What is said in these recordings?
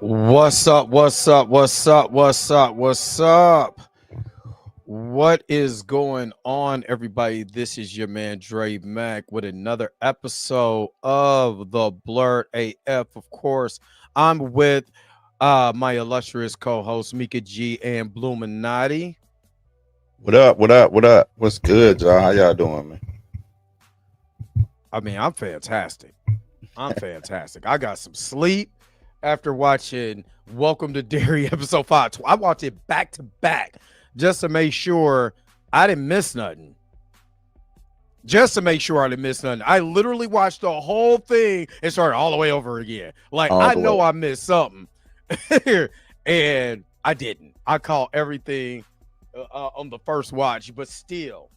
What's up? What's up? What's up? What's up? What's up? What is going on, everybody? This is your man Dre Mac with another episode of the Blerd A.F. Of course, I'm with my illustrious co-host Mika G and Bluminati. What up? What up? What up? What's good, y'all? How y'all doing, man? I mean, I'm fantastic. I'm fantastic. I got some sleep after watching Welcome to Derry episode 5. I watched it back to back just to make sure I didn't miss nothing. I literally watched the whole thing and started all the way over again. Like, I know I missed something. And I didn't. I caught everything on the first watch, but still.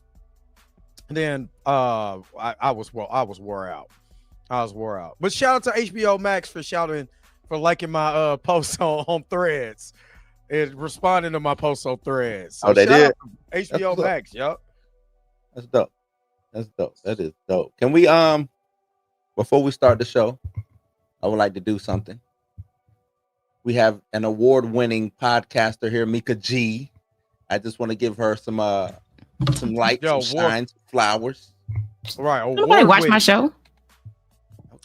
Then I was wore out. But shout out to HBO Max for liking my posts on Threads and responding to my posts on Threads. So they did. HBO Max, yup. That's dope. That is dope. Can we before we start the show, I would like to do something. We have an award-winning podcaster here, Mika G. I just want to give her some light, some shine, some flowers. Right. Nobody watch my show.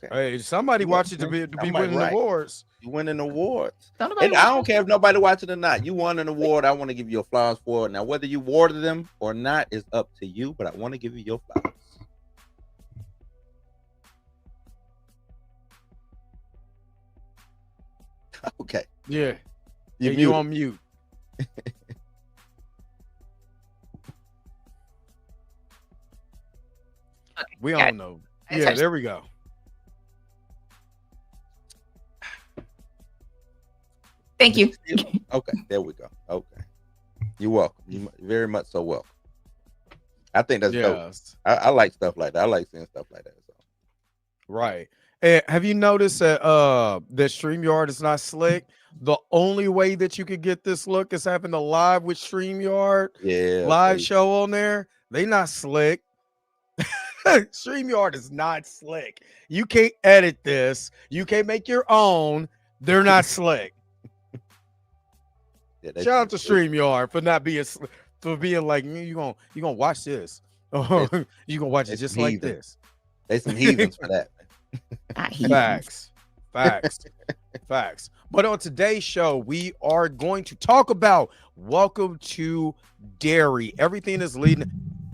Okay. Hey, somebody watch it to be winning awards. You winning awards. And I don't care if nobody watches it or not. You won an award. I want to give you your flowers for it. Now, whether you awarded them or not is up to you, but I want to give you your flowers. Okay. Yeah. You on mute. We all know. Yeah, there we go. Thank you. Okay, there we go. Okay. You're welcome. You very much so welcome. I think that's dope. I like stuff like that. I like seeing stuff like that. So. Right. And have you noticed that that StreamYard is not slick? The only way that you could get this look is having the live with StreamYard live show on there. They not slick. StreamYard is not slick. You can't edit this. You can't make your own. They're not slick. Shout out to StreamYard for being like, you gonna watch this. You gonna watch it just like this. They some heathens for that. Facts. But on today's show, we are going to talk about Welcome to Derry. Everything is leading.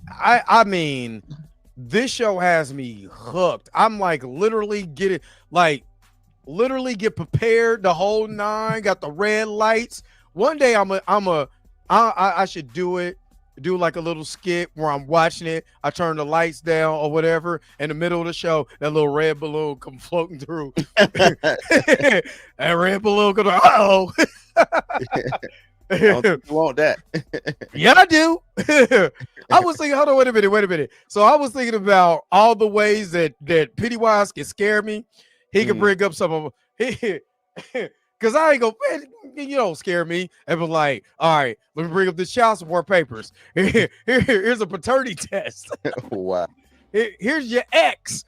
I mean, this show has me hooked. I'm like literally get prepared the whole nine. Got the red lights. One day I should do like a little skit where I'm watching it. I turn the lights down or whatever. In the middle of the show, that little red balloon come floating through. That red balloon goes, uh-oh. I don't think you want that. Yeah, I do. I was thinking, hold on, wait a minute. So I was thinking about all the ways that Pennywise can scare me. He can bring up some of them. Because I ain't gonna, you don't scare me. And be like, all right, let me bring up this child support papers. Here's a paternity test. Wow. Here's your ex.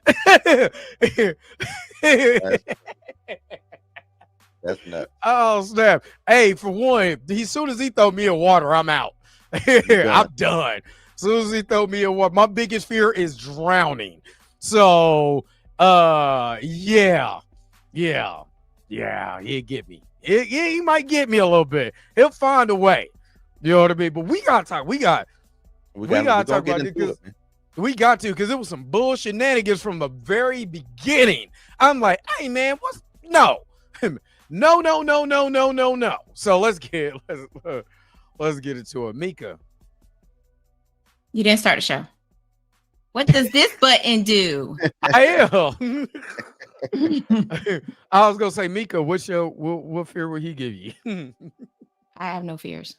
That's nuts. Oh, snap. Hey, for one, as soon as he throw me in water, I'm out. I'm done. As soon as he throw me in water, my biggest fear is drowning. So, yeah, he'll get me. He might get me a little bit. He'll find a way. You know what I mean? But we gotta talk. We gotta talk about it because we got to, because it was some bullshit shenanigans from the very beginning. I'm like, hey man, no. So let's get into it. Mika. You didn't start the show. What does this button do? I am. I was gonna say, Mika, what fear would he give you? I have no fears.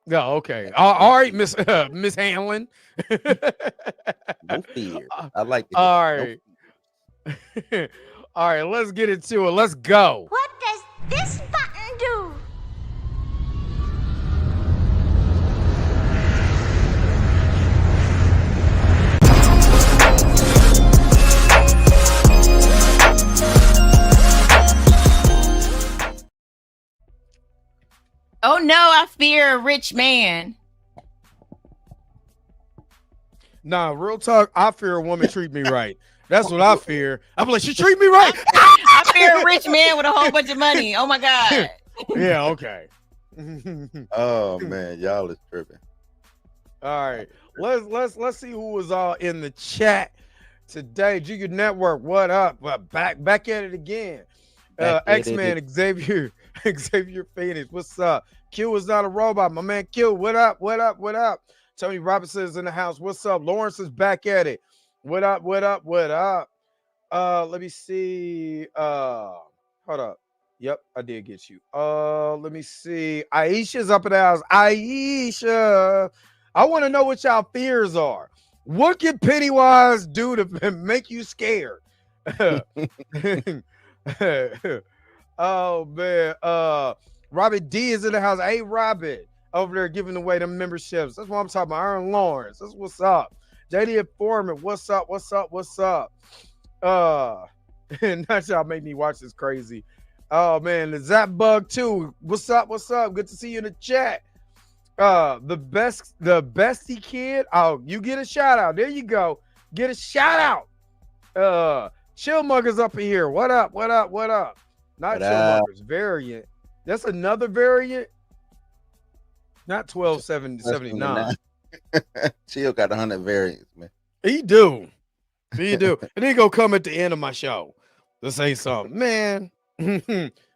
No, okay. All right, Miss Hanlon. No fear. I like it. All right. All right, let's get into it. Let's go. What does this button do? Oh no, I fear a rich man. Nah, real talk. I fear a woman treat me right. That's what I fear. I'm like, she treat me right. I fear a rich man with a whole bunch of money. Oh my god. Yeah. Okay. Oh man, y'all is tripping. All right. Let's see who was all in the chat today. Junior Network, what up? Back at it again. X-Man, Xavier Phoenix, what's up? Q is not a robot. My man Q, what up? What up? What up? Tony Robinson is in the house. What's up? Lawrence is back at it. What up? What up? What up? Let me see. Hold up. Yep, I did get you. Let me see. Aisha's up in the house. Aisha, I want to know what y'all fears are. What can Pennywise do to make you scared? Oh man. Robert D is in the house. Hey, Robert, over there giving away them memberships. That's what I'm talking about. Aaron Lawrence. That's what's up. JD Foreman, what's up? What's up? What's up? Not y'all make me watch this crazy. Oh man, the Zap Bug too. What's up? What's up? Good to see you in the chat. The bestie kid. Oh, you get a shout out. There you go. Get a shout out. Chill Muggers up in here. What up? What up? What up? Not Chill Muggers. Variant. That's another variant. Not 1279. Chill got 100 variants, man. He do. And he go come at the end of my show to say something. Man,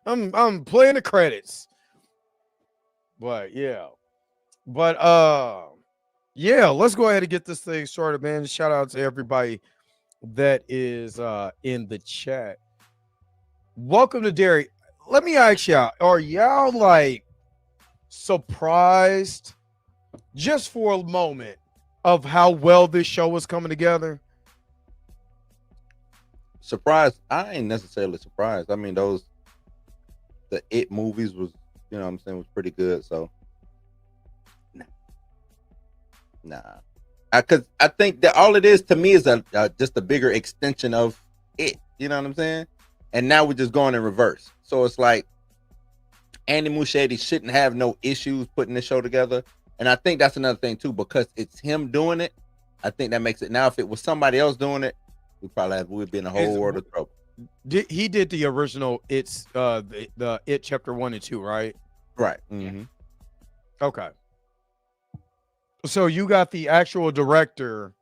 I'm playing the credits. But yeah. But yeah, let's go ahead and get this thing started, man. Shout out to everybody that is in the chat. Welcome to Derry. Let me ask y'all, are y'all like surprised just for a moment of how well this show was coming together? Surprised? I ain't necessarily surprised. I mean, the It movies was, you know what I'm saying, was pretty good. So nah. Because I think that all it is to me is just a bigger extension of It. You know what I'm saying? And now we're just going in reverse. So it's like Andy Muschietti shouldn't have no issues putting this show together. And I think that's another thing too, because it's him doing it. I think that makes it. Now, if it was somebody else doing it, we'd be in a whole world of trouble. He did the original. It's the It chapter 1 and 2, right? Right. Mm-hmm. Okay. So you got the actual director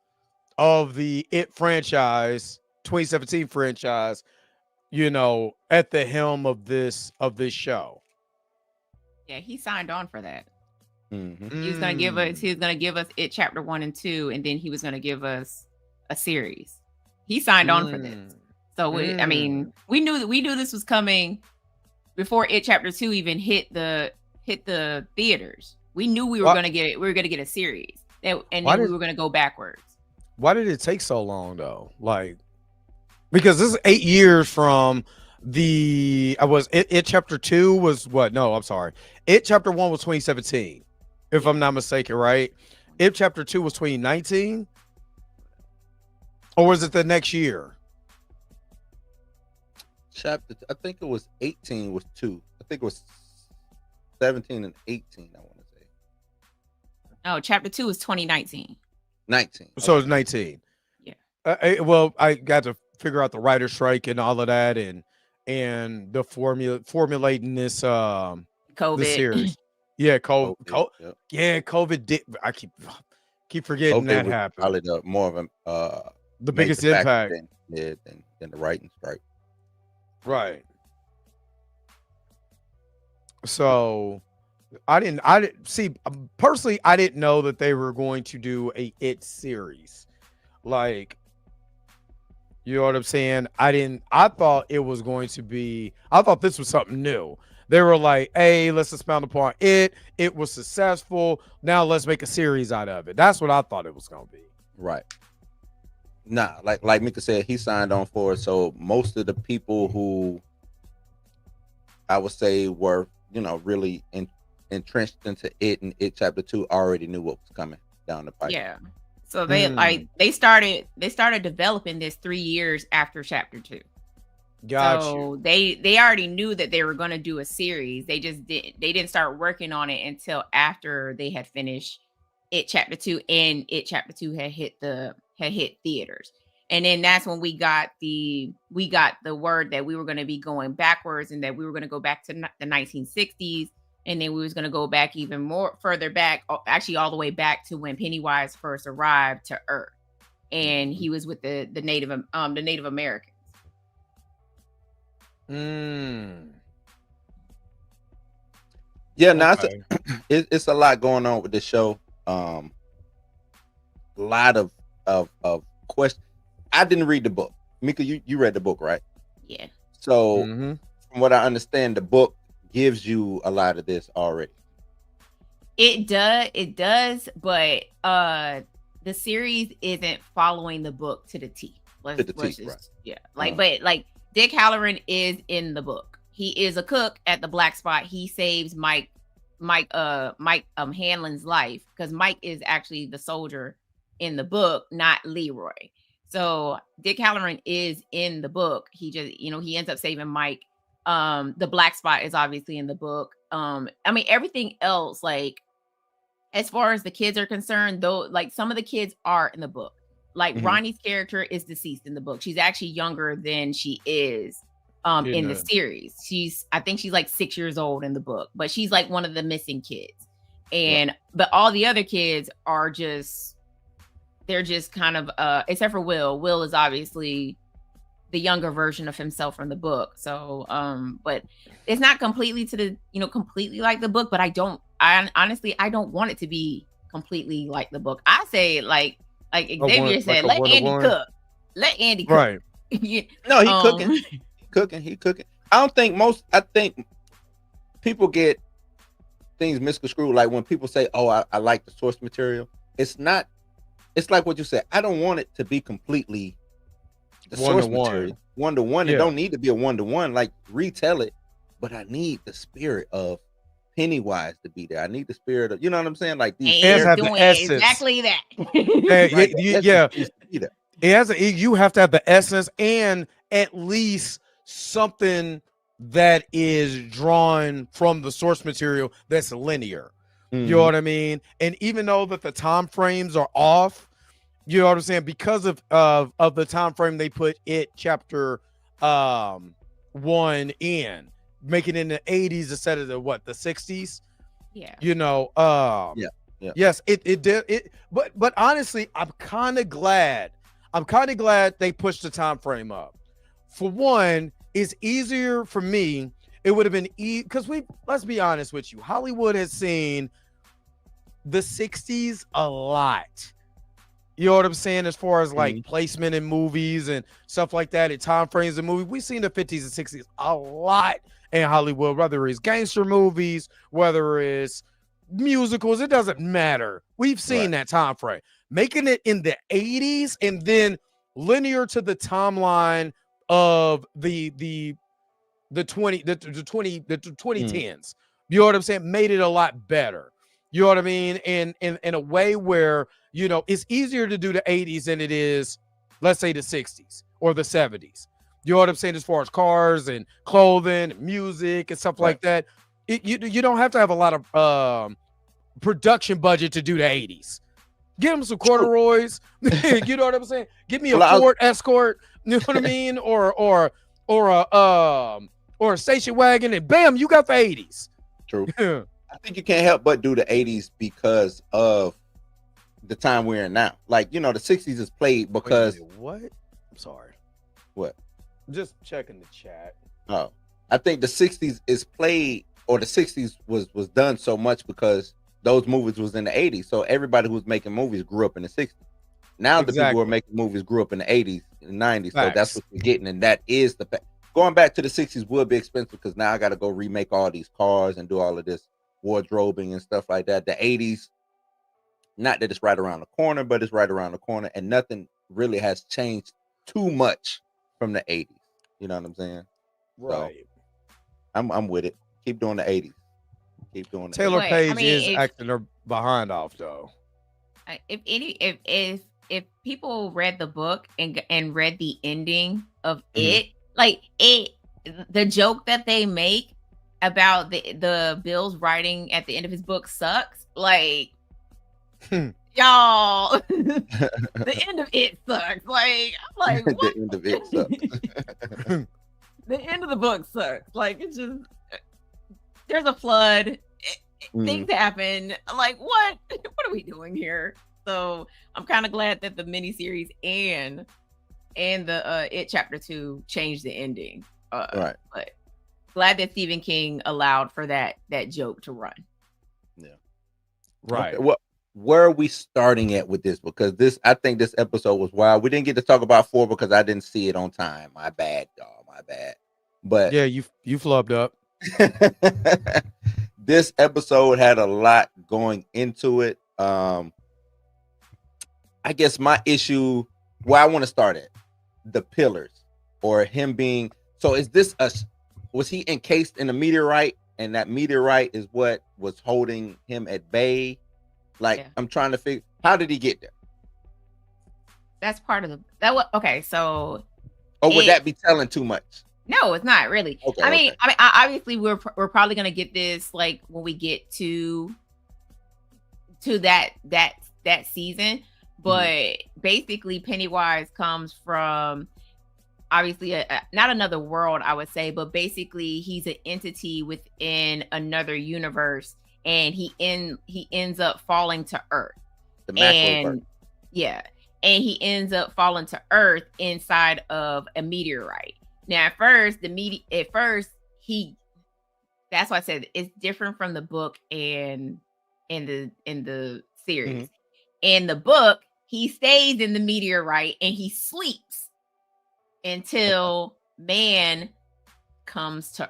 of the It franchise, 2017 franchise, you know, at the helm of this show. Yeah, he signed on for that. Mm-hmm. He was gonna give us It chapter 1 and 2, and then he was gonna give us a series. He signed on for this. So I mean, we knew this was coming before It chapter 2 even hit the theaters. We knew we were gonna get it. We were gonna get a series, and then we were gonna go backwards. Why did it take so long though? Like, because this is 8 years from It chapter 2 was what? No, I'm sorry. It chapter 1 was 2017, if I'm not mistaken, right? It chapter 2 was 2019, or was it the next year? I think it was 18 was 2. I think it was 17 and 18. I want to say. No, chapter 2 is 2019. 19. So it's 19. Yeah. Well, I got to figure out the writer's strike and all of that, and the formulating this COVID. this series. Yeah, COVID. Yep. Yeah, COVID did. I keep forgetting COVID that was happened. probably more of a the biggest impact than the writing strike. Right. So I didn't see personally. I didn't know that they were going to do a It series. Like, you know what I'm saying? I thought it was going to be. I thought this was something new. They were like, "Hey, let's expound upon it. It was successful. Now let's make a series out of it." That's what I thought it was going to be. Right. Nah, like Mika said, he signed on for it. So most of the people who I would say were, you know, really entrenched into It and It chapter 2 already knew what was coming down the pipe. Yeah. So they started developing this 3 years after chapter 2. Got So you. they already knew that they were going to do a series. They didn't start working on it until after they had finished It Chapter 2, and It Chapter 2 had hit theaters. And then that's when we got the word that we were going to be going backwards, and that we were going to go back to the 1960s, and then we was going to go back even more further back, actually all the way back to when Pennywise first arrived to Earth, and he was with the Native Americans. Yeah, now Okay. it's a lot going on with this show. A lot of questions. I didn't read the book. Mika, you read the book, right? Yeah. So from what I understand, the book gives you a lot of this already. It does, but the series isn't following the book to the T. Right. Yeah. But Dick Halloran is in the book. He is a cook at the Black Spot. He saves Mike Hanlon's life, because Mike is actually the soldier in the book, not Leroy. So Dick Halloran is in the book. He just, he ends up saving Mike. The Black Spot is obviously in the book. I mean, everything else, like, as far as the kids are concerned, though, like, some of the kids are in the book. Like Ronnie's character is deceased in the book. She's actually younger than she is in the series. I think she's like 6 years old in the book, but she's like one of the missing kids. And but all the other kids are they're just kind of except for Will. Will is obviously the younger version of himself from the book. So but it's not completely completely like the book, but I honestly don't want it to be completely like the book. I say like Xavier said, let Andy cook. Let Andy cook. Right. No, he cooking. He cooking. I think people get things misconstrued. Like when people say, "Oh, I like the source material," it's not. It's like what you said. I don't want it to be completely the source material, 1-to-1. It don't need to be a 1-to-1. Like, retell it, but I need the spirit of Pennywise to be there. I need the spirit of, you know what I'm saying? Like, these have the essence. Exactly that. You have to have the essence and at least something that is drawn from the source material that's linear. You know what I mean? And even though that the time frames are off, you know what I'm saying, because of the time frame they put It Chapter 1 in, making it in the 80s instead of the 60s. Yeah. Yes, it did it, but honestly, I'm kind of glad they pushed the time frame up. For one, it's easier for me. It would have been because let's be honest with you, Hollywood has seen the 60s a lot. You know what I'm saying? As far as like placement in movies and stuff like that, and time frames in movies, we've seen the 50s and 60s a lot in Hollywood, whether it's gangster movies, whether it's musicals, it doesn't matter. We've seen that time frame. Making it in the 80s and then linear to the timeline of the 2010s. You know what I'm saying? Made it a lot better. You know what I mean? In a way where, it's easier to do the 80s than it is, let's say, the 60s or the 70s. You know what I'm saying? As far as cars and clothing and music and stuff like that. You don't have to have a lot of production budget to do the 80s. Give them some corduroys. You know what I'm saying? Give me a Ford Escort. You know what I mean? Or a station wagon, and bam, you got the 80s. True. I think you can't help but do the 80s because of the time we're in now. Like, the 60s is played because what? I'm sorry. What? Just checking the chat. Oh, I think the 60s is played, or the 60s was done so much because those movies was in the 80s. So everybody who was making movies grew up in the 60s. Now the people who are making movies grew up in the 80s and 90s. So that's what we're getting, and that is going back to the 60s would be expensive because now I got to go remake all these cars and do all of this wardrobing and stuff like that. The 80s, not that it's right around the corner, but it's right around the corner, and nothing really has changed too much from the 80s. You know what I'm saying? Right. So, I'm with it. Keep doing the 80s. Keep doing. Taylor Page is acting her behind off though. If people read the book and read the ending of it, like the joke that they make about the Bill's writing at the end of his book sucks. Like, y'all, the end of it sucks. Like, I'm like, what? The end of it sucks. The end of the book sucks. Like, it's just there's a flood. Things happen. I'm like, what? What are we doing here? So I'm kind of glad that the miniseries and the It Chapter 2 changed the ending. Right. But glad that Stephen King allowed for that joke to run. Yeah. Right. Okay, well, where are we starting at with this? Because I think this episode was wild. We didn't get to talk about 4 because I didn't see it on time. My bad, y'all. My bad. But yeah, you flubbed up. This episode had a lot going into it. I guess my issue, where I want to start at, the pillars, or him being. So is this was he encased in a meteorite, and that meteorite is what was holding him at bay? Like, I'm trying to figure, how did he get there? That's part of okay. So, or would that be telling too much? No, it's not really. Okay, I mean, obviously, we're probably gonna get this like when we get to that season. But basically, Pennywise comes from obviously not another world, I would say, but basically he's an entity within another universe, and he ends up falling to Earth. The macro yeah, and he ends up falling to Earth inside of a meteorite. Now, at first, that's why I said it's different from the book and in the series. In the book, he stays in the meteorite and he sleeps until man comes to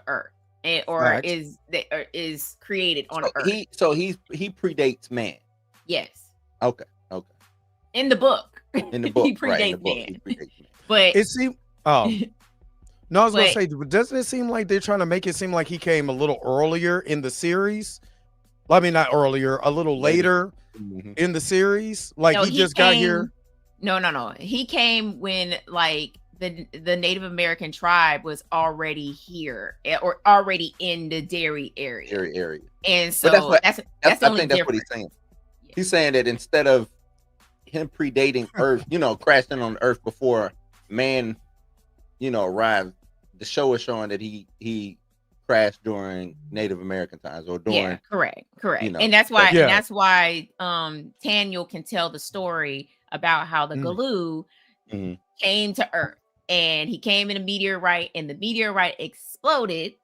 Earth, or is created on Earth. He predates man. Yes. Okay. In the book, he predates man. But it seemed. Oh, no, I was gonna say, doesn't it seem like they're trying to make it seem like he came a little earlier in the series? I mean, not earlier, a little later in the series. Like he just got here. No. He came when like the Native American tribe was already here or already in the Derry area. And so that's I think that's what he's saying. Yeah. He's saying that instead of him predating Earth, crashing on Earth before man, arrived, the show is showing that he crashed during Native American times or during correct. And that's why Daniel can tell the story about how the Galoo came to Earth, and he came in a meteorite, and the meteorite exploded,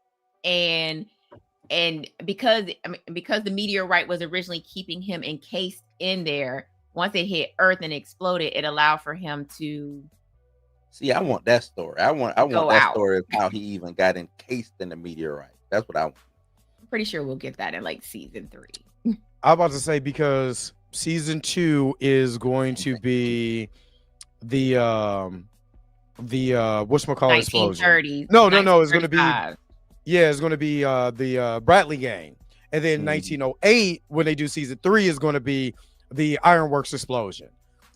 and because the meteorite was originally keeping him encased in there, once it hit Earth and exploded, it allowed for him to see. I want that story. I want that story of how he even got encased in the meteorite. That's what I want. I'm pretty sure we'll get that in like season 3. I'm about to say, because season 2 is going to be the whatchamacallit explosion. No, it's going to be it's going to be the Bradley gang, and then 1908 when they do season 3 is going to be the Ironworks explosion,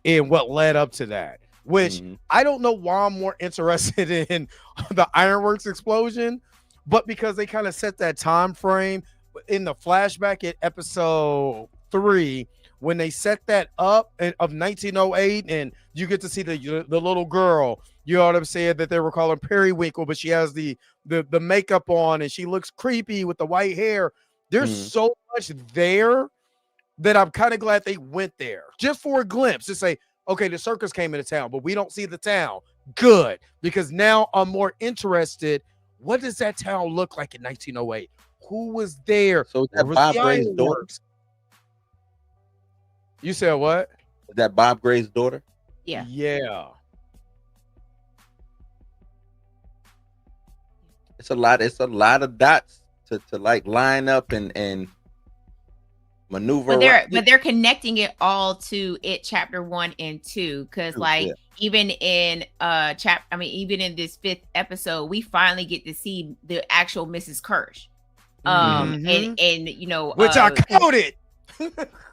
and what led up to that. Which I don't know why I'm more interested in the Ironworks explosion, but because they kind of set that time frame in the flashback at episode 3 when they set that up of 1908, and you get to see the little girl, you know what I'm saying, that they were calling Periwinkle, but she has the makeup on and she looks creepy with the white hair. There's so much there that I'm kind of glad they went there just for a glimpse to say, okay, the circus came into town, but we don't see the town. Good, because now I'm more interested. What does that town look like in 1908? Who was there? So is that Bob Gray's daughter? You said what? Is that Bob Gray's daughter? Yeah. Yeah. It's a lot of dots to like line up and maneuver. But they're connecting it all to It Chapter 1 and 2, because even in even in this 5th episode, we finally get to see the actual Mrs. Kirsch. And which I quoted.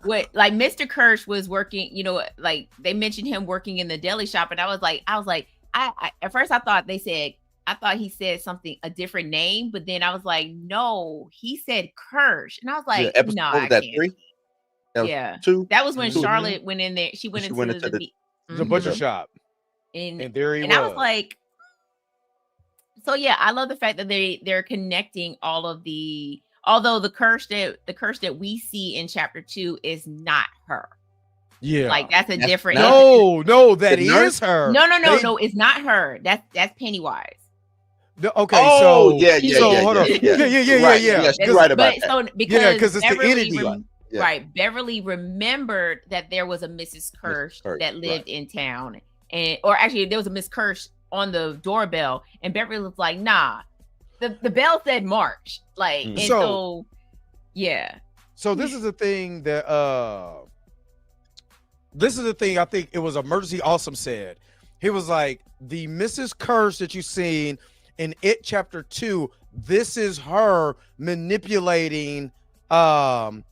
What, Mr. Kirsch was working, they mentioned him working in the deli shop, and I was like, I at first I thought he said something, a different name, but then I was like, no, he said Kirsch. And I was like, episode, no, what was I that, can't. 3? That was Yeah. 2? That was when 2. Charlotte went in there. She went into the butcher shop. And there he was. I was like, so yeah, I love the fact that they're connecting all of although the curse that we see in chapter 2 is not her. Yeah. Like that's different. No, that is her. No, it's not her. That's Pennywise. Okay, hold on. Yeah. Yes, you're right about that. So because it's the entity. Right. Beverly remembered that there was a Mrs. Kirsch that lived in town. Or actually there was a Miss Kirsch on the doorbell, and Beverly was like, nah. The bell said March. Like, and so yeah. So this is the thing that I think it was Emergency Awesome said. He was like, the Mrs. Kirsch that you've seen in It Chapter 2, this is her manipulating what's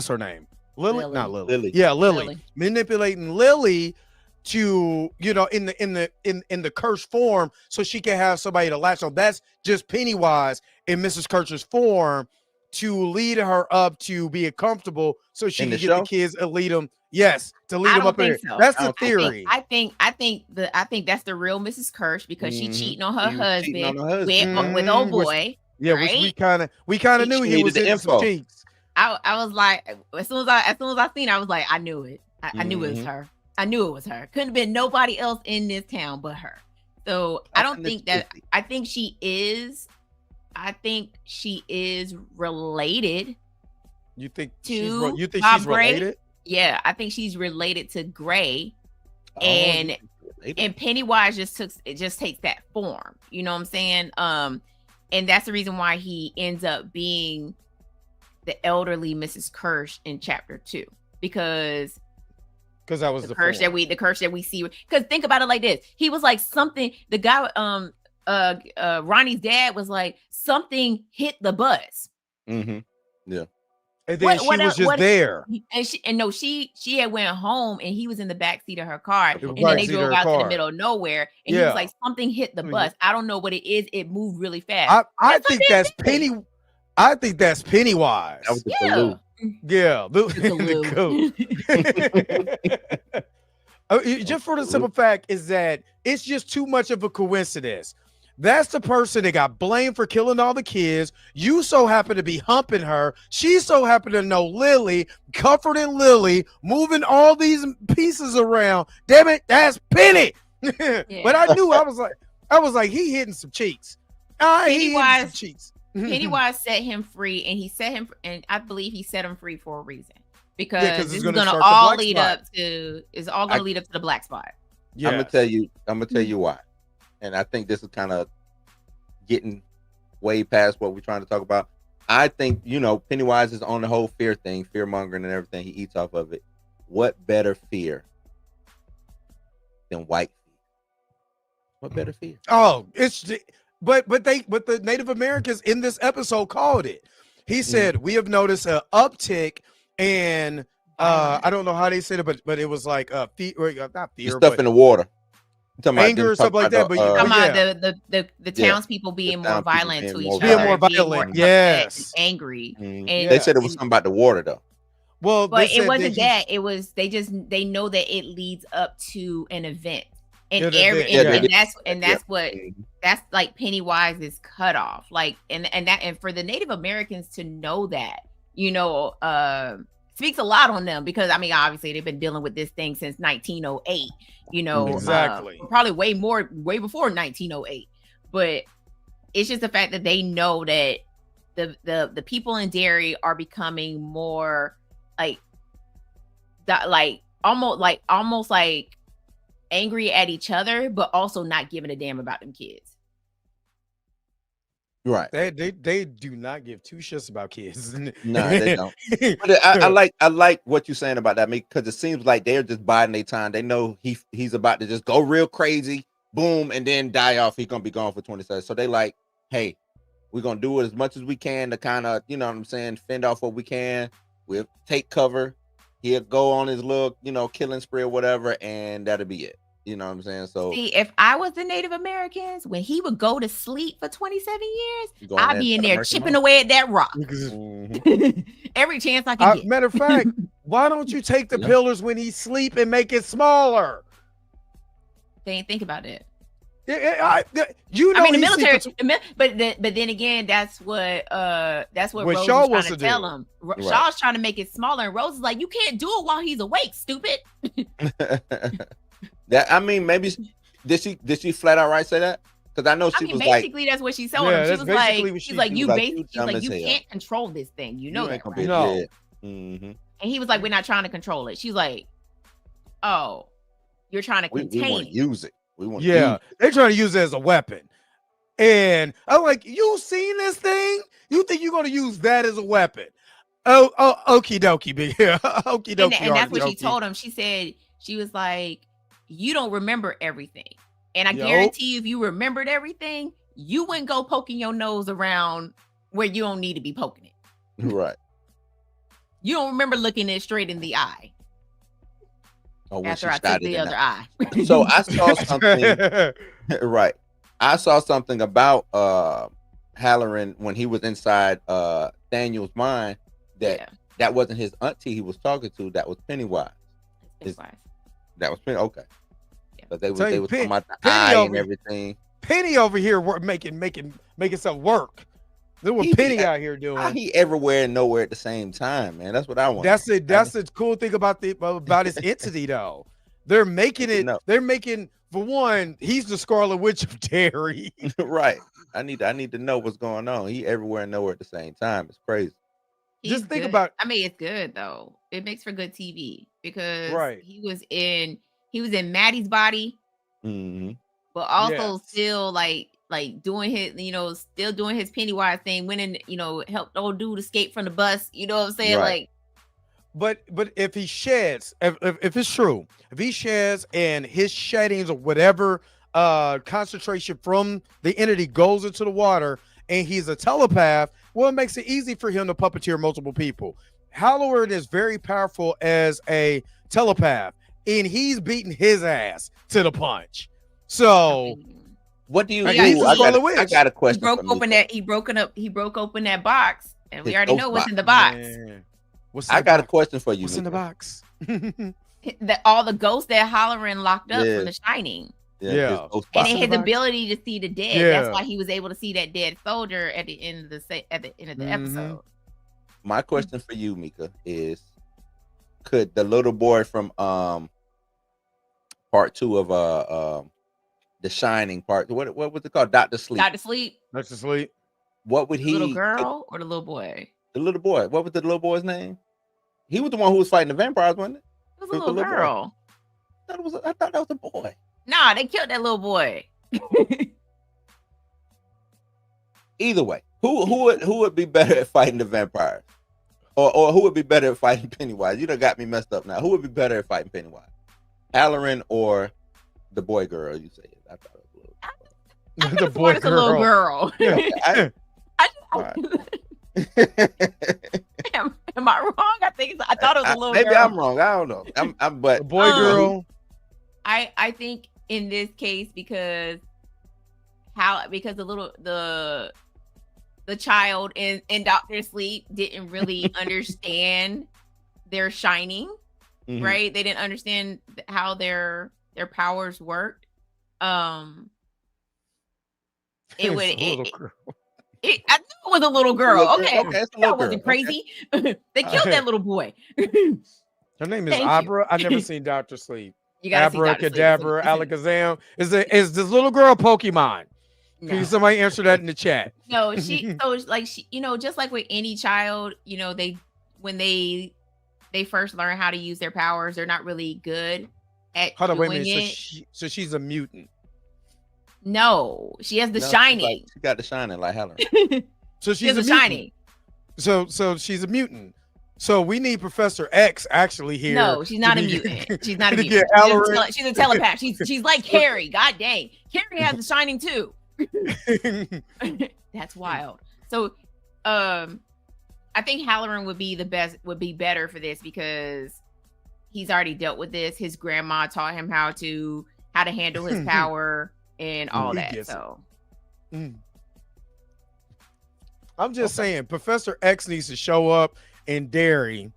her name? Lily? Not Lily. Yeah, Lily. Manipulating Lily to, in the curse form so she can have somebody to latch on. That's just Pennywise in Mrs. Kirsch's form to lead her up to be comfortable so she can get the kids and lead them. Yes, to lead them up in. So. That's the theory. I think that's the real Mrs. Kirsch because she cheating on her husband with old boy. Which we kind of knew he was in some cheeks. I was like, as soon as I seen it, I was like, I knew it. I knew it was her. I knew it was her. Couldn't have been nobody else in this town but her. So I don't think that. I think she is related. You think she's related? Yeah, I think she's related to Gray, and Pennywise just takes that form. You know what I'm saying? And that's the reason why he ends up being the elderly Mrs. Kirsch in chapter 2 because that was the curse that we see. Because think about it like this: he was like something. The guy, Ronnie's dad was like something hit the bus. Mm-hmm. Yeah. And then she was just there. And she had went home and he was in the back seat of her car. And then they drove out to the middle of nowhere. And he was like, something hit the bus. I don't know what it is. It moved really fast. I think that's I think that's Pennywise. That was the glue. Yeah. Just for the simple fact is that it's just too much of a coincidence. That's the person that got blamed for killing all the kids. You so happen to be humping her. She so happened to know Lily, comforting Lily, moving all these pieces around. Damn it, that's Penny. Yeah. But I knew I was like, he hitting some cheeks. Pennywise set him free, and I believe he set him free for a reason because this is gonna all lead up to the black spot. Yeah. I'm gonna tell you why. And I think this is kind of getting way past what we're trying to talk about. I think, Pennywise is on the whole fear thing, fear mongering and everything. He eats off of it. What better fear than white fear? What better fear? Oh, but the Native Americans in this episode called it. He said, we have noticed an uptick in, I don't know how they said it, but it was like not fear, stuff in the water. Anger or something like that, the townspeople being more violent to each other, being more violent, yes, angry. And they said it was something about the water though. Well, but it wasn't that. It was they know that it leads up to an event, and that's like Pennywise's cutoff. Like and for the Native Americans to know that, speaks a lot on them because obviously they've been dealing with this thing since 1908. Exactly. Probably way before 1908. But it's just the fact that they know that the people in Derry are becoming more almost like angry at each other, but also not giving a damn about them kids. Right. They do not give two shits about kids. No, they don't. But I like what you're saying about that, because it seems like they're just biding their time. They know he's about to just go real crazy, boom, and then die off. He's gonna be gone for 20 seconds. So they like, hey, we're gonna do it as much as we can to kind of, fend off what we can. We'll take cover. He'll go on his little, killing spree or whatever, and that'll be it. You know what I'm saying? So see, if I was the Native Americans, when he would go to sleep for 27 years, I'd be in there chipping away at that rock. Mm-hmm. Every chance I can get. Matter of fact, why don't you take the pillars when he's sleep and make it smaller? They ain't think about it. You know, I mean, the military, but then again, that's what Rose Shaw was wants trying to to tell do. him. Right. Shaw's trying to make it smaller, and Rose is like, you can't do it while he's awake, stupid. That, I mean, maybe did she flat out say that? Because I know she was basically like, that's what she's telling him. She was like, she's like, you you can't control this thing. You know that, right? No. Mm-hmm. And he was like, we're not trying to control it. She's like, oh, you're trying to contain. We want to use it. They're trying to use it as a weapon. And I'm like, you seen this thing? You think you're going to use that as a weapon? Oh, okie dokie, big okie dokie. And that's what she told him. She said, she was like, you don't remember everything. And I guarantee you, if you remembered everything, you wouldn't go poking your nose around where you don't need to be poking it. Right. You don't remember looking it straight in the eye. Oh, after I took the other eye. So I saw something. Right. I saw something about Halloran when he was inside Daniel's mind that wasn't his auntie he was talking to. That was Pennywise. That was Penny. Okay. Yeah. But they was talking about the eye and everything. Penny over here making stuff work. Look what Penny out here doing. He everywhere and nowhere at the same time, man. That's what I want. That's it. That's the cool thing about this entity, though. They're making it. They're making, for one, he's the Scarlet Witch of Derry. Right. I need to know what's going on. He everywhere and nowhere at the same time. It's crazy. Just think about. I mean, it's good though. It makes for good TV because he was in Maddie's body, but also still like doing his, still doing his Pennywise thing. Went and helped old dude escape from the bus. You know what I'm saying? Right. Like, but if he sheds, if it's true, if he sheds and his sheddings or whatever concentration from the entity goes into the water, and he's a telepath, well, it makes it easy for him to puppeteer multiple people. Halloran is very powerful as a telepath, and he's beating his ass to the punch. So, what do you do? I got a question. He broke open that box, and we already know what's in the box. I got a question for you. What's in the box? All the ghosts that Halloran locked up from The Shining. Yeah. And his ability to see the dead. That's why he was able to see that dead soldier at the end of the episode. My question for you, Mika, is could the little boy from part 2 of The Shining part, what was it called? Dr. Sleep. What would he, the little girl or the little boy? The little boy. What was the little boy's name? He was the one who was fighting the vampires, wasn't it? It was a little girl. I thought that was a boy. Nah, they killed that little boy. Either way, who would be better at fighting the vampires, or who would be better at fighting Pennywise? You done got me messed up now. Who would be better at fighting Pennywise, Halloran or the boy girl? You say it. I thought it was the boy girl. A little girl. Yeah, am I wrong? I thought it was a little. Maybe girl. I'm wrong. I don't know. But the boy girl. I think in this case because the child in Dr. Sleep didn't really understand their shining, right? They didn't understand how their powers worked. I knew it was a little girl. Okay, that wasn't crazy. They killed that little boy. Her name is Abra. I've never seen Dr. Sleep. You gotta Abracadabra, Alakazam. Is this little girl Pokemon? No. Can somebody answer that in the chat? No, she just like with any child, when they first learn how to use their powers, they're not really good at doing it. So she's a mutant. No, she has the shining. She got the shining like Halloran. So she's a shining. So she's a mutant. So we need Professor X actually here. No, she's not a mutant. She's not a mutant. She's a telepath. She's like Carrie. God dang. Carrie has the shining too. That's wild. So I think Halloran would be better for this because he's already dealt with this. His grandma taught him how to how to handle his power and all that. So I'm just saying, Professor X needs to show up in Derry,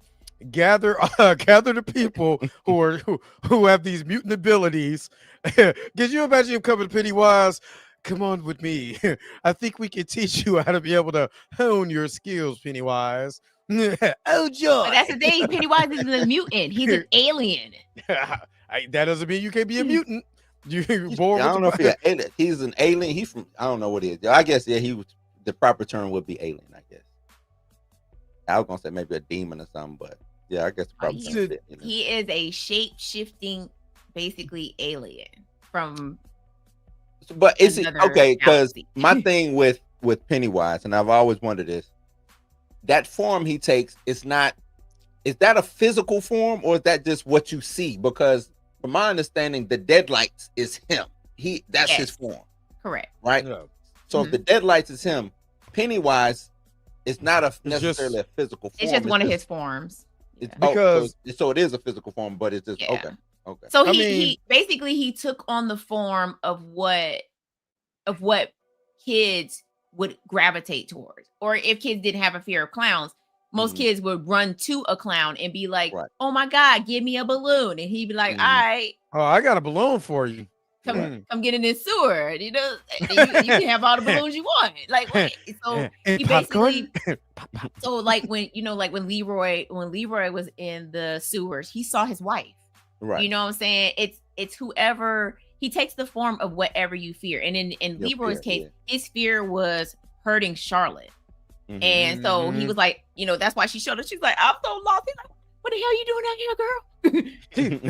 gather the people who have these mutant abilities. Can you imagine him coming to Pennywise? Come on with me. I think we can teach you how to be able to hone your skills, Pennywise. Oh, joy. But that's the thing. Pennywise isn't a mutant. He's an alien. That doesn't mean you can't be a mutant. You're born I don't know if he's an alien. He's an alien. He's from, I don't know what he is. I guess, he was, the proper term would be alien, I guess. I was going to say maybe a demon or something, but yeah, I guess the proper term is, he is a shape-shifting, basically alien from. But is it okay? Because my thing with Pennywise, and I've always wondered this, that form he takes is not. Is that a physical form, or is that just what you see? Because from my understanding, the Deadlights is him. That's his form. Correct. Right. Yeah. So if the Deadlights is him, Pennywise is not necessarily a physical form. It's just one of his forms. Because so it is a physical form, but it's just okay. So he basically took on the form of what kids would gravitate towards, or if kids didn't have a fear of clowns, most kids would run to a clown and be like, "Oh my God, give me a balloon," and he'd be like, "All right, I got a balloon for you. Come get in this sewer. You know, you can have all the balloons you want." Like, so he basically, so like when Leroy was in the sewers, he saw his wife. Right. You know what I'm saying? It's whoever, he takes the form of whatever you fear. And in Leroy's case, his fear was hurting Charlotte. And so he was like, that's why she showed up. She's like, "I'm so lost." He's like, "What the hell you doing out here, girl?"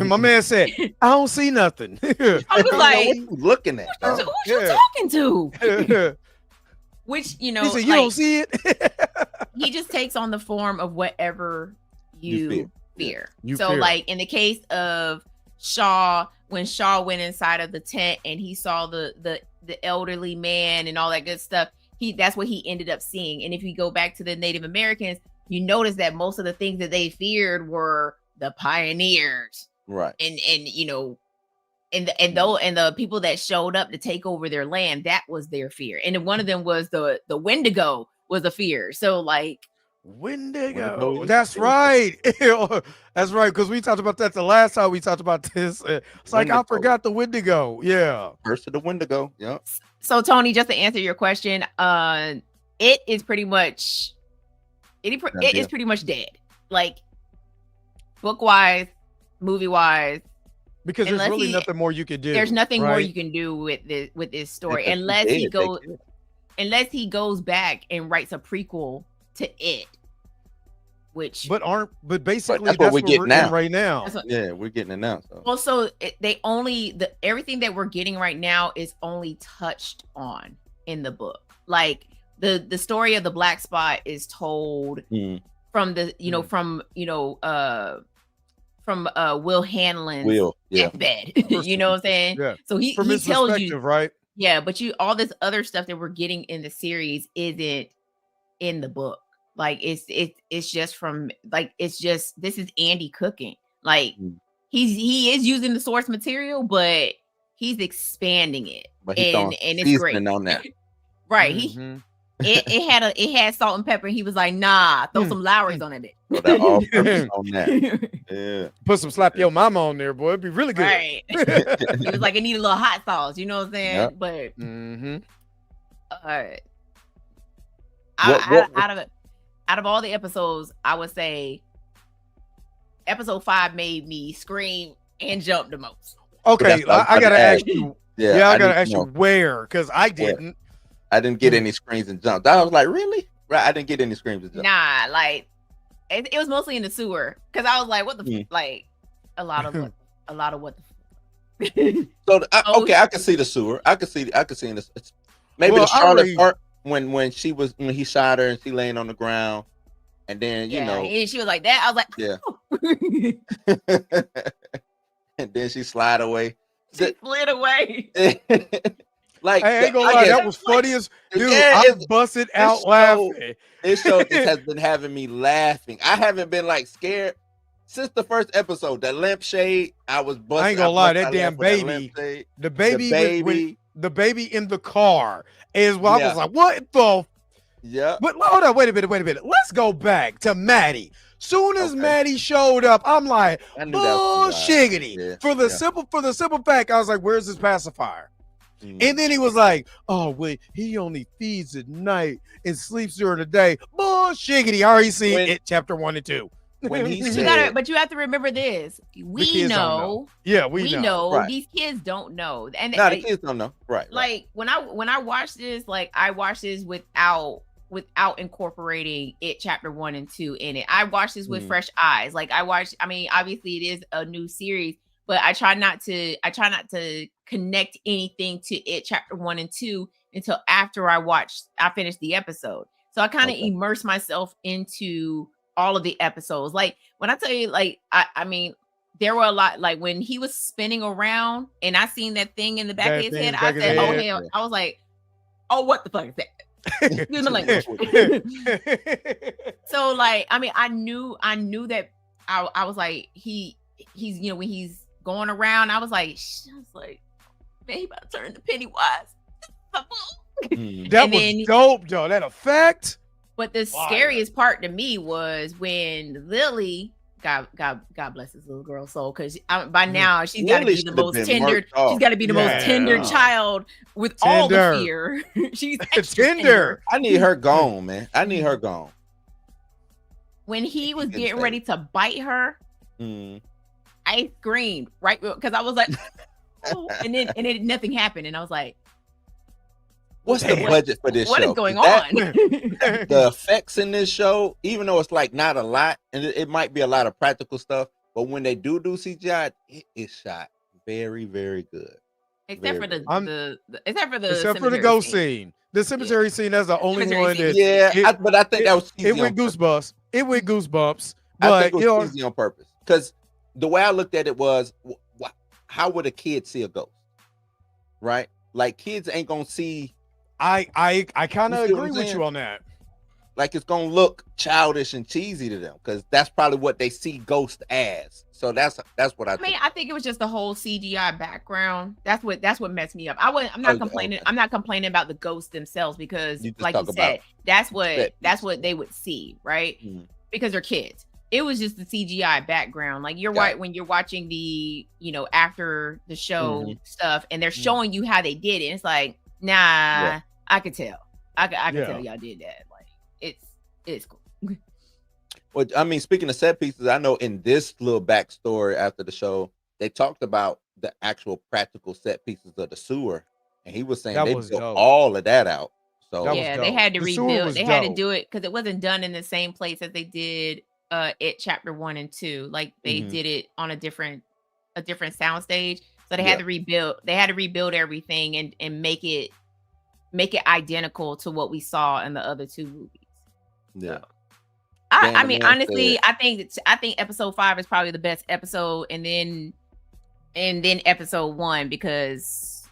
And my man said, "I don't see nothing." I was like, "What you looking at? Who you talking to?" Which, he said, "You don't see it." He just takes on the form of whatever you fear. Like in the case of Shaw, when Shaw went inside of the tent and he saw the elderly man and all that good stuff, that's what he ended up seeing. And if you go back to the Native Americans, you notice that most of the things that they feared were the pioneers, right? And the people that showed up to take over their land, that was their fear. And one of them was the Wendigo was a fear. So like Wendigo. That's right. That's right. Because we talked about that the last time we talked about this. It's like I forgot the Wendigo. Yeah. First of the Wendigo. Yeah. So Tony, just to answer your question, it is pretty much pretty much dead. Like book wise, movie wise. Because there's really nothing more you can do. There's nothing more you can do with this story unless he goes back and writes a prequel to it. But basically that's what we're getting now. Right now. We're getting it now. So. Also, everything that we're getting right now is only touched on in the book. Like the story of the black spot is told from the from Will Hanlon's deathbed. You know what I'm saying? Yeah. So he tells you, right? Yeah, but all this other stuff that we're getting in the series isn't in the book. Like it's just from like this is Andy cooking. Like he is using the source material, but he's expanding it, and it's great on that. Right? It had salt and pepper. He was like, "Nah, throw some Lowry's on it." On that. Yeah. Put some slap your mama on there, boy. It'd be really good. Right. It was like it needed a little hot sauce. You know what I'm saying? Yep. But out of all the episodes, I would say episode 5 made me scream and jump the most. Okay, I gotta ask you. I gotta ask you where, because I didn't. I didn't get any screams and jumps. I was like, really? Right? I didn't get any screams and jumps. Nah, like it was mostly in the sewer because I was like, what the like a lot of what the. So okay, I can see the sewer. I can see in this. Maybe the Charlotte part. When he shot her and she laying on the ground, and then and she was like that. I was like, and then she slid away. She slid away. Like I ain't gonna lie, that was funny as dude. I busted out laughing. This show just has been having me laughing. I haven't been like scared since the first episode, that lampshade, I was busting. I ain't gonna lie, that damn baby, the baby in the car is what I was like, what the? Yeah. But hold on, wait a minute. Let's go back to Maddie. Soon as Maddie showed up, I'm like, bullshiggity. For the simple fact, I was like, where's his pacifier? And then he was like, oh, wait, he only feeds at night and sleeps during the day. Bullshiggity. I already seen it, chapter 1 and 2. When he said, but you have to remember this. We know. Yeah, we know. Right. These kids don't know. And the kids don't know. Right. Like when I watched this, like I watched this without incorporating it chapter 1 and 2 in it. I watched this with fresh eyes. Like I mean, obviously it is a new series, but I try not to connect anything to it chapter 1 and 2 until after I finished the episode. So I kind of immerse myself into all of the episodes. Like when I tell you, like I mean, there were a lot. Like when he was spinning around and I seen that thing in the back of his head, I said, "Oh hell!" I was like, "Oh, what the fuck is that?" Excuse my language. So like, I mean, I knew that I was like, he's when he's going around, I was like, man, he about to turn to Pennywise. That was dope, though. That effect. But the scariest part to me was when Lily, God bless this little girl's soul, because by now she's got to be the most tender. She's got to be the most tender child with all the fear. She's tender. I need her gone, man. I need her gone. When he was getting ready to bite her, I screamed right because I was like, oh, and then nothing happened, and I was like, what's the budget for this show? What is going on? The effects in this show, even though it's like not a lot, and it might be a lot of practical stuff, but when they do CGI, it is shot very, very good. Except for the ghost scene. The cemetery scene, that's the only one that but I think that was cheesy. It went goosebumps. It went goosebumps. But I think it was cheesy on purpose. Because the way I looked at it was, how would a kid see a ghost? Right? Like kids ain't gonna see. I kind of agree with you on that. Like it's gonna look childish and cheesy to them because that's probably what they see ghost as. So that's what I think. I think it was just the whole CGI background. That's what messed me up. I'm not complaining. Okay. I'm not complaining about the ghosts themselves because, like you said, that's what they would see, right? Because they're kids. It was just the CGI background. Like you're right when you're watching the after the show stuff and they're showing you how they did it. It's like, nah, I could tell. I could tell y'all did that. Like it's cool. Well, I mean, speaking of set pieces, I know in this little backstory after the show, they talked about the actual practical set pieces of the sewer, and he was saying they built all of that out. So they had to rebuild. They had to do it because it wasn't done in the same place as they did it chapter 1 and 2. Like they did it on a different sound stage. So they had to rebuild. They had to rebuild everything and make it identical to what we saw in the other 2 movies. Yeah. I mean, honestly, I think episode 5 is probably the best episode, and then episode 1 because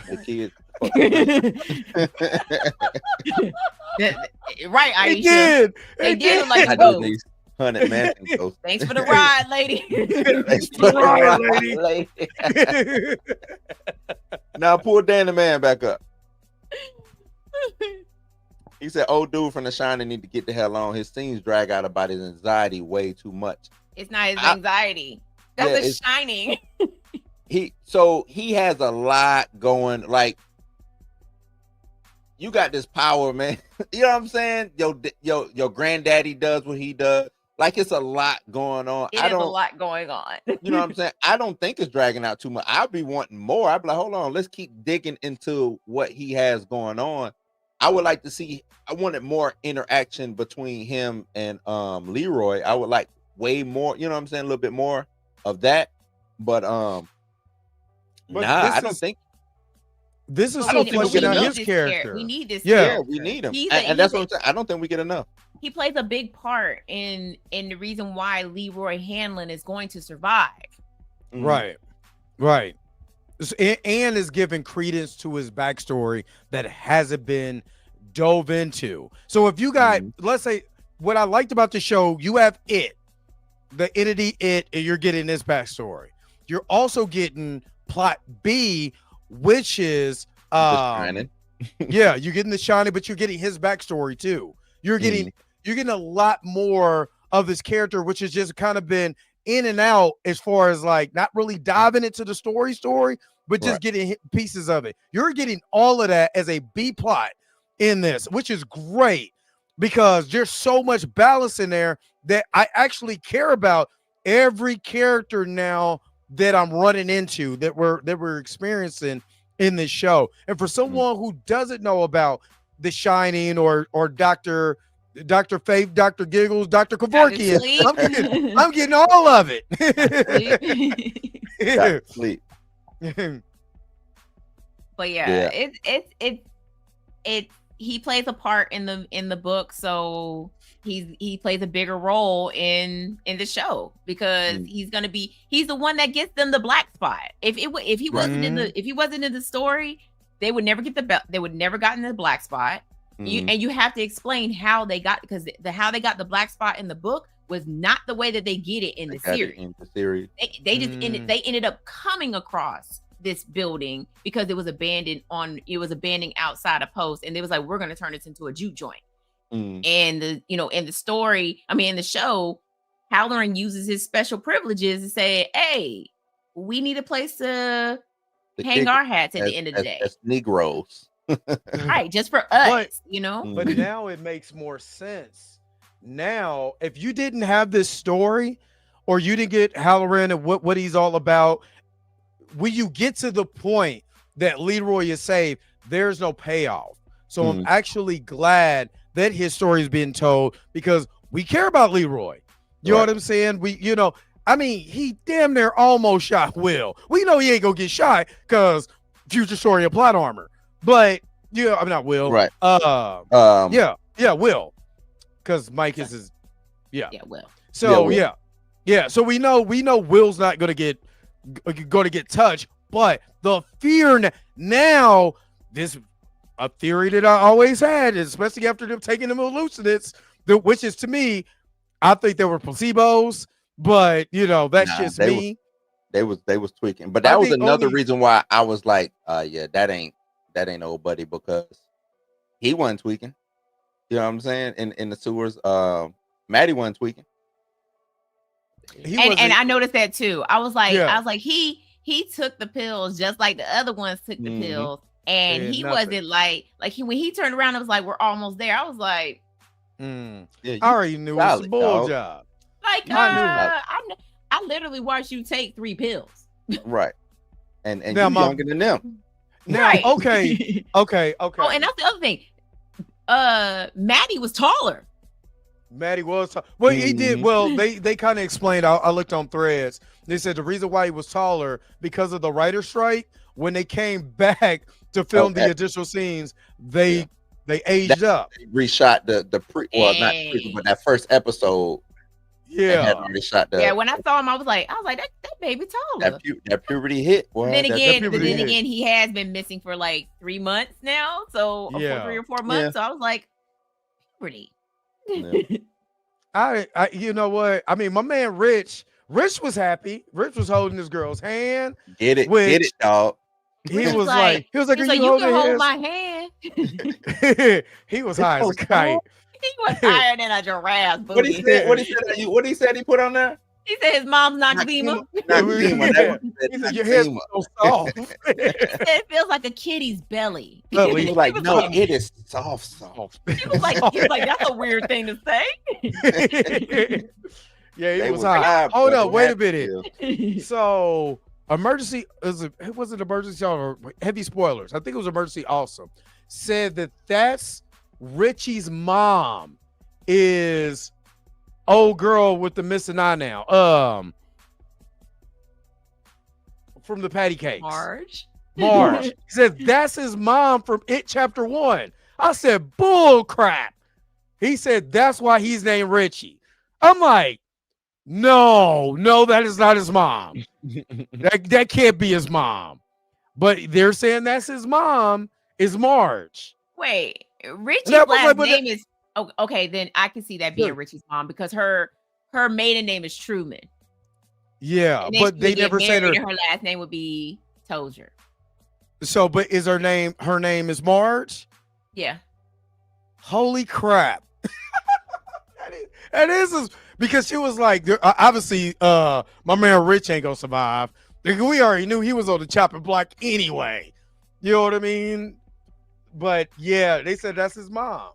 the kids. Right, Aisha. They did like these 100 man. Thanks for the ride, lady. Thanks for the ride, lady. Now pull Danny Man back up. He said, old dude from The Shining need to get the hell on. His scenes drag out about his anxiety way too much. It's not his anxiety. That's The Shining. He has a lot going. Like, you got this power, man. You know what I'm saying? Your granddaddy does what he does. Like, it's a lot going on. It is a lot going on. You know what I'm saying? I don't think it's dragging out too much. I'd be wanting more. I'd be like, hold on, let's keep digging into what he has going on. I would like to see. I wanted more interaction between him and Leroy. I would like way more. You know what I'm saying? A little bit more of that. But I don't think this is so fleshing out his character. We need this. Yeah, we need him, and that's what I'm saying. I don't think we get enough. He plays a big part in the reason why Leroy Hanlon is going to survive. Right. And is giving credence to his backstory that hasn't been dove into. So if you got, let's say, what I liked about the show, you have it. the entity it, and you're getting this backstory. You're also getting plot B, which is Shining. yeah, you're getting the Shining, but you're getting his backstory too. You're getting a lot more of this character, which has just kind of been in and out as far as like not really diving into the story, but just getting pieces of it. You're getting all of that as a B plot in this, which is great because there's so much balance in there that I actually care about every character now that I'm running into that we're experiencing in this show. And for someone who doesn't know about The Shining or Dr. Faith, Dr. Giggles, Dr. Kevorkian, I'm getting all of it. Sleep. But yeah, he plays a part in the book, so he plays a bigger role in the show because he's the one that gets them the black spot. If he wasn't in the story, they would never get they would never gotten the black spot. You have to explain how they got, because how they got the black spot in the book was not the way that they get it in the series. They just ended up coming across this building because it was abandoned outside a post, and they was like, we're going to turn this into a juke joint. And in the story, in the show, Halloran uses his special privileges to say, hey, we need a place to hang our hats at the end of the day. As Negroes. Right, just for us, But now it makes more sense. Now, if you didn't have this story or you didn't get Halloran and what he's all about, when you get to the point that Leroy is saved, there's no payoff. So I'm actually glad that his story is being told because we care about Leroy. You know what I'm saying? He damn near almost shot Will. We know he ain't gonna get shot because future story of plot armor. But not Will. Right. Will. Because Mike is his Will. So so we know Will's not gonna get touched, but the fear now, this a theory that I always had, especially after them taking them hallucinates, which is to me, I think they were placebos, but that's just me. They was tweaking, but that was another reason why I was like, that ain't old buddy, because he wasn't tweaking. You know what I'm saying? In the sewers, Maddie wasn't tweaking. And I noticed that too. I was like, he took the pills just like the other ones took the pills, and he wasn't like when he turned around, it was like, we're almost there. I was like, I already knew it was a bull job. Like, I literally watched you take 3 pills. Right. And you're younger than them. Now, right. Okay. Oh, and that's the other thing. Maddie was taller. Maddie was well, he did well. They kind of explained. I looked on threads. They said the reason why he was taller because of the writer's strike. When they came back to film the additional scenes, they aged up. They reshot not the pre, but that first episode. Yeah, when I saw him, I was like, that baby taller. That puberty hit. Boy, then again, he has been missing for like 3 months now. So for 3 or 4 months. So I was like, puberty. Yeah. I you know what? My man Rich was happy. Rich was holding this girl's hand. Get it, dog. He was like, you can hold my hand. He was high as a kite. He was higher than a giraffe. What he said he put on there? He said his mom's Noxzema. He said your hair's so soft. He said it feels like a kitty's belly. He was like, no, it is soft. He was like, that's a weird thing to say. Yeah, he was high. Hold up, wait a minute. So emergency was it emergency or heavy spoilers? I think it was emergency also. Said that's Richie's mom is old girl with the missing eye now. From the patty cakes. Marge. He said that's his mom from It Chapter 1. I said bull crap. He said that's why he's named Richie. I'm like, no, that is not his mom. that can't be his mom. But they're saying that's his mom is Marge. Wait, Richie's last name is okay. Then I can see that being Richie's mom because her her maiden name is Truman. Yeah, but they never said her. Her last name would be Tozier. So, but is her name is Marge? Yeah. Holy crap. that is because she was like, obviously, my man Rich ain't gonna survive. We already knew he was on the chopping block anyway. You know what I mean? But yeah, they said that's his mom.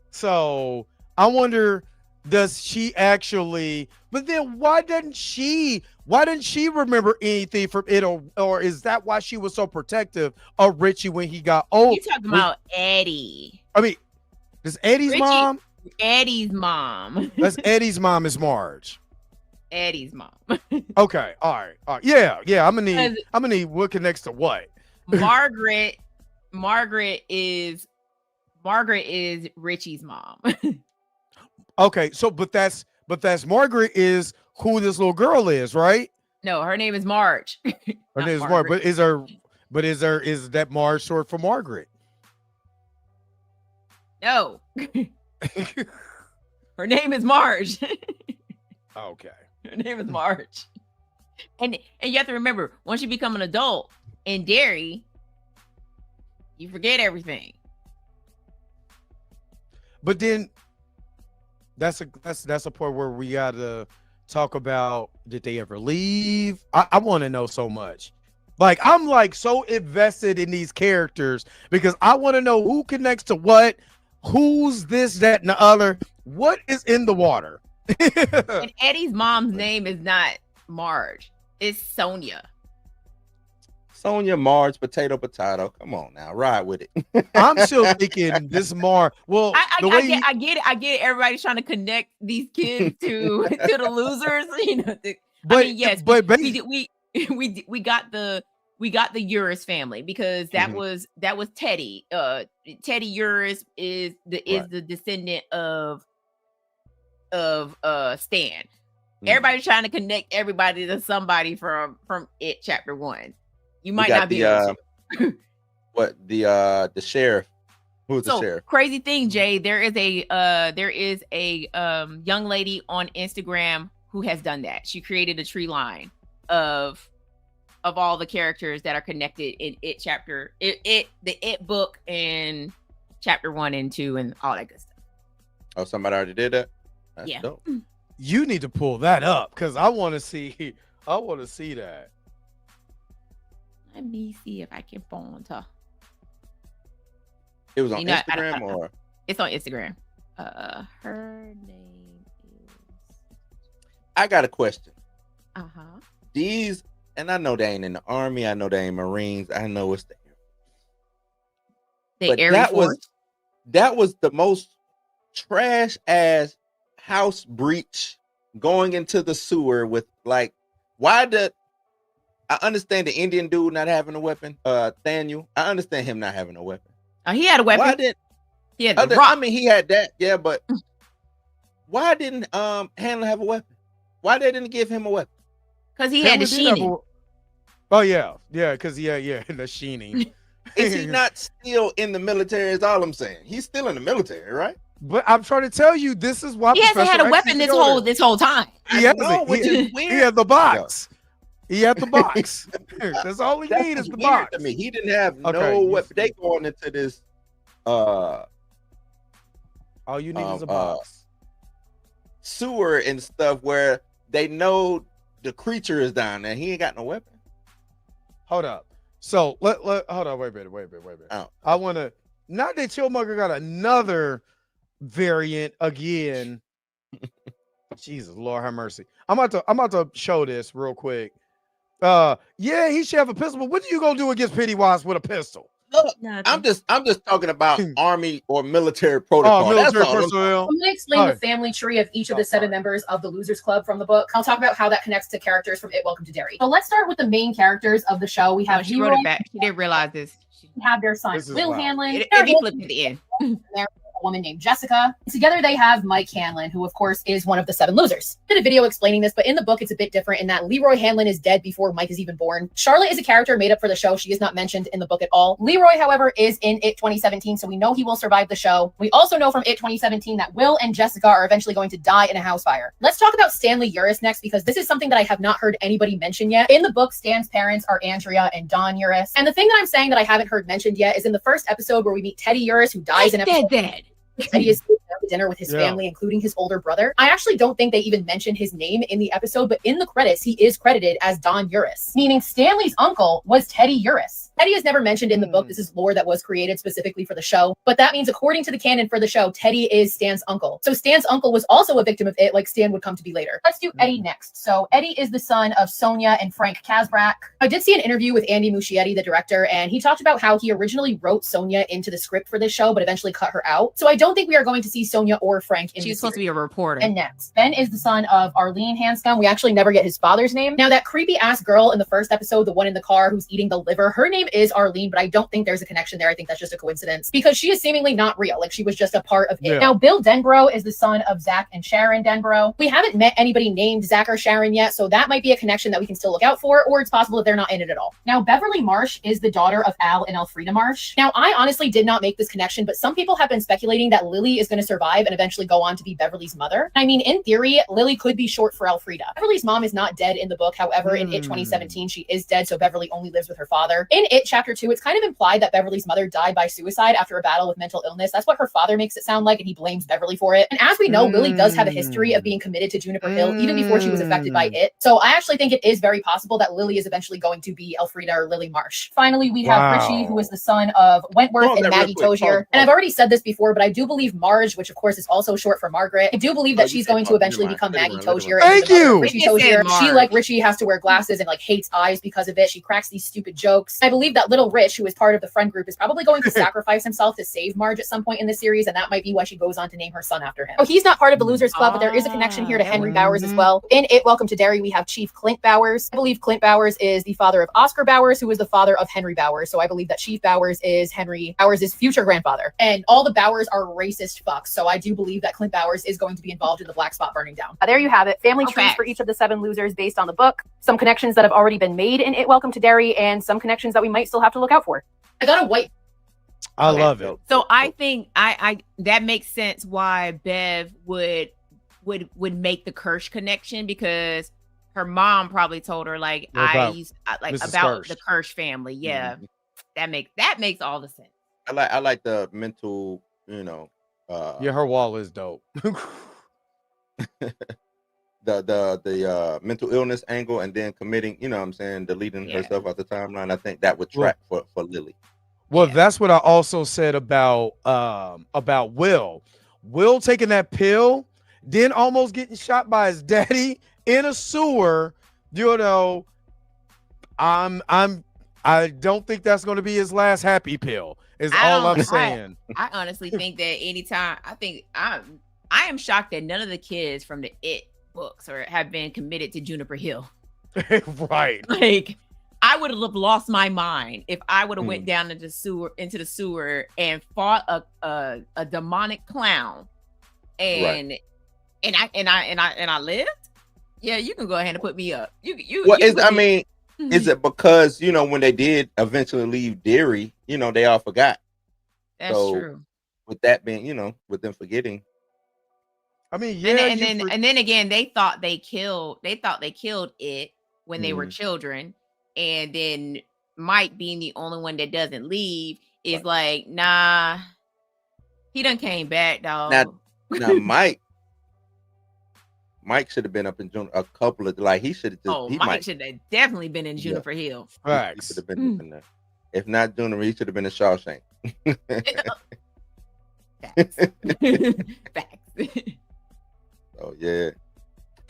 So I wonder, does she actually? But then why didn't she remember anything from it, or is that why she was so protective of Richie when he got old? You talking about Eddie? I mean, is Eddie's mom? Eddie's mom. That's Eddie's mom is Marge. Eddie's mom. Okay, all right. Yeah. I'm gonna need what connects to what. Margaret is Richie's mom. Okay, so but that's Margaret is who this little girl is, right? No, her name is Marge. Her name is Marge, but is that Marge short for Margaret? No. Her name is Marge. Okay. Her name is Marge. And you have to remember, once you become an adult in Derry, you forget everything. But then that's a point where we gotta talk about, did they ever leave? I want to know so much. Like, I'm like so invested in these characters because I want to know who connects to what, who's this, that, and the other, what is in the water. And Eddie's mom's name is not Marge, it's Sonia. Sonia, Marge, potato. Come on now, ride with it. I'm still thinking this Marge. Well, I get it. I get it. Everybody's trying to connect these kids to the losers. You know, we got the Uris family because that was Teddy. Teddy Uris is the descendant of Stan. Everybody's trying to connect everybody to somebody from It Chapter 1. You might not be able to. What the sheriff? Who's the sheriff? Crazy thing, Jay. There is a young lady on Instagram who has done that. She created a tree line of all the characters that are connected in the It book and Chapter 1 and 2 and all that good stuff. Oh, somebody already did that? That's dope. You need to pull that up because I want to see that. Let me see if I can find her. It was on Instagram or? It's on Instagram. Her name is. I got a question. These, and I know they ain't in the Army. I know they ain't Marines. I know it's the Air Force. That was the most trash ass house breach going into the sewer with like, I understand the Indian dude not having a weapon, Daniel. I understand him not having a weapon. He had a weapon. Why didn't he had the rock? I mean, he had that, yeah, but why didn't Handler have a weapon? Why they didn't give him a weapon? Because he had the sheening. Oh yeah, because the sheening. Is he not still in the military? Is all I'm saying. He's still in the military, right? But I'm tryrying to tell you, this is why he hasn't had a weapon this whole time. He had the box. He had the box. That's all he needs is the box. To me, he didn't have no weapon. They going into this. All you need is a box. Sewer and stuff where they know the creature is down there. He ain't got no weapon. Hold up. So hold on. Wait a minute. Oh. I want to. Not that Chillmonger got another variant again. Jesus, Lord have mercy. I'm about to show this real quick. Yeah, he should have a pistol, but what are you gonna do against Pennywise with a pistol? Look, I'm just talking about Army or military protocol. Military personnel. I'm gonna explain the family tree of each of the 7 members of the Losers Club from the book. I'll talk about how that connects to characters from It Welcome to Derry. So let's start with the main characters of the show. We have she wrote it back. She didn't realize this. We have their son, Will Hanlon. It be flipped at the end. woman named Jessica. Together they have Mike Hanlon, who of course is one of the 7 losers. I did a video explaining this, but in the book it's a bit different in that Leroy Hanlon is dead before Mike is even born. Charlotte is a character made up for the show. She is not mentioned in the book at all. Leroy, however, is in It 2017, so we know he will survive the show. We also know from It 2017 that Will and Jessica are eventually going to die in a house fire. Let's talk about Stanley Uris next, because this is something that I have not heard anybody mention yet. In the book, Stan's parents are Andrea and Don Uris. And the thing that I'm saying that I haven't heard mentioned yet is in the first episode where we meet Teddy Uris, who dies in episode. Teddy is sitting down to dinner with his family, including his older brother. I actually don't think they even mention his name in the episode, but in the credits, he is credited as Don Uris, meaning Stanley's uncle was Teddy Uris. Teddy is never mentioned in the book. This is lore that was created specifically for the show. But that means, according to the canon for the show, Teddy is Stan's uncle. So Stan's uncle was also a victim of it, like Stan would come to be later. Let's do Eddie next. So Eddie is the son of Sonia and Frank Kasbrak. I did see an interview with Andy Muschietti, the director, and he talked about how he originally wrote Sonia into the script for this show, but eventually cut her out. So I don't think we are going to see Sonia or Frank in She's the supposed to be a reporter. And next, Ben is the son of Arlene Hanscom. We actually never get his father's name. Now, that creepy ass girl in the first episode, the one in the car who's eating the liver, her name is Arlene, but I don't think there's a connection there. I think that's just a coincidence because she is seemingly not real. Like, she was just a part of it. Now, Bill Denbrough is the son of Zach and Sharon Denbrough. We haven't met anybody named Zach or Sharon yet, so that might be a connection that we can still look out for, or it's possible that they're not in it at all. Now, Beverly Marsh is the daughter of Al and Elfrida Marsh. Now, I honestly did not make this connection, but some people have been speculating that Lily is going to survive and eventually go on to be Beverly's mother. I mean, in theory, Lily could be short for Elfrida. Beverly's mom is not dead in the book. However, in It 2017, she is dead, so Beverly only lives with her father. In It Chapter 2, it's kind of implied that Beverly's mother died by suicide after a battle with mental illness. That's what her father makes it sound like, and he blames Beverly for it. And as we know, Lily does have a history of being committed to Juniper Hill even before she was affected by it. So I actually think it is very possible that Lily is eventually going to be Elfrida or Lily Marsh. Finally, we have Richie, who is the son of Wentworth and Maggie Tozier. And I've already said this before, but I do believe Marge, which of course is also short for Margaret, I do believe that she's going to eventually become Maggie Tozier. Thank you. Richie Tozier. She, like Richie, has to wear glasses and like hates eyes because of it. She cracks these stupid jokes. I believe that little Rich, who is part of the friend group, is probably going to sacrifice himself to save Marge at some point in the series, and that might be why she goes on to name her son after him. Oh, he's not part of the Losers Club, but there is a connection here to Henry Bowers as well. In It Welcome to Derry, we have Chief Clint Bowers. I believe Clint Bowers is the father of Oscar Bowers, who is the father of Henry Bowers. So I believe that Chief Bowers is Henry Bowers' future grandfather. And all the Bowers are racist fucks, so I do believe that Clint Bowers is going to be involved in the Black Spot burning down. There you have it. Family trees for each of the 7 losers based on the book. Some connections that have already been made in It Welcome to Derry, and some connections that we might still have to look out for. I got a white. I love it. So I think I that makes sense why Bev would make the Kirsch connection, because her mom probably told her like about the Kirsch family. Yeah. That makes all the sense. I like the mental, her wall is dope. the mental illness angle, and then committing, deleting herself out the timeline. I think that would track for Lily. Well, that's what I also said about Will. Will taking that pill, then almost getting shot by his daddy in a sewer. I don't think that's going to be his last happy pill. Is all I'm saying. I honestly think that anytime, I am shocked that none of the kids from the It books have been committed to Juniper Hill. Right. Like, I would have lost my mind if I would have went down into the sewer and fought a demonic clown, and I lived. Yeah, you can go ahead and put me up. Is it because when they did eventually leave Derry, they all forgot? That's true. With that being, with them forgetting. I mean, yeah. And then again, they thought they killed it when they were children. And then Mike, being the only one that doesn't leave, is like, nah, he done came back, dog. Now Mike should have been up in a couple of, like, he should have. Mike should have definitely been in Juniper Hill. Right. He should have been in there. If not Juniper, he should have been in Shawshank. Facts. Oh yeah,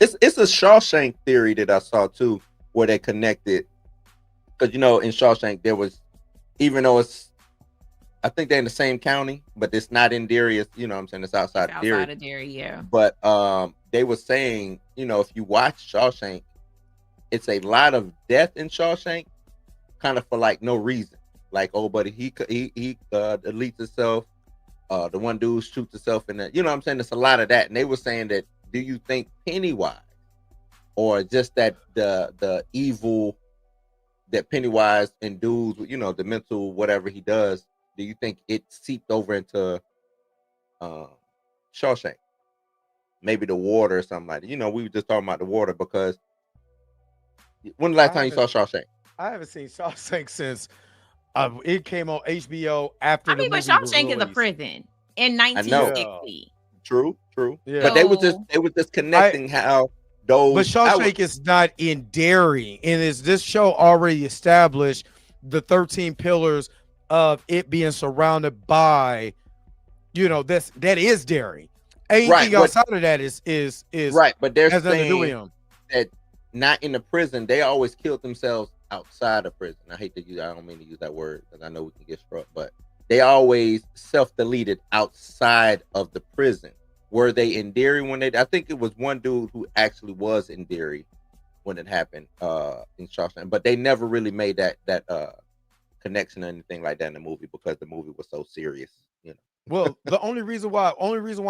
it's a Shawshank theory that I saw too, where they connected. Because in Shawshank there was, even though I think they're in the same county, but it's not in Derry. It's it's outside of Derry. Outside of Derry, yeah. But they were saying, if you watch Shawshank, it's a lot of death in Shawshank, kind of for like no reason. Like, oh, but he deletes himself. the one dude shoots himself in the, you know what I'm saying? It's a lot of that. And they were saying that, do you think Pennywise, or just that the evil that Pennywise endues, you know, the mental whatever he does, do you think it seeped over into Shawshank? Maybe the water or something like that. You know, we were just talking about the water, because when the last time you saw Shawshank? I haven't seen Shawshank since it came on HBO after I the mean, but movie was Shawshank is a released. prison in I know. 1960. True. Yeah. But they were just connecting how those. But Shawshank is not in Derry, and is this show already established the 13 pillars of it being surrounded by, you know, that is Derry. Anything outside of that is right. But they're has nothing to do with saying him. that not in the prison. They always killed themselves outside of prison. I hate to use. I don't mean to use that word because I know we can get struck, but they always self-deleted outside of the prison. Were they in Derry when they? I think it was one dude who actually was in Derry when it happened in Shawshank, but they never really made that connection or anything like that in the movie because the movie was so serious. You know. Well, the only reason why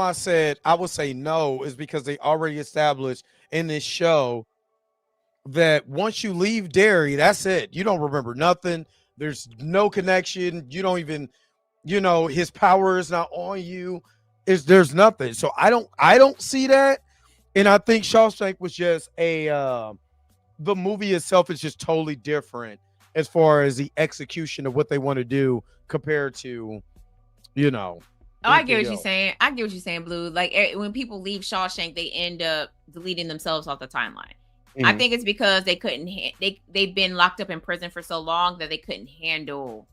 I said I would say no is because they already established in this show that once you leave Derry, that's it. You don't remember nothing. There's no connection. You don't even, you know, his power is not on you. There's nothing. So I don't see that. And I think Shawshank was just the movie itself is just totally different as far as the execution of what they want to do compared to, you know. Oh, I get what you're saying. I get what you're saying, Blue. Like when people leave Shawshank, they end up deleting themselves off the timeline. Mm-hmm. I think it's because they couldn't. They've been locked up in prison for so long that they couldn't handle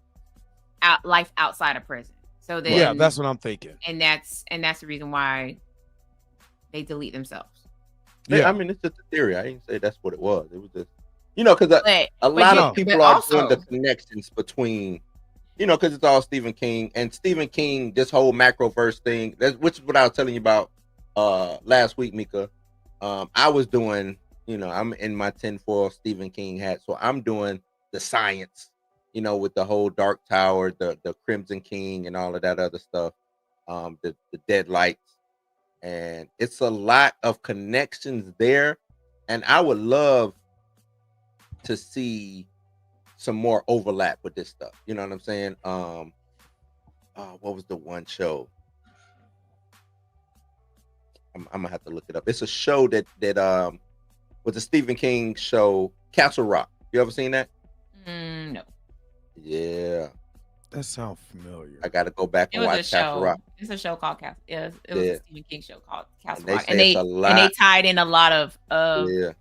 life outside of prison. So then, yeah, that's what I'm thinking. And that's the reason why they delete themselves. Yeah, I mean, it's just a theory. I didn't say that's what it was. It was just, you know, because a lot of people are doing the connections between, you know, because it's all Stephen King, and Stephen King, this whole macroverse thing, which is what I was telling you about last week, Mika. I was doing, you know, I'm in my tinfoil Stephen King hat, so I'm doing the science, you know, with the whole Dark Tower, the Crimson King, and all of that other stuff, the Dead Lights, and it's a lot of connections there, and I would love to see some more overlap with this stuff. You know what I'm saying? What was the one show? I'm gonna have to look it up. It's a show that was a Stephen King show, Castle Rock. You ever seen that? No. Yeah. That sounds familiar. I got to go back and watch Castle Rock. It's a show called Castle. It was a Stephen King show called Castle Rock, and they tied in a lot of the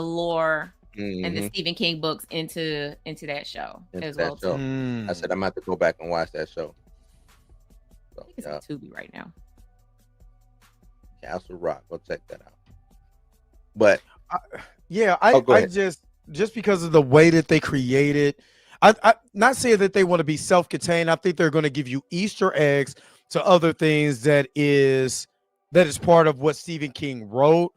lore and the Stephen King books into that show as well. I said I'm gonna have to go back and watch that show. So, I think it's on Tubi right now. Castle Rock. Go check that out. But I just because of the way that they created, I not saying that they want to be self-contained. I think they're going to give you Easter eggs to other things that is part of what Stephen King wrote.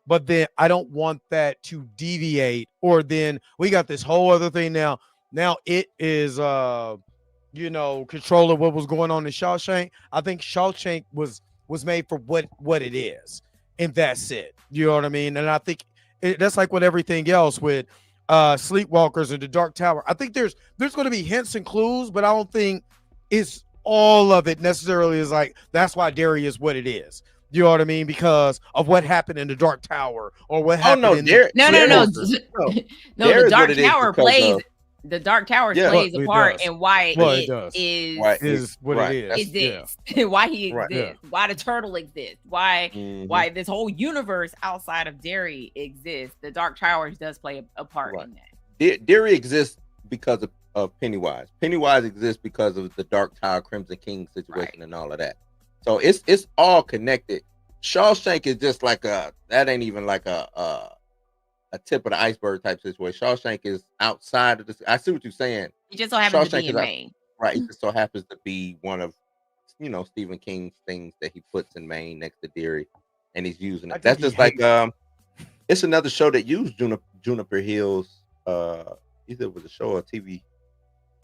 But then I don't want that to deviate, or then we got this whole other thing now. Now it is you know, controlling what was going on in Shawshank. I think Shawshank was made for what it is, and that's it. You know what I mean? And I think that's like with everything else with Sleepwalkers and the Dark Tower. I think there's going to be hints and clues, but I don't think it's all of it necessarily is like that's why Derry is what it is. You know what I mean? Because of what happened in the Dark Tower or what happened. No. The Dark Tower plays. The Dark Tower plays a part in why it is what it exists. Why he exists. Why the turtle exists. Why this whole universe outside of Derry exists. The Dark Tower does play a part in that. Derry exists because of Pennywise. Pennywise exists because of the Dark Tower, Crimson King situation, and all of that. So it's all connected. Shawshank is just like that ain't even like a tip of the iceberg type situation. Shawshank is outside of this. I see what you're saying. It just so happens to be in Maine. Right. It just so happens to be one of, you know, Stephen King's things that he puts in Maine next to Derry, and he's using it. That's just like it's another show that used Juniper Hills. Either it was a show or TV.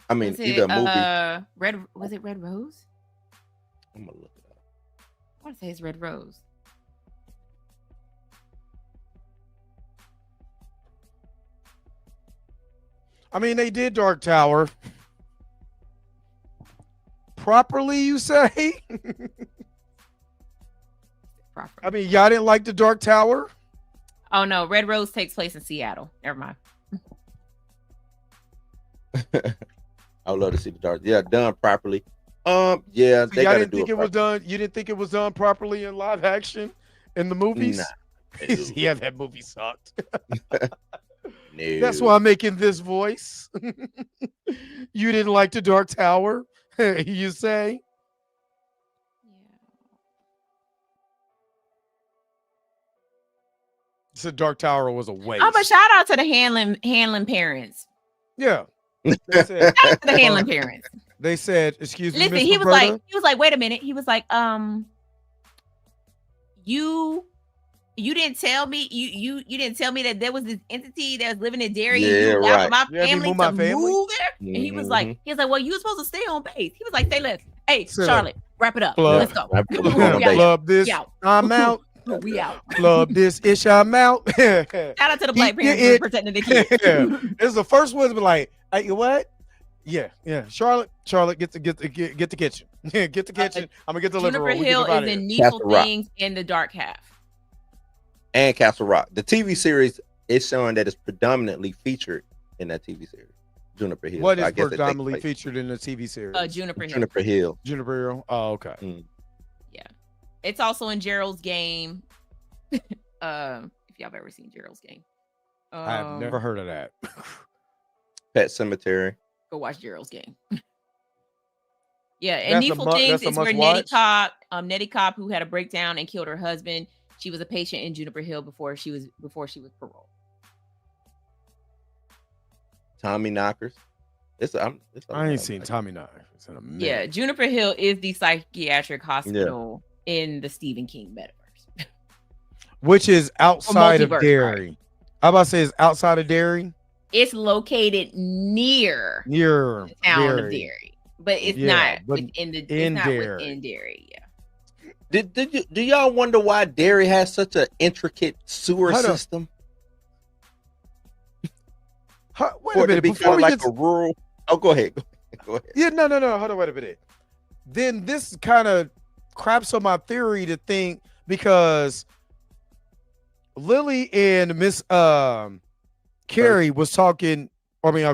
I mean, either a movie. Was it Red Rose? I'm gonna look it up. I want to say it's Red Rose. I mean, they did Dark Tower properly, you say? Properly. I mean, y'all didn't like the Dark Tower? Oh no, Red Rose takes place in Seattle. Never mind. I would love to see the Dark. Yeah, done properly. Yeah, So they y'all gotta didn't do think it it was properly. done. You didn't think it was done properly in live action in the movies? Nah. Yeah, that movie sucked. No. That's why I'm making this voice. You didn't like the Dark Tower, you say? The Dark Tower was a waste. Oh, but shout out to the Hanlon parents. Yeah. They said, Shout out to the Hanlon parents. they said, excuse me, Listen, Miss he was Roberta? like, wait a minute. He was like, you didn't tell me you didn't tell me that there was this entity that was living in Derry. Yeah, and you allowed right. my You had me family move my to family? move there. And he was like, well, you were supposed to stay on base. He was like, say less. Hey, Sit Charlotte, wrap it up. Club. Let's go. Wrap it up. We out. Club this, We out. I'm out. We out. Club this, ish, I'm out. Shout out to the black Keep your parents for it. protecting the kids. Yeah. It's the first one to be like, hey, you what? Yeah. Charlotte, get the kitchen. Get the kitchen. I'm gonna get the liver Juniper roll. We Hill get up is outta in here. Needful Castle Rock. Things in the Dark Half. And Castle Rock. The TV series is showing that it's predominantly featured in that TV series. Juniper Hill. What So is I guess it takes predominantly place. featured in the TV series? Juniper Hill. Juniper Hill. Juniper Hill. Oh, okay. It's also in Gerald's Game. If y'all have ever seen Gerald's Game. I have never heard of that. Pet Cemetery. Go watch Gerald's Game. Yeah, and That's a Needful mu- Things that's a is where must watch? Nettie Cobb, who had a breakdown and killed her husband. She was a patient in Juniper Hill before she was paroled. Tommy Knockers. I ain't seen Tommy Knockers in a minute. Yeah, Juniper Hill is the psychiatric hospital in the Stephen King metaverse. Which is outside of multiverse, Derry. right. I'm about to say it's outside of Derry. It's located near Near the town Derry. of Derry, but it's Yeah, not but within the in it's not Derry. within Derry. Yeah. Do y'all wonder why Derry has such an intricate sewer Hold up. system? Wait For a it to minute. be Before we like get a rural. Oh, go ahead. Go ahead. Yeah, no. Hold on, wait a minute. Then this kind of craps on my theory to think because Lily and Miss Carrie was talking,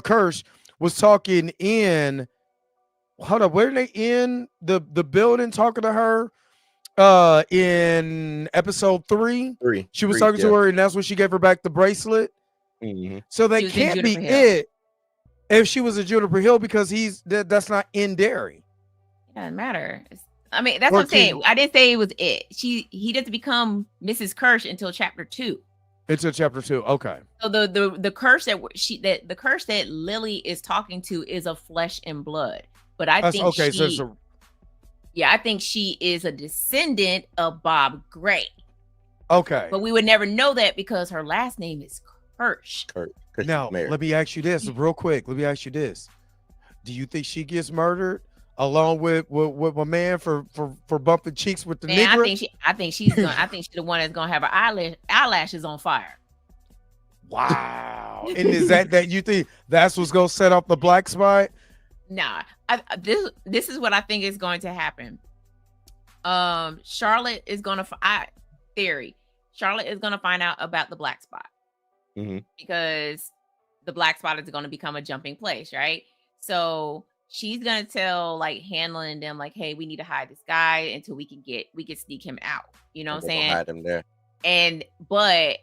Kirsch was talking in. Hold up, where are they in the building talking to her? In episode 3. She was talking to her, and that's when she gave her back the bracelet. Mm-hmm. So that She was in can't be Juniper Hill. it if she was a Juniper Hill because that's not in Derry. It doesn't matter. I mean, that's Or what I'm saying. can- I didn't say it was it. He doesn't become Mrs. Kirsch until chapter 2. It's chapter 2. Okay. So the curse the curse that Lily is talking to is of flesh and blood. But I think Okay. she, So it's a, I think she is a descendant of Bob Gray. okay. But we would never know that because her last name is Kirsch. Now let me ask you this real quick. Let me ask you this: do you think she gets murdered along with my man for bumping cheeks with the Man, nigga? I think she's the one that's gonna have her eyelashes on fire. Wow. And is that you think that's what's gonna set off the black spot? Nah, this is what I think is going to happen. Charlotte is gonna Charlotte is gonna find out about the black spot because the black spot is gonna become a jumping place, right? So she's gonna tell like Hanlon and them like, hey, we need to hide this guy until we can sneak him out. You know what I'm saying? Hide him there. But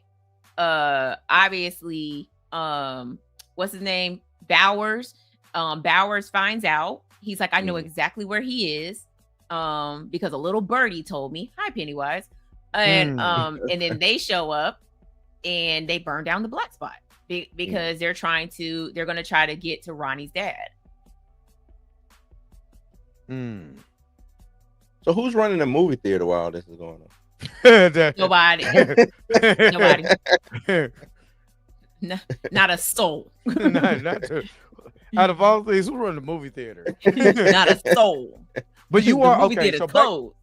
obviously, what's his name? Bowers. Bowers finds out. He's like, I know exactly where he is. Because a little birdie told me. Hi, Pennywise. And then they show up and they burn down the black spot because they're going to try to get to Ronnie's dad. So who's running the movie theater while this is going on? Nobody. Not a soul. Not out of all things, who run the movie theater? Not a soul. But you The are movie okay. theater's So closed.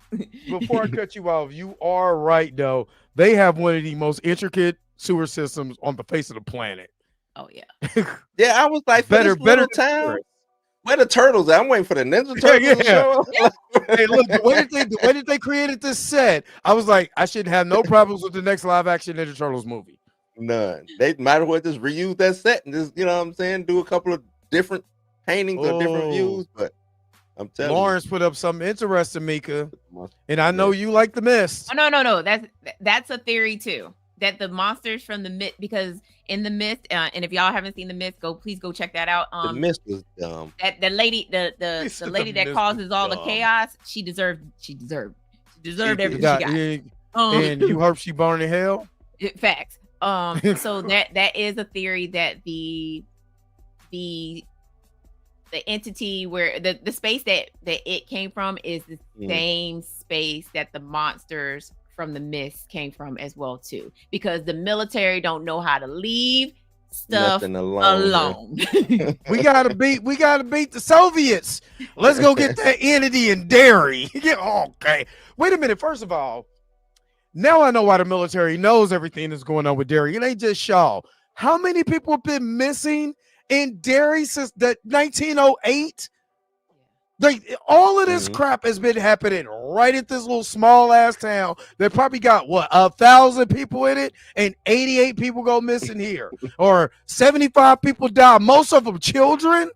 before I cut you off, you are right though. They have one of the most intricate sewer systems on the face of the planet. Oh yeah. Yeah, I was like, for better this little than town, Paris. where the turtles at? I'm waiting for the Ninja Turtles to show up. Hey, look, the way that they created this set, I was like, I should have no problems with the next live action Ninja Turtles movie. None. They might as well just reuse that set and just, you know what I'm saying, do a couple of different paintings or different views. But I'm telling Lawrence put up something interesting, Mika, and I know you like the Mist. Oh, no. That's a theory too. That the monsters from the Mist, because in the Mist, and if y'all haven't seen the Mist, please go check that out. the Mist was dumb. That the lady, the lady that Mist causes was all the dumb. chaos, she deserved everything she got. And you hope she burned in hell. Facts. So that is a theory that the entity where the space that it came from is the same space that the monsters from the Mist came from as well too, because the military don't know how to leave stuff alone. we gotta beat the Soviets. Let's go get that entity in Derry. Okay, wait a minute. First of all, now I know why the military knows everything that's going on with Derry. It ain't just Shaw. How many people have been missing in Derry since that 1908? Like, all of this crap has been happening right at this little small ass town. They probably got 1,000 people in it, and 88 people go missing here, or 75 people die. Most of them children.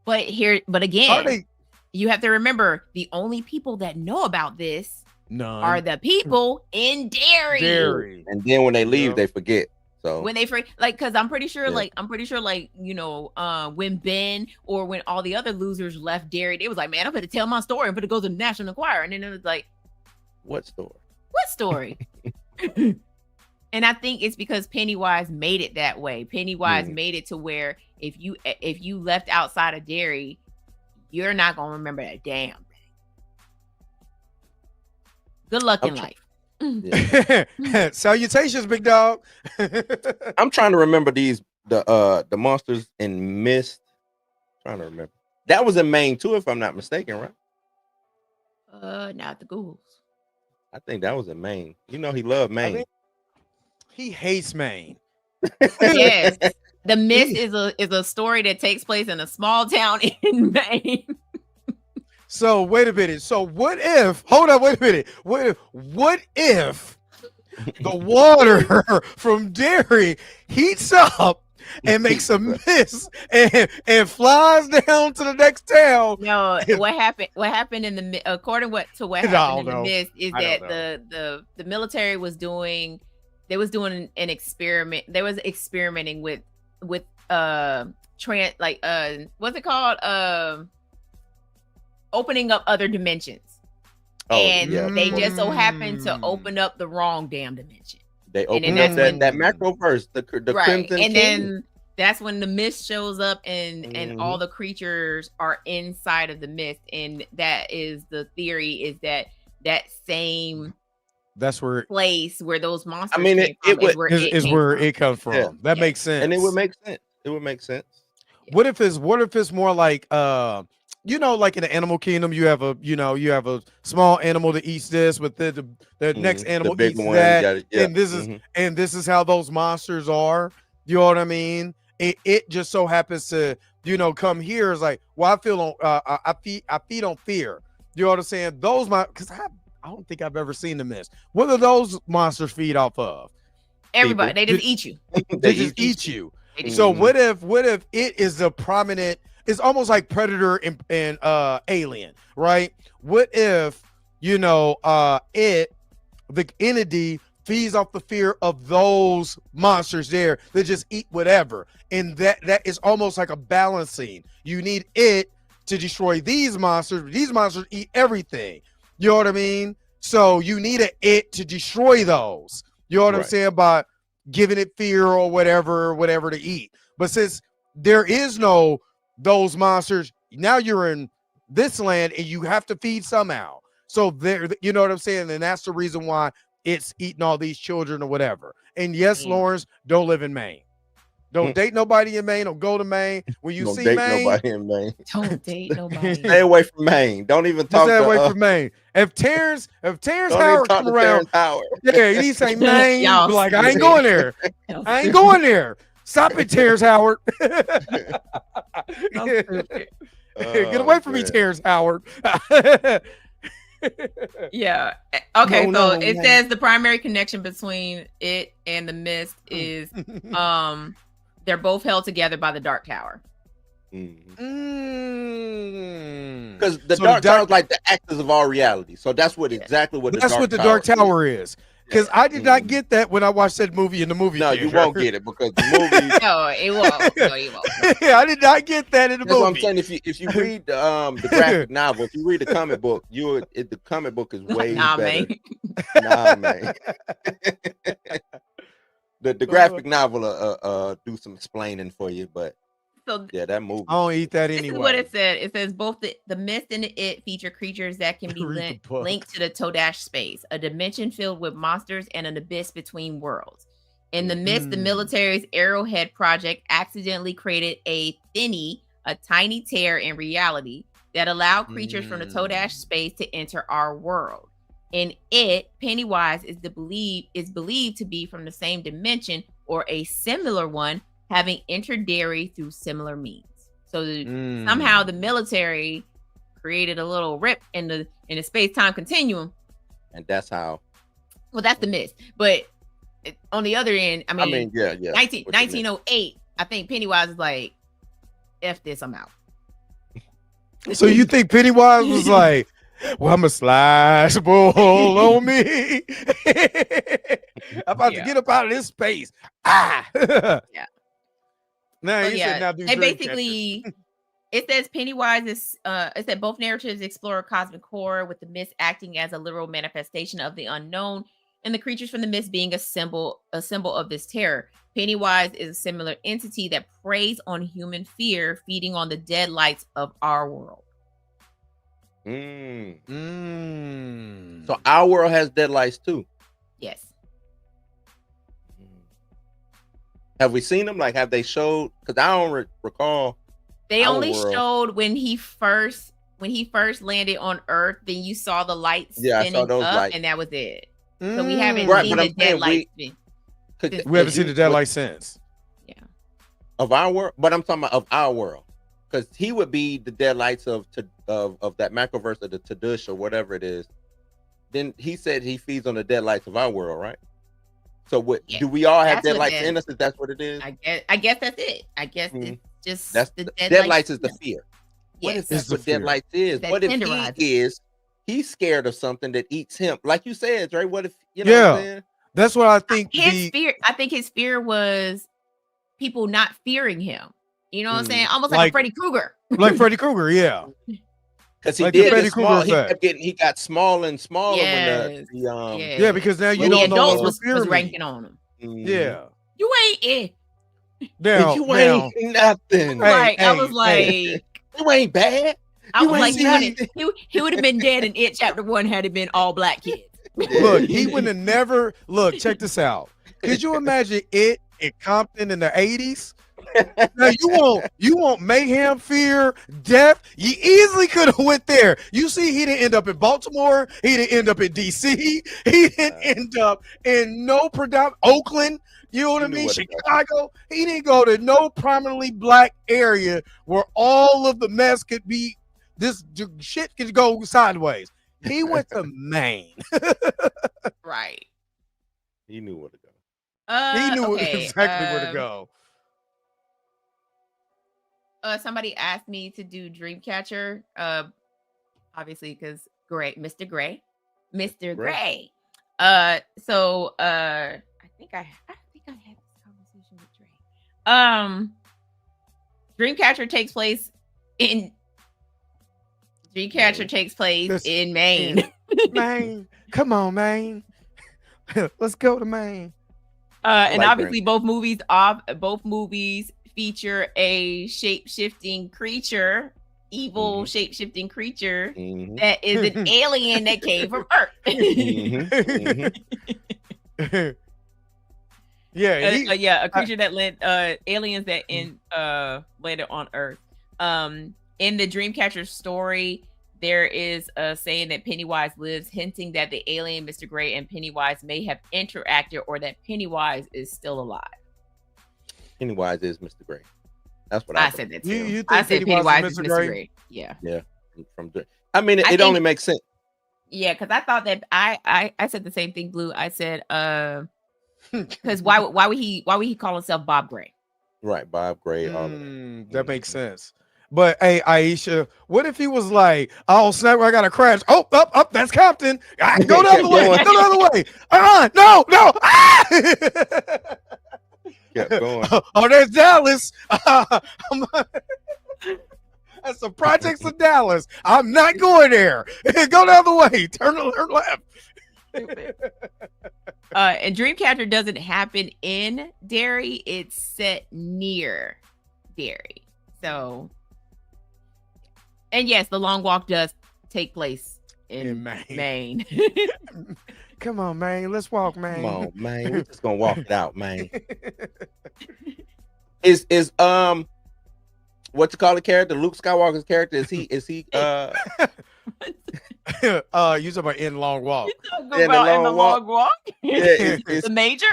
But again, you have to remember the only people that know about this are the people in Derry. And then when they leave, they forget. So when they because I'm pretty sure, when Ben or when all the other losers left Derry, they was like, man, I'm gonna tell my story. I'm gonna go to the National Enquirer, and then it was like, what story? What story? And I think it's because Pennywise made it that way. Pennywise made it to where if you left outside of Derry, you're not gonna remember that damn thing. Good luck in life. Yeah. Salutations, big dog. I'm trying to remember the monsters in Mist. Trying to remember. That was in Maine too, if I'm not mistaken, right? Not the ghouls. I think that was in Maine. You know, he loved Maine. He hates Maine. Yes. The Mist is a story that takes place in a small town in Maine. So wait a minute. So what if? Hold on. Wait a minute. What if the water from Derry heats up and makes a mist and flies down to the next town? No. What happened in the according to what happened in the Mist is that the military was doing. They was doing an experiment. They was experimenting with what's it called? Opening up other dimensions. They just so happened to open up the wrong damn dimension. They opened up that macroverse, the right. Crimson And King. then that's when the Mist shows up and all the creatures are inside of the Mist. And that is the theory, is that same place where those monsters came from is where it comes from. Yeah. That makes sense. And it would make sense. It would make sense. Yeah. What if it's more like like in the animal kingdom, you have a small animal that eats this, but the next animal eats that, and this is how those monsters are. You know what I mean? It just so happens to come here. It's like, well, I feed on fear. You know what I'm saying? Those because I don't think I've ever seen the Mist. What do those monsters feed off of? Everybody. They just eat you. They just eat you. So what if it is a prominent? It's almost like Predator and Alien, right? What if the entity feeds off the fear of those monsters there that just eat whatever, and that is almost like a balancing. You need it to destroy these monsters, but these monsters eat everything. You know what I mean? So you need it to destroy those. You know what I'm saying? By giving it fear or whatever to eat. But since there is no those monsters, now you're in this land and you have to feed somehow. So there, you know what I'm saying? And that's the reason why it's eating all these children or whatever. And yes, Lawrence, don't live in Maine. Don't date nobody in Maine. Don't go to Maine. When you Don't see date Maine, nobody in Maine. Don't date nobody. Stay away from Maine. Don't even just talk stay to away from Maine. If Terrence don't even Howard talk come to around, Terrence Howard. yeah, he say Maine, Y'all be like, I ain't stupid. going there. Y'all I ain't stupid. going there. Stop it, Terrence Howard. Y'all stupid. Get away from me, man. Terrence Howard. Yeah. Okay. No, So it man. says the primary connection between it and the mist is they're both held together by the Dark Tower. Because Mm. the So Dark Tower is like the actors of our reality. So that's what exactly what That's the what the Dark Dark Tower is. Because I did not Mhm. get that when I watched that movie in the movie No, theater. you won't get it because the movie. No, it won't. No, you won't. I did not get that in the That's what I'm movie. saying. If you read the graphic novel, if you read the comic book, the comic book is way Nah, better. man. Nah, man. the graphic novel do some explaining for you, but So yeah, that movie. I don't eat that this anyway. is what it said. It says both the mist and the it feature creatures that can be Read the book. linked to the Todash space, a dimension filled with monsters and an abyss between worlds. In the mist, the military's Arrowhead project accidentally created a thinny, a tiny tear in reality that allowed creatures from the Todash space to enter our world. In it, Pennywise is believed to be from the same dimension or a similar one, having entered Derry through similar means. So somehow the military created a little rip in the space-time continuum, and that's how. Well, that's the mist. But on the other end, I mean yeah. 1908, I think Pennywise is like, F this, I'm out. So you think Pennywise was like, well, I'm a slash bull on me. I'm about to get up out of this space. Yeah. Now So you yeah, said now do they dream basically it says Pennywise is it said both narratives explore cosmic horror, with the mist acting as a literal manifestation of the unknown and the creatures from the mist being a symbol of this terror. Pennywise is a similar entity that preys on human fear, feeding on the dead lights of our world. So our world has deadlights too. Yes. Have we seen them? Like, have they showed? Because I don't recall. They Our only world. showed when he first landed on Earth. Then you saw the lights Yeah, spinning I saw those up, lights. and that was it. So we haven't Right, seen but the I'm dead saying lights. We haven't seen the deadlight since. Yeah. Of our world, but I'm talking about of our world, because he would be the deadlights of that macroverse of the Tadush or whatever it is. Then he said he feeds on the deadlights of our world, right? So what do we all have That's what deadlights that- in us? If that's what it is, I guess that's it. I guess it's just that's the deadlights is the fear. What Yes. if that's It's the what fear. deadlights is? That What if tenderizes. he's scared of something that eats him? Like you said, right? What if what I'm saying? That's what I think. His fear. I think his fear was people not fearing him. You know what I'm saying? Almost like a Freddy Krueger. Like Freddy Krueger, yeah. Because he Like the did Freddy get small. Krueger effect. He got smaller and smaller Yes. when Yeah, because now you When the don't know adults what was fear ranking means. on him. Yeah. You ain't it. Now, you ain't nothing. Like I was like, you ain't bad. I You was like, ain't he would have been dead in It Chapter 1 had it been all black kids. Look, he would have never. Look, check this out. Could you imagine it in Compton in the 80s? Now you want mayhem, fear, death. You easily could have went there. You see, he didn't end up in Baltimore. He didn't end up in DC. He didn't end up in no Oakland. You know what I mean? Chicago. He didn't go to no prominently black area where all of the mess could be. This shit could go sideways. He went to Maine. Right. He knew where to go. He knew exactly where to go. Somebody asked me to do Dreamcatcher. Obviously, because Mr. Gray. So I think I had this conversation with Dre. Dreamcatcher takes place in Maine. Maine. Come on, Maine. Let's go to Maine. And obviously both movies feature a shape-shifting creature, evil shape-shifting creature that is an alien that came from Earth. Yeah, a creature that aliens that landed on Earth. In the Dreamcatcher story, there is a saying that Pennywise lives, hinting that the alien Mr. Gray and Pennywise may have interacted, or that Pennywise is still alive. Pennywise is Mr. Gray. That's what I said that too. You think I said Pennywise is Mr. Mr. Gray? Gray. Yeah. I mean, it only makes sense. Yeah, because I thought that I said the same thing, Blue. I said because why would he call himself Bob Gray? Right, Bob Gray. That makes sense. But hey, Aisha, what if he was like, "Oh snap! I got to crash! Oh, up! That's Compton! Go the other way! Go the other way! No! Ah! Kept going. Oh, there's Dallas. That's the projects of Dallas. I'm not going there. Go the other way. Turn left. And Dreamcatcher doesn't happen in Derry. It's set near Derry. So, and yes, the long walk does take place in Maine. Come on, man. Let's walk, man. Come on, man. We're just gonna walk it out, man. Is what you call the character? Luke Skywalker's character? Is he you talking about in Long Walk? In the long walk? Yeah, the major?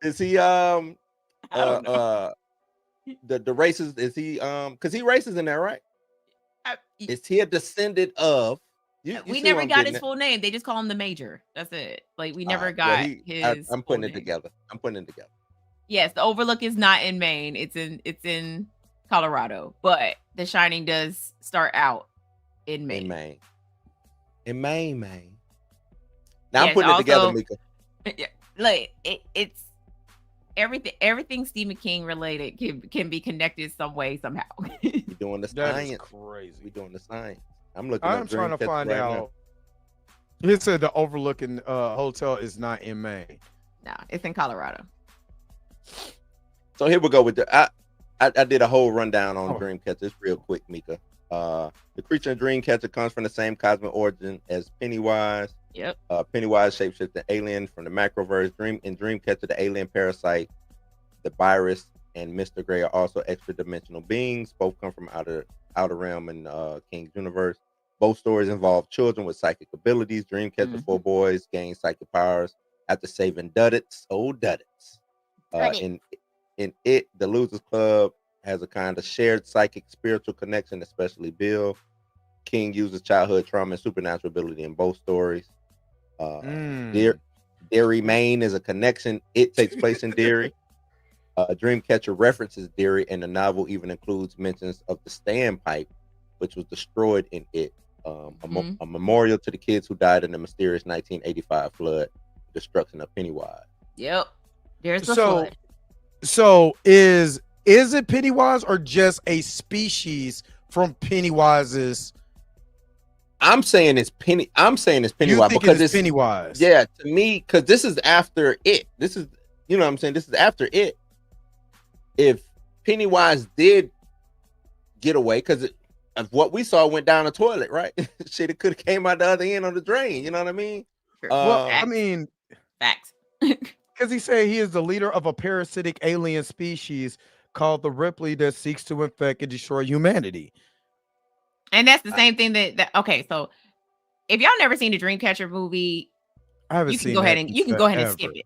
Is he the races? Is he because he races in there, right? Is he a descendant of? We never got his full name. They just call him the Major. That's it. Like we never got his. I'm putting it together. Yes, the Overlook is not in Maine. It's in Colorado, but The Shining does start out in Maine. In Maine. Now yes, I'm putting it together, Mika. Like it's everything Stephen King related can be connected some way somehow. We're doing the science. That is crazy. We're doing the science. I'm trying to find out. He said the Overlooking Hotel is not in Maine. No, it's in Colorado. So here we go with the. I did a whole rundown on Dreamcatcher. It's real quick, Mika. The creature in Dreamcatcher comes from the same cosmic origin as Pennywise. Yep. Pennywise shapeshifts the alien from the Macroverse. In Dreamcatcher, the alien parasite, the virus, and Mr. Gray are also extra-dimensional beings. Both come from outer realm in King's universe. Both stories involve children with psychic abilities. Dreamcatcher 4 boys gain psychic powers after saving Duddits. In it, the Losers Club has a kind of shared psychic spiritual connection, especially Bill. King uses childhood trauma and supernatural ability in both stories. Derry, Maine is a connection. It takes place in Derry. Dreamcatcher references Derry, and the novel even includes mentions of the standpipe, which was destroyed in it. A memorial to the kids who died in the mysterious 1985 flood, destruction of Pennywise. Yep. There's the flood. So is it Pennywise or just a species from Pennywise's? I'm saying it's Pennywise because it's Pennywise. Yeah, to me, because this is after it. This is, you know what I'm saying? This is after it. If Pennywise did get away, because of what we saw went down the toilet, right? Shit, it could have came out the other end on the drain. You know what I mean? Sure. Well, I mean, facts. Because he said he is the leader of a parasitic alien species called the Ripley that seeks to infect and destroy humanity. And that's the same thing that okay, so if y'all never seen the Dreamcatcher movie, I haven't seen it. You can go ahead and skip it.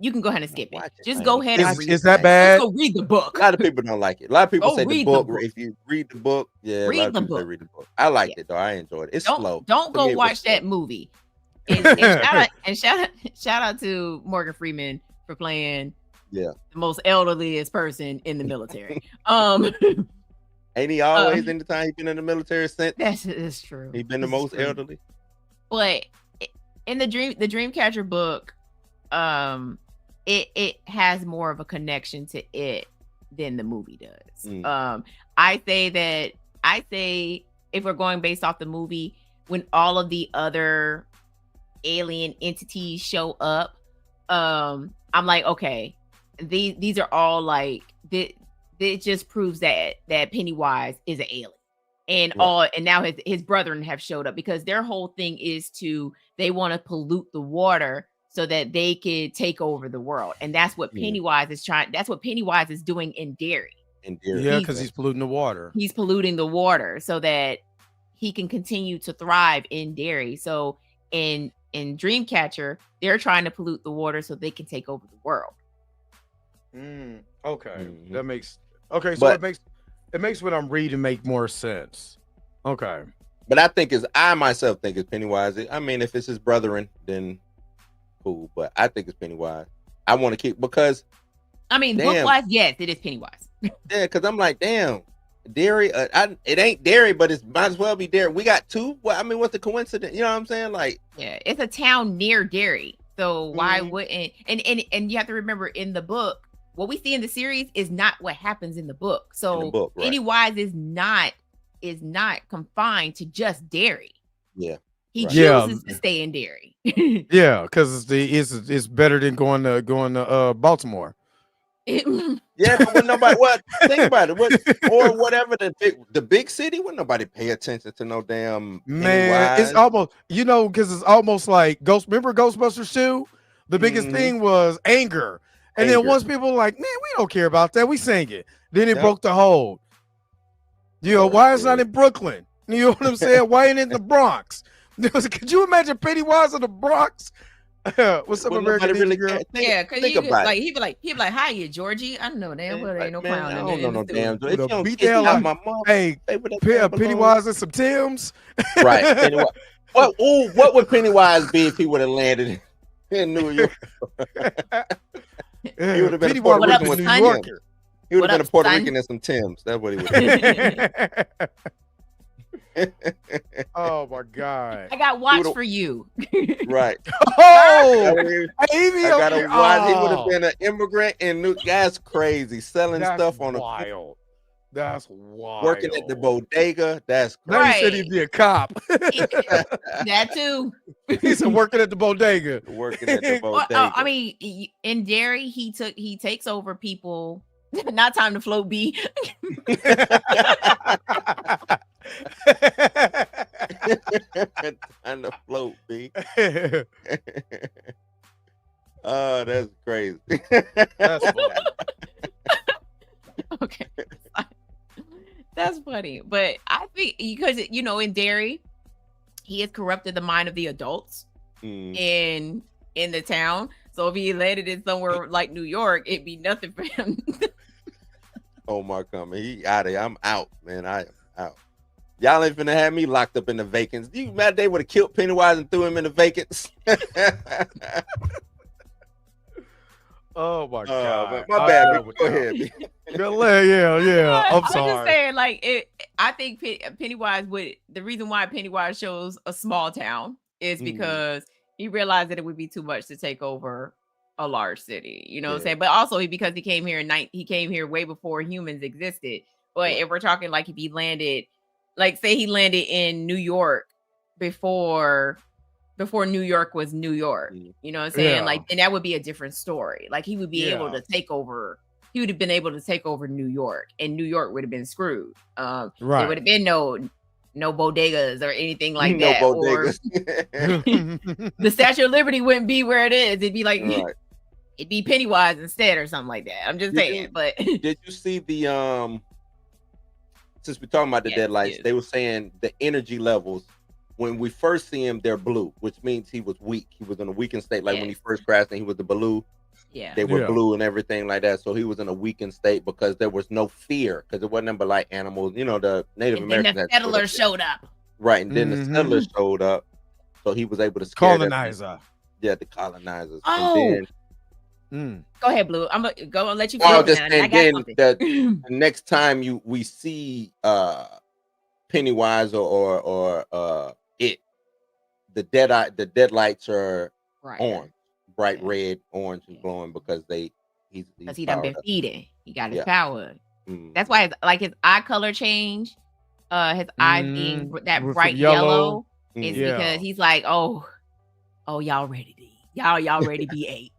You can go ahead and skip it. Just go ahead and read it. Is that bad? Just go read the book. A lot of people don't like it. A lot of people say the book. If you read the book, read the book. I liked it though. I enjoyed it. It's slow. Don't go watch that movie. And shout out to Morgan Freeman for playing the most elderliest person in the military. Ain't he always in the time he's been in the military since? That's true. He's been the most elderly. But in the Dreamcatcher book, it has more of a connection to it than the movie does. I say if we're going based off the movie, when all of the other alien entities show up, I'm like, okay, these are all like it just proves that Pennywise is an alien, and and now his brethren have showed up because their whole thing is they want to pollute the water so that they could take over the world. And that's what Pennywise is trying. That's what Pennywise is doing in Derry. Yeah, because he's polluting the water. He's polluting the water so that he can continue to thrive in Derry. So in Dreamcatcher, they're trying to pollute the water so they can take over the world. Okay, that makes So it makes what I'm reading make more sense. Okay, but I myself think it's Pennywise. I mean, if it's his brethren, then cool. But I think it's Pennywise. I want to keep because. I mean, book-wise, yes, it is Pennywise. Yeah, because I'm like, damn, Derry. It ain't Derry, but it might as well be Derry. We got two. Well, I mean, what's the coincidence? You know what I'm saying? Like, yeah, it's a town near Derry, so why wouldn't? And you have to remember, in the book, what we see in the series is not what happens in the book. So Pennywise is not confined to just Derry. Yeah. He chooses to stay in Derry. Yeah, because it's better than going to Baltimore. Yeah, but when nobody think about it, or whatever the big city, when nobody pay attention to no damn man. Pennywise. It's almost because it's almost like remember Ghostbusters 2? The biggest thing was anger. And then once people were like, man, we don't care about that, we sing it. Then it broke the hold. Why it's not in Brooklyn? You know what I'm saying? Why ain't it in the Bronx? Could you imagine Pennywise in the Bronx? What's up, American really girl? Yeah, because he'd be like, "Hi, you Georgie." I don't know, damn, but ain't no clown. I don't know no damn. Beat the hell out my mom. Hey, Pennywise and some Tims. Right. Pennywise. What would Pennywise be if he would have landed in New York? He would have been a Puerto Rican with New Yorker. He would have been a Puerto Rican and some Tims. That's what he would have been. Oh my God! I got watch for you. Right. Oh, I got to watch. He would have been an immigrant and that's crazy. Selling stuff on wild. That's wild. Working at the bodega. That's crazy. Now you said he'd be a cop. That too. He's working at the bodega. Working at the bodega. I mean, in Derry, he takes over people. Not time to float B. Time to float B. Oh, that's crazy. That's funny. Okay. That's funny. But I think because in Derry, he has corrupted the mind of the adults in the town. So if he landed in somewhere like New York, it'd be nothing for him. Oh my coming. He out of here. I'm out, man. I am out. Y'all ain't finna have me locked up in the vacants. You mad they would have killed Pennywise and threw him in the vacants? Oh my God. My bad. Go ahead. Yeah. I'm sorry. just saying, I think Pennywise the reason why Pennywise shows a small town is because he realized that it would be too much to take over a large city. You know what I'm saying? But also because he came here way before humans existed. But if we're talking like if he landed, like say he landed in New York before New York was New York, you know what I'm saying? Like, then that would be a different story. Like he would be able to take over. He would have been able to take over New York, and New York would have been screwed. There would have been no bodegas or anything like that. Or the Statue of Liberty wouldn't be where it is. It'd be like it'd be Pennywise instead or something like that. I'm just saying. But did you see the since we're talking about the deadlights, they were saying the energy levels when we first see him, they're blue, which means he was weak. He was in a weakened state. Like when he first crashed and he was the blue. Yeah. They were blue and everything like that. So he was in a weakened state because there was no fear, because it wasn't but like animals, the Native Americans. And the settlers showed up. Right. And then the settlers showed up. So he was able to scare colonizer. Yeah, the colonizers. Oh. And then, go ahead, Blue. I'm gonna go and let you go. And then the next time we see Pennywise or it, the deadlights are orange, bright red, orange, and glowing because he's he done been feeding. He got his power. That's why his eye color change, his eyes being that bright yellow is because he's like, oh, y'all ready to eat. Y'all ready to be ate.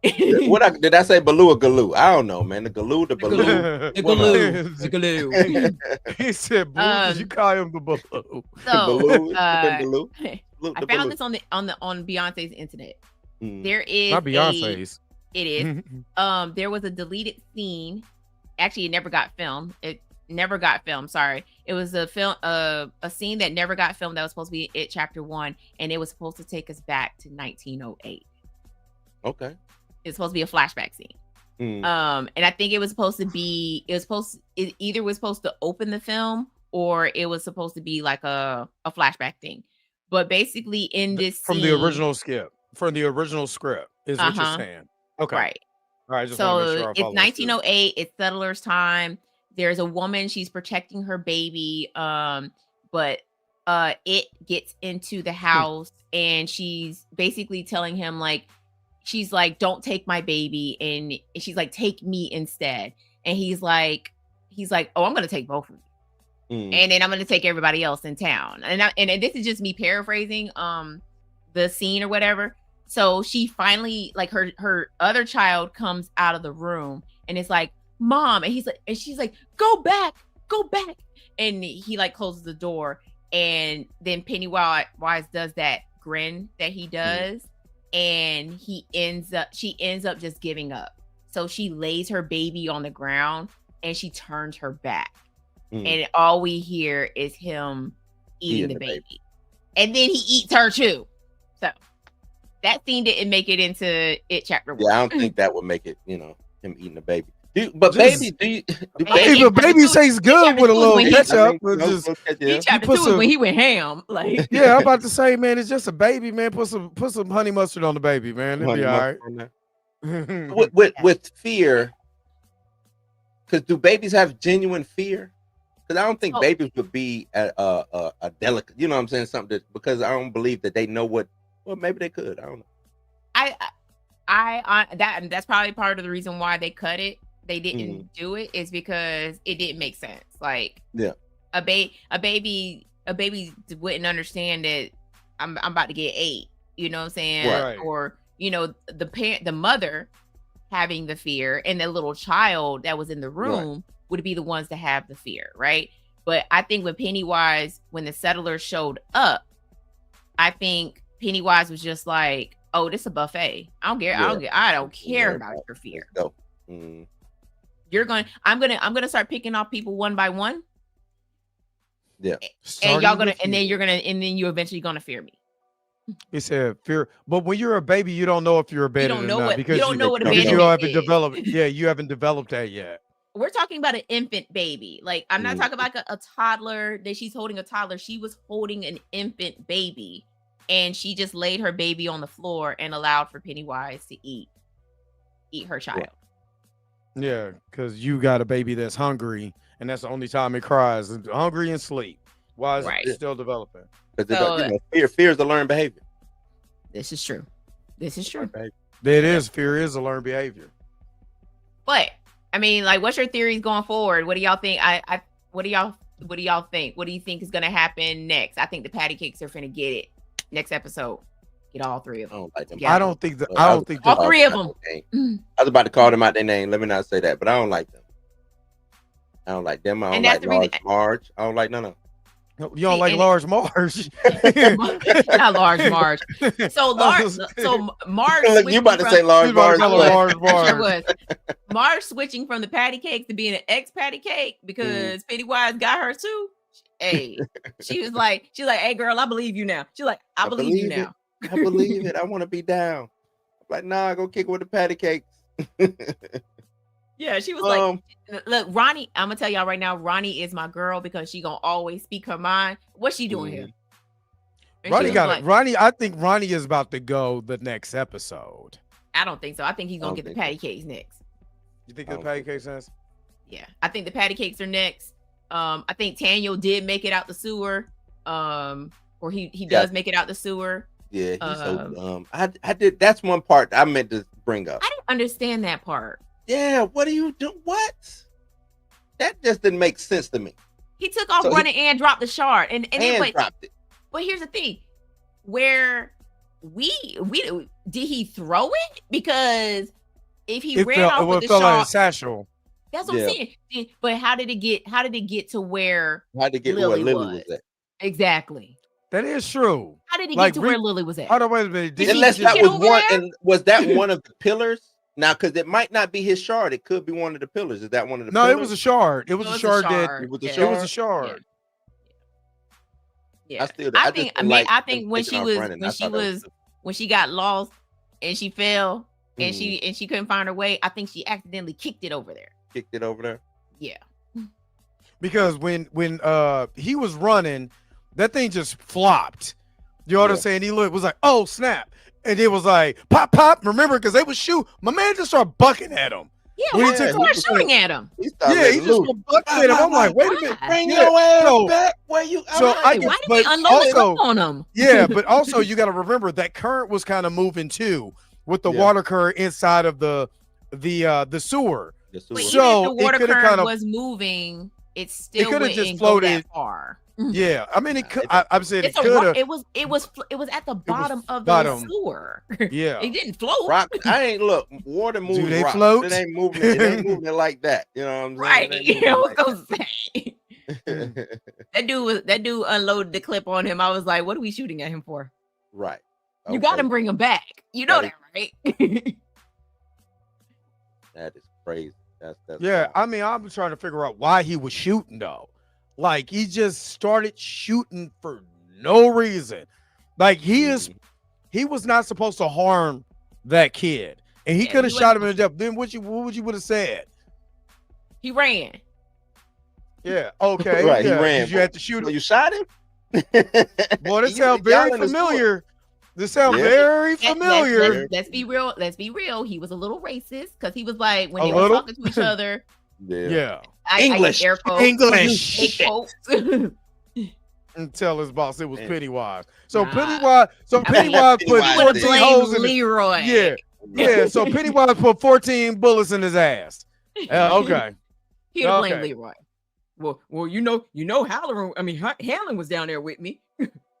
Did I say Baloo or Galoo? I don't know, man. The Galoo, the Baloo. The Galoo. He said Baloo. Did you call him the Baloo? So Baloo. I found this on Beyonce's internet. There is Not Beyonce's. It is. There was a deleted scene. Actually, it never got filmed. It never got filmed. Sorry. It was a film, a scene that never got filmed that was supposed to be It Chapter 1, and it was supposed to take us back to 1908. Okay. It's supposed to be a flashback scene. And I think it was supposed to be, it either was supposed to open the film or it was supposed to be like a flashback thing. But basically in this from scene, the original script, is what you're saying. Okay. Right. All right. Just So make sure it's 1908. It's settlers' time. There's a woman. She's protecting her baby. But it gets into the house and she's basically telling him like, she's like, don't take my baby. And she's like, take me instead. And he's like, oh, I'm going to take both of you. And then I'm going to take everybody else in town. And this is just me paraphrasing the scene or whatever. So she finally, like her other child comes out of the room and it's like, Mom. And she's like, go back. And he like closes the door. And then Pennywise does that grin that he does. And she ends up just giving up. So she lays her baby on the ground and she turns her back. And all we hear is him eating the baby. And then he eats her too. So that scene didn't make it into It Chapter 1. Yeah, I don't think that would make it, him eating the baby. Baby tastes good with a little ketchup. Chapter 2 is when he went ham. Like, yeah, I'm about to say, man, it's just a baby, man. Put some honey mustard on the baby, man. It'll be all right. with fear, because do babies have genuine fear? Because I don't think babies would be a delicate, you know what I'm saying? Something because I don't believe that they know what. Well, maybe they could. I don't know. That's probably part of the reason why they cut it. They didn't do it is because it didn't make sense. Like, a baby wouldn't understand that I'm about to get ate. You know what I'm saying? Right. Or the mother having the fear and the little child that was in the room would be the ones to have the fear, right? But I think when the settlers showed up, I think Pennywise was just like, "Oh, this is a buffet. I don't care. I don't care about your fear. I'm gonna start picking off people one by one. Yeah, and then you're eventually gonna fear me." He said fear, but when you're a baby, you don't know if you're abandoned or not because you don't know what abandonment you haven't is. developed. Yeah, you haven't developed that yet. We're talking about an infant baby. Like, I'm not talking about a toddler that she's holding a toddler. She was holding an infant baby and she just laid her baby on the floor and allowed for Pennywise to eat her child. Yeah, because you got a baby that's hungry and that's the only time it cries. It's hungry and sleep. Why is it still developing? Because fear is a learned behavior. This is true. It is. Fear is a learned behavior. But I mean, like, what's your theories going forward? What do y'all think? What do y'all think? What do you think is gonna happen next? I think the patty cakes are finna get it next episode. Get all three of them. I don't like them. I don't think all three of them. I was about to call them out their name. Let me not say that, but I don't like them. I don't like them. I don't like Large Marge. I don't like none of them. You don't like Large Marge? Not Large Marge. So Marge. You about to say Large Marge? Marge switching from the patty cake to being an ex patty cake because Pennywise got her too. Hey, she was like, hey girl, I believe you now. She's like, I believe you now. I believe it. I want to be down. I'm like, nah, go kick with the patty cakes. Yeah, she was like, look, Ronnie, I'm gonna tell y'all right now, Ronnie is my girl because she gonna always speak her mind. What's she doing here? And Ronnie got it. Ronnie, I think Ronnie is about to go the next episode. I don't think so. I think he's gonna get the patty cakes next. You think the patty cakes next? Yeah, I think the patty cakes are next. I think Daniel did make it out the sewer. Or he does make it out the sewer. Yeah, he's so dumb. I did. That's one part I meant to bring up. I didn't understand that part. Yeah, what do you do? What? That just didn't make sense to me. He took off running and dropped the shard, and then dropped it. But here's the thing: where we did he throw it? Because if he ran off with the shard, like a satchel. That's what I'm saying. But how did it get to where? How did it get Lily where Lily was at? Exactly. That is true. How did he Like, get to where Lily was at? Hold on, wait a minute. Did Unless he that get was over one, there? and was that one of the pillars? Now, because it might not be his shard, it could be one of the pillars. Is that one of the No, pillars? it was a shard. It was a shard that It was a yeah. it shard. was a shard. Yeah. I think just like I think him when taking she off was running. I thought that was when she got lost and she fell and Mhm. she couldn't find her way, I think she accidentally kicked it over there. kicked it over there. Yeah. Because when he was running, that thing just flopped. You know what I'm Yeah. saying? He was like, oh snap. And it was like pop, pop. Remember, because they would shoot. My man just started bucking at him. Yeah, When why he did took- you start shooting at him? He started Yeah, he letting just loose. started bucking at him. I'm like, wait a minute. Bring Yeah, your ass so- back where you. so all I right. get- Why did but we unload the also- gun on him? Yeah, but also you got to remember that current was kind of moving too, with the Yeah. water current inside of the sewer. The But sewer. So, even if the water it coulda current kinda- was moving, it still coulda wouldn't just go that floated. far. Yeah, I mean, it could. Nah, I'm saying it It's a could rock. have. It was at the bottom of the bottom. sewer. Yeah, It didn't float. Rock. I ain't look. Water moves. they rocks. float? It ain't moving. It ain't moving it like that. You know what I'm saying? Right. It ain't I was moving gonna say. like That dude unloaded the clip on him. I was like, what are we shooting at him for? right. You got Okay. to bring him back. You know That that, right? That is crazy. That's yeah. wild. I mean, I'm trying to figure out why he was shooting though. Like he just started shooting for no reason. Like Mhm. he was not supposed to harm that kid, and he Yeah, could have he shot him wasn't- in the death. Then what would have said? He ran. Yeah. Okay. Right, he Yeah. ran. 'Cause you had to shoot So him. you shot him? Boy, this You- sounds y'all very in the sewer. familiar. This sounds Yeah. very familiar. Let's be real. Let's be real. He was a little racist because he was like when A they were little? talking to each other. Yeah. English. Air quotes, English. air quotes. And tell his boss it was Man. Pennywise. So Nah. Pennywise put Pennywise He would have 14 holes blamed in the, Leroy. yeah. Yeah, so Pennywise put 14 bullets in his ass. Okay. He'd have blamed Okay. Leroy. Well, you know, Hamlin was down there with me.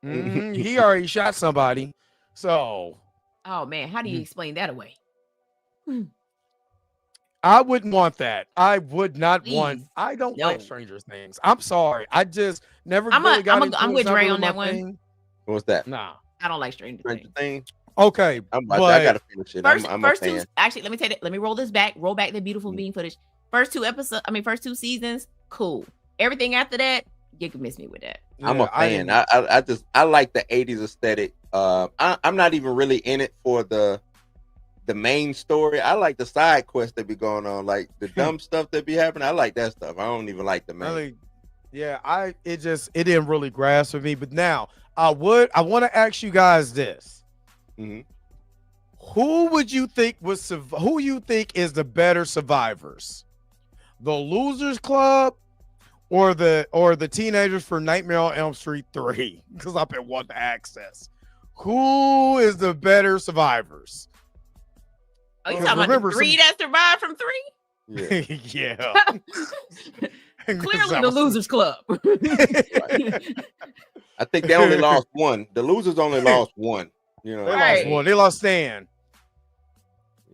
Mhm, he already shot somebody. So Oh man, how do you explain that away? I wouldn't want that. I would not want. Please. I don't No. like Stranger Things. I'm sorry. I just never I'm really got into I'm it. with It's not Dre really on my that one. thing. What's that? Nah. I don't like Stranger Stranger Things. Thing. Okay. I but gotta finish it. First, I'm first a two. fan. Actually, let me take it. Let me roll back the beautiful bean footage. First two seasons, cool. Everything after that, you can miss me with that. I'm a yeah, I fan. didn't- I like the 80s aesthetic. I'm not even really in it for the main story. I like the side quests that be going on, like the dumb stuff that be happening. I like that stuff. I don't even like the main. Really, yeah, it didn't really grasp for me. But now I want to ask you guys this: Mhm. who would you think who you think is the better survivors, the Losers Club, or the teenagers for Nightmare on Elm Street 3? Because I've been wanting to access. Who is the better survivors? Oh, you Because talking about remember the three that survived from three? Yeah. Yeah. Clearly, the Losers Club. I think they only lost one. The losers only lost one. You know. They Right. lost one. They lost Stan.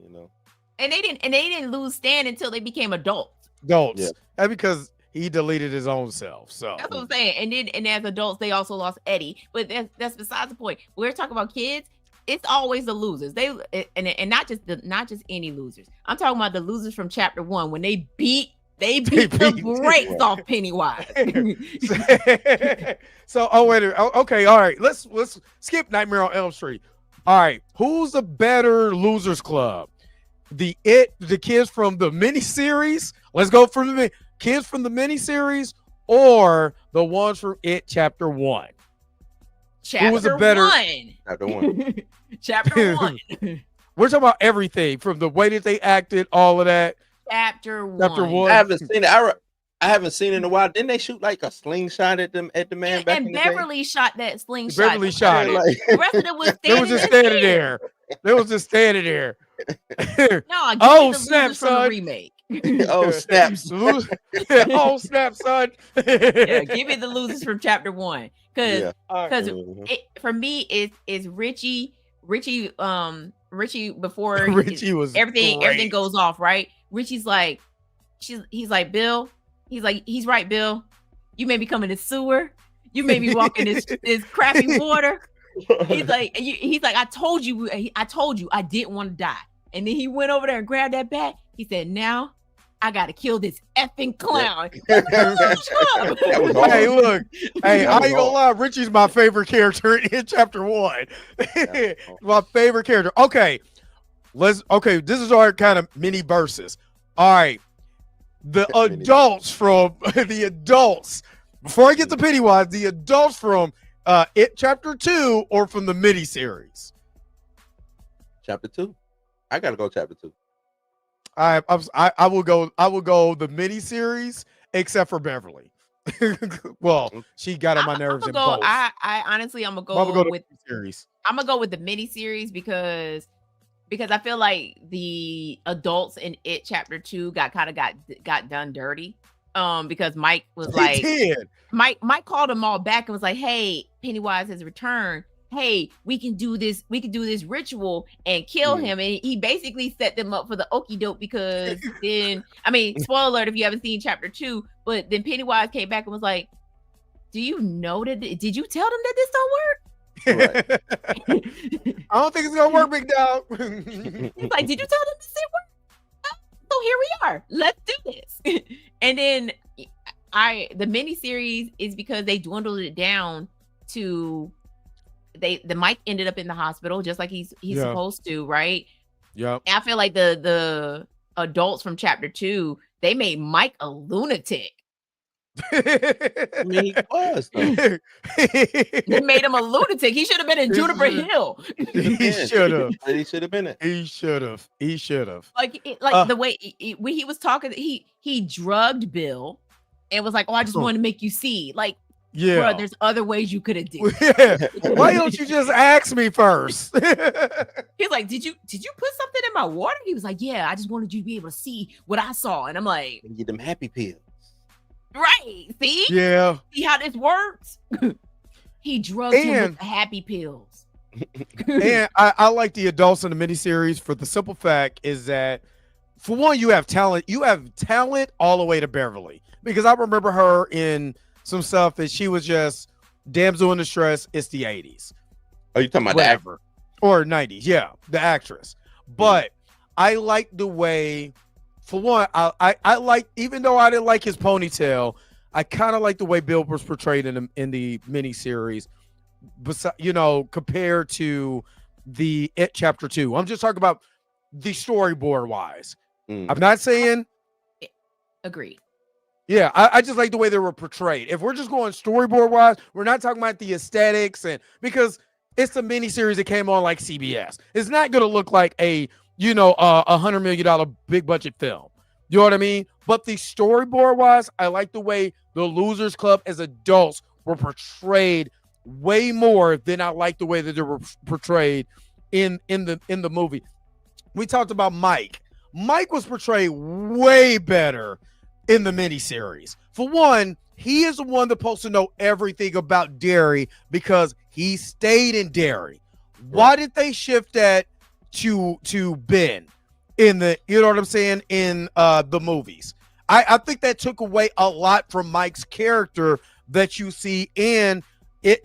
You know. and they didn't lose Stan until they became adults. Adults. Yeah. That's because he deleted his own self. So That's what I'm saying. And as adults, they also lost Eddie. But that's besides the point. We're talking about kids. It's always the losers. And not just any losers. I'm talking about the losers from chapter 1 when they beat the beat- brakes off Pennywise. So wait a minute. Okay, all right. Let's skip Nightmare on Elm Street. All right, who's the better Losers Club? The kids from the miniseries. Let's go from the kids from the miniseries, or the ones from It Chapter 1. Chapter Who was the better- 1. Chapter 1. Chapter 1. We're talking about everything from the way that they acted, all of that. Chapter 1. Chapter 1. I haven't seen it. I haven't seen it in a while. Didn't they shoot like a slingshot at the man back in And the day? Beverly shot that slingshot. Beverly shot Yeah, it. like- The rest of them was They standing, was just in standing there. They was just standing there. No, give Oh, me the snap, losers from the son. remake. Oh snaps! Oh snap, son. Yeah, give me the losers from chapter 1. Because Yeah. it, for me, it's Richie before Richie was everything great. goes off, right? Richie's like, he's like, Bill, he's right, Bill. You may be coming to sewer. You made me walk in this crappy water. He's like, I told you I didn't want to die. And then he went over there and grabbed that bat. He said, now I got to kill this effing clown. Hey, look. Hey, I ain't gonna lie. Richie's my favorite character in chapter 1. My favorite character. Okay. This is our kind of mini verses. All right. The adults before I get to Pennywise, the adults from It Chapter 2 or from the miniseries? Chapter 2. I gotta go chapter 2. I will go the miniseries, except for Beverly. Well, she got on my nerves in both. I honestly, I'm gonna go with the series. I'm gonna go with the miniseries because I feel like the adults in It Chapter 2 got done dirty. Because Mike was Mike called them all back and was like, "Hey, Pennywise has returned. Hey, we can do this ritual and kill him." And he basically set them up for the okie doke because then, I mean, spoiler alert if you haven't seen chapter 2, but then Pennywise came back and was like, "Do you know that? Did you tell them that this don't work?" Right. I don't think it's gonna work, big dog. He's like, "Did you tell them this didn't work? So here we are. Let's do this." And then the miniseries is because they dwindled it down to the Mike ended up in the hospital just like he's supposed to, right? Yeah. I feel like the adults from chapter 2, they made Mike a lunatic. I mean, he was. They made him a lunatic. He should have been in Juniper Hill. He should have. He should have been it. He should have. Like the way when he was talking, he drugged Bill and was like, "Oh, I just wanted to make you see." Like, yeah, bro, there's other ways you could have did. Yeah. Why don't you just ask me first? He's like, "Did you put something in my water?" He was like, "Yeah, I just wanted you to be able to see what I saw." And I'm like, "Get them happy pills." Right. See? Yeah. See how this works? He drugged him with the happy pills. And I like the adults in the miniseries for the simple fact is that, for one, you have talent. You have talent all the way to Beverly. Because I remember her in some stuff that she was just damsel in distress. It's the 80s. Oh, you talking about the actor? Or 90s. Yeah, the actress. But I like the way... For one, I like, even though I didn't like his ponytail, I kind of like the way Bill was portrayed in the miniseries, compared to the It Chapter 2. I'm just talking about the storyboard wise. I'm not saying. Agreed. Yeah, I just like the way they were portrayed. If we're just going storyboard wise, we're not talking about the aesthetics, and because it's a miniseries that came on like CBS, it's not going to look like a $100 million big budget film. You know what I mean? But the storyboard wise, I like the way the Losers Club as adults were portrayed way more than I like the way that they were portrayed in the movie. We talked about Mike. Mike was portrayed way better in the miniseries. For one, he is the one that's supposed to know everything about Derry because he stayed in Derry. Why did they shift that to Ben in the, you know what I'm saying, in the movies? I think that took away a lot from Mike's character that you see in in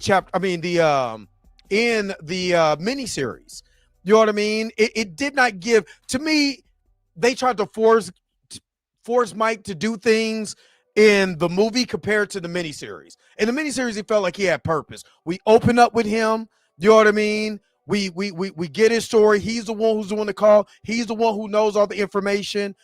the miniseries. You know what I mean? It did not give, to me, they tried to force Mike to do things in the movie compared to the miniseries. In the miniseries, he felt like he had purpose. We open up with him, you know what I mean? We get his story. He's the one who's the one to call. He's the one who knows all the information.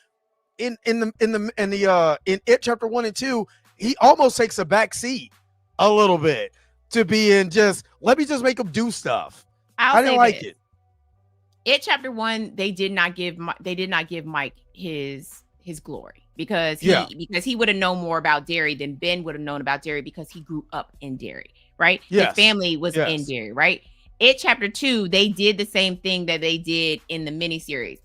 In It Chapter 1 and 2, he almost takes a back seat a little bit to be in just, let me just make him do stuff. I didn't like it. It Chapter 1, they did not give Mike his glory because he would have known more about Derry than Ben would have known about Derry because he grew up in Derry, right? His family was in Derry, right? It Chapter 2, they did the same thing that they did in the miniseries.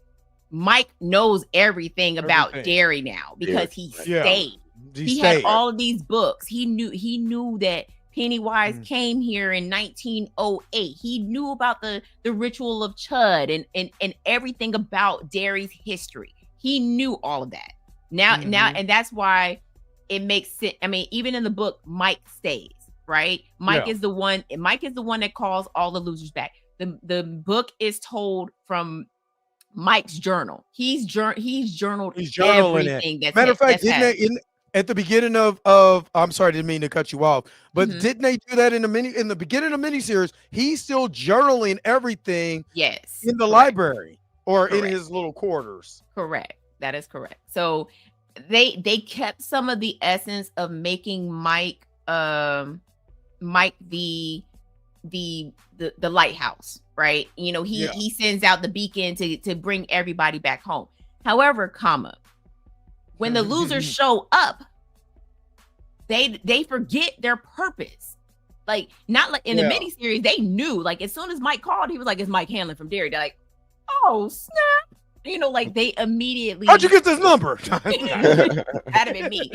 Mike knows everything about Derry now because he stayed. He had all of these books. He knew that Pennywise came here in 1908. He knew about the ritual of Chud and everything about Derry's history. He knew all of that. Now, and that's why it makes sense. I mean, even in the book, Mike stays, right? Mike is the one that calls all the losers back. The book is told from Mike's journal. He's journaled everything that's matter of fact, didn't they at the beginning of I'm sorry, I didn't mean to cut you off, but didn't they do that in the beginning of the miniseries? He's still journaling everything in the library or in his little quarters. Correct. That is correct. So they kept some of the essence of making Mike the lighthouse, right? You know, he sends out the beacon to bring everybody back home. However, when the losers show up, they forget their purpose. Like, not like in the miniseries, they knew, like, as soon as Mike called, he was like, it's Mike Hanlon from Derry. They're like, oh snap. You know, like, they immediately, how'd you get this number? That'd have been me.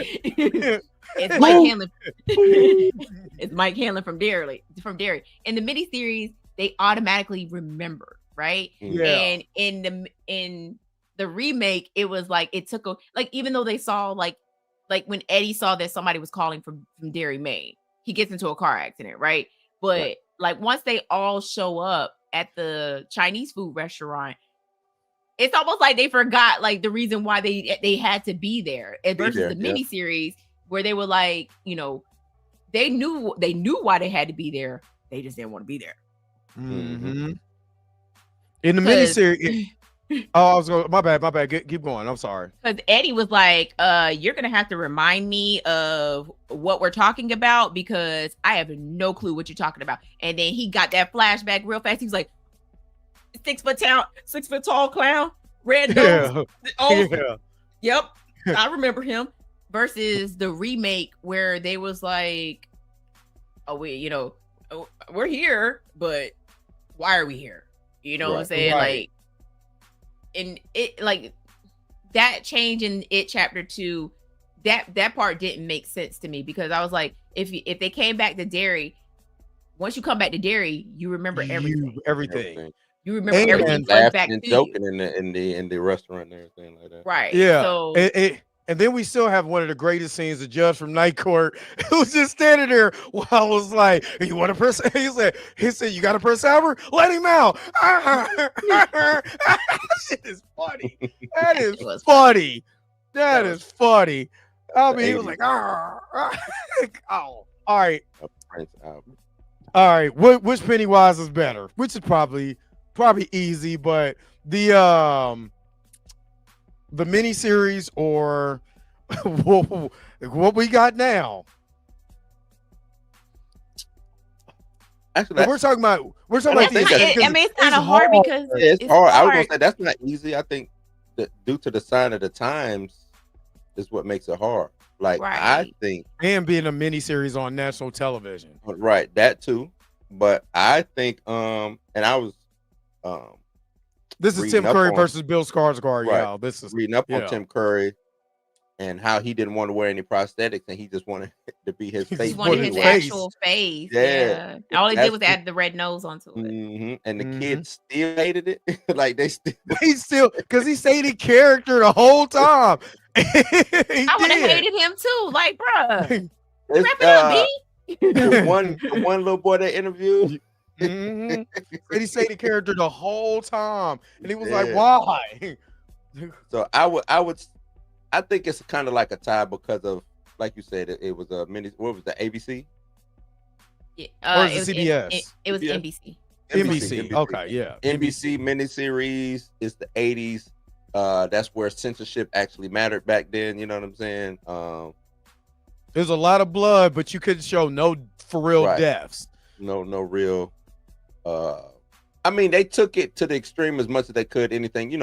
It's Mike Hanlon. It's Mike Hanlon from Derry. In the miniseries, they automatically remember, right? And in the remake, it was like it took even though they saw like when Eddie saw that somebody was calling from Derry, Maine, he gets into a car accident, right? But like once they all show up at the Chinese food restaurant, it's almost like they forgot like the reason why they had to be there. Versus the miniseries where they were like, you know, they knew why they had to be there. They just didn't want to be there. Mm-hmm. In the miniseries, I was going. My bad. Keep going. I'm sorry. Because Eddie was like, "You're gonna have to remind me of what we're talking about because I have no clue what you're talking about." And then he got that flashback real fast. He was like, 6 foot tall clown, red nose. Yep, I remember him. Versus the remake where they was like, "Oh, we're here, but why are we here?" You know what I'm saying? Like, and it like that change in It Chapter 2, that part didn't make sense to me because I was like, if they came back to Derry, once you come back to Derry, you remember everything. You remember everything goes back and to joking you. in the restaurant and everything like that. Right. Yeah. So and then we still have one of the greatest scenes, the judge from Night Court, who's just standing there while I was like, you want to press? He said, you got to press Albert? Let him out. That shit is funny. That is funny. That is funny. I mean, he was like, oh, all right. All right. Which Pennywise is better? Which is probably easy, but the miniseries or what we got now? Actually, we're talking about. It's kind of hard because it's hard. I was gonna say that's not easy. I think that due to the sign of the times is what makes it hard. Like I think, and being a miniseries on national television, right? That too, but I think, and I was, this is Tim Curry versus Bill Skarsgård. Right. Yeah, this is reading up on Tim Curry and how he didn't want to wear any prosthetics and he just wanted to be his face. He wanted his actual face. Yeah. All he did was add the red nose onto it. Mm-hmm. And the kids still hated it. Like they still because he stayed in character the whole time. I would have hated him too. Like, bruh, wrap it up, B. the one little boy that interviewed. Mm-hmm. And he stayed in character the whole time, and he was like, "Why?" So I think it's kind of like a tie because of, like you said, it was a mini. What was the ABC? Yeah, or was it CBS? It was NBC. NBC. Okay, yeah. NBC miniseries is the 80s. That's where censorship actually mattered back then. You know what I'm saying? There's a lot of blood, but you couldn't show no for real deaths. No real. I mean, they took it to the extreme as much as they could. Anything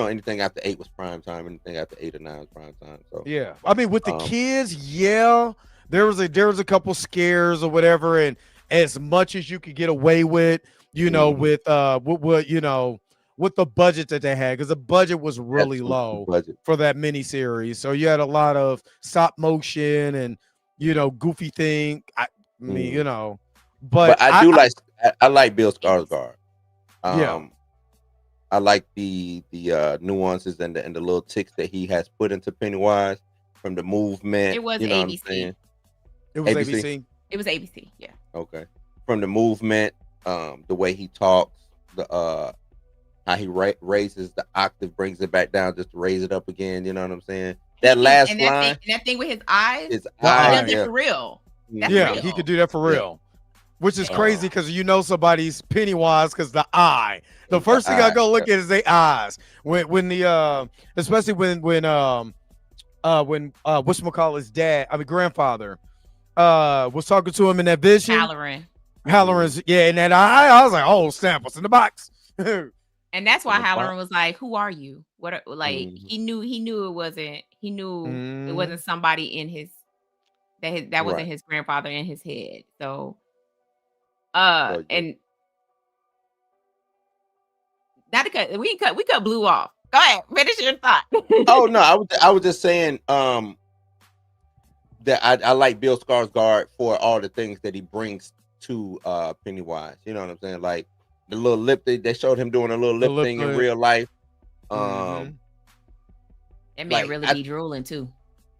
after 8 was prime time. Anything after 8 or 9 was prime time. So yeah, I mean, with the kids, there was a couple scares or whatever, and as much as you could get away with, with the budget that they had, because the budget was really low for that miniseries. So you had a lot of stop motion and goofy thing. I mean, but I like Bill Skarsgård. I like the nuances and the little ticks that he has put into Pennywise from the movement. It was ABC. It was ABC. It was ABC. Yeah. Okay. From the movement, the way he talks, the how he raises the octave, brings it back down just to raise it up again. You know what I'm saying? That last line, that thing with his eyes, his he eyes, does it for real. That's Yeah, real. he could do that for real. Which is crazy because you know somebody's Pennywise because the eye. The first thing I go look at is their eyes. When the especially when whatchamacallit's dad, grandfather, was talking to him in that vision. Halloran's in that eye. I was like, oh snap, what's in the box? And that's why Halloran was like, "Who are you?" What like he knew it wasn't. He knew it wasn't somebody in his that wasn't his grandfather in his head. So, and not to cut, we cut Blue off. Go ahead, finish your thought. Oh no, I was just saying that I like Bill Skarsgård for all the things that he brings to Pennywise. You know what I'm saying? Like the little lip they showed him doing a little lip thing in real life. That man really be drooling too.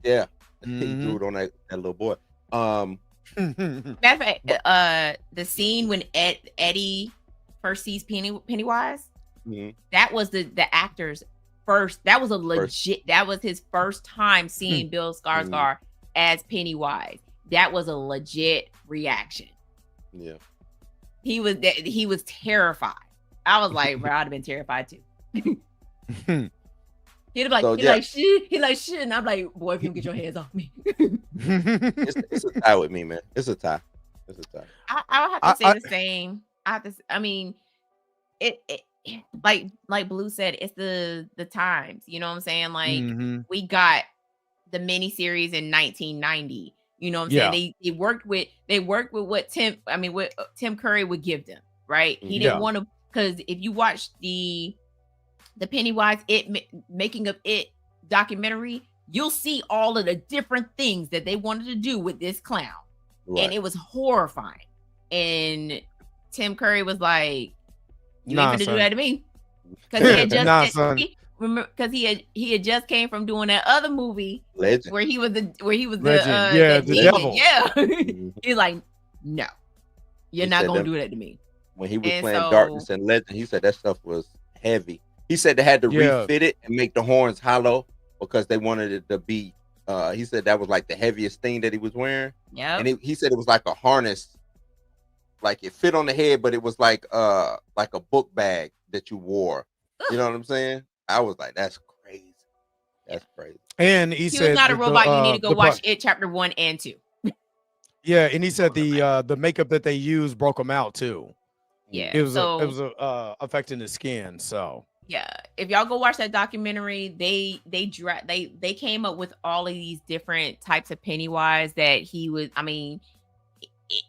Yeah, he drooled on that little boy. Matter of fact, the scene when Eddie first sees Pennywise, that was the actor's first. That was a legit. That was his first time seeing Bill Skarsgård as Pennywise. That was a legit reaction. Yeah, he was terrified. I was like, bro, I'd have been terrified too. He'd be like, like shit, and I'm like, boy, if you don't get your hands off me. it's a tie with me, man. It's a tie. I'll have to say the same. I mean, it like Blue said, it's the times. You know what I'm saying? Like we got the miniseries in 1990. You know what I'm saying? They worked with what Tim Curry would give them, right? He didn't want to, because if you watch the Pennywise making of it documentary, you'll see all of the different things that they wanted to do with this clown, and it was horrifying. And Tim Curry was like, "You ain't gonna do that to me," because he had just because he had just came from doing that other movie Legend, where he was the the devil. He's like, "No, you're not gonna do that to me." When he was playing Darkness and Legend, he said that stuff was heavy. He said they had to refit it and make the horns hollow because they wanted it to be. He said that was like the heaviest thing that he was wearing. Yeah, and he said it was like a harness, like it fit on the head, but it was like a book bag that you wore. You know what I'm saying? I was like, that's crazy. That's crazy. And he said, was not a robot. You need to go watch it, chapter 1 and 2. Yeah, and he said the makeup that they used broke him out too. Yeah, it was affecting the skin. So yeah, if y'all go watch that documentary, they came up with all of these different types of Pennywise that he was. I mean,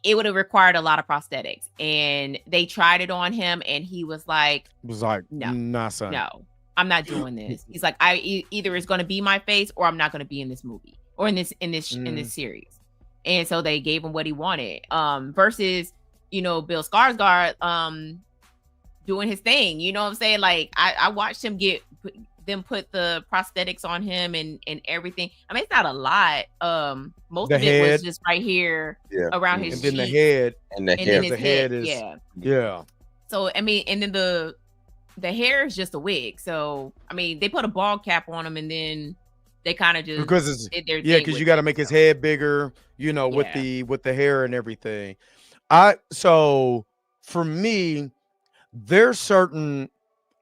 it would have required a lot of prosthetics, and they tried it on him, and he was like, no, nah, son. No, I'm not doing this. He's like, either it's going to be my face, or I'm not going to be in this movie or in this series. And so they gave him what he wanted. Versus, Bill Skarsgård doing his thing. You know what I'm saying? Like I watched him put the prosthetics on him and everything. I mean, it's not a lot. Most of it was just right here around his cheek. And then the head. And the head is yeah. So I mean, and then the hair is just a wig. So I mean, they put a bald cap on him, and then they kind of just because because you got to make his head bigger, with the hair and everything. So for me, there's certain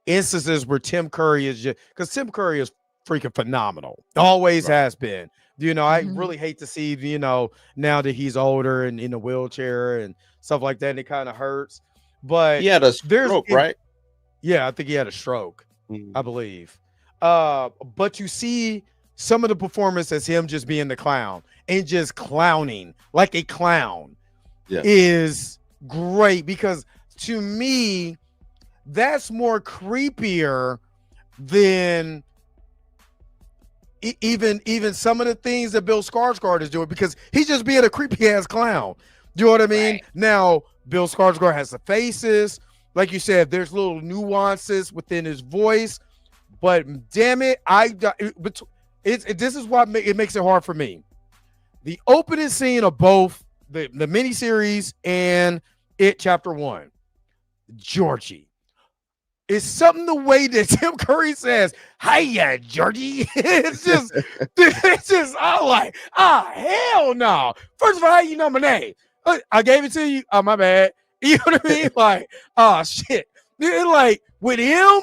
instances where Tim Curry is just because Tim Curry is freaking phenomenal, always has been. I really hate to see now that he's older and in a wheelchair and stuff like that, and it kind of hurts. But he had a stroke, right? Yeah, I think he had a stroke, I believe. But you see some of the performance as him just being the clown and just clowning like a clown is great, because to me, that's more creepier than even some of the things that Bill Skarsgård is doing, because he's just being a creepy ass clown. Do you know what I mean? Right. Now, Bill Skarsgård has the faces. Like you said, there's little nuances within his voice, but damn it, this is why it makes it hard for me. The opening scene of both the miniseries and It Chapter 1. Georgie. It's something the way that Tim Curry says, "Hiya, Georgie." it's just, I'm like, hell no. First of all, how you know my name? I gave it to you. Oh, my bad. You know what I mean? Like, shit. Like with him,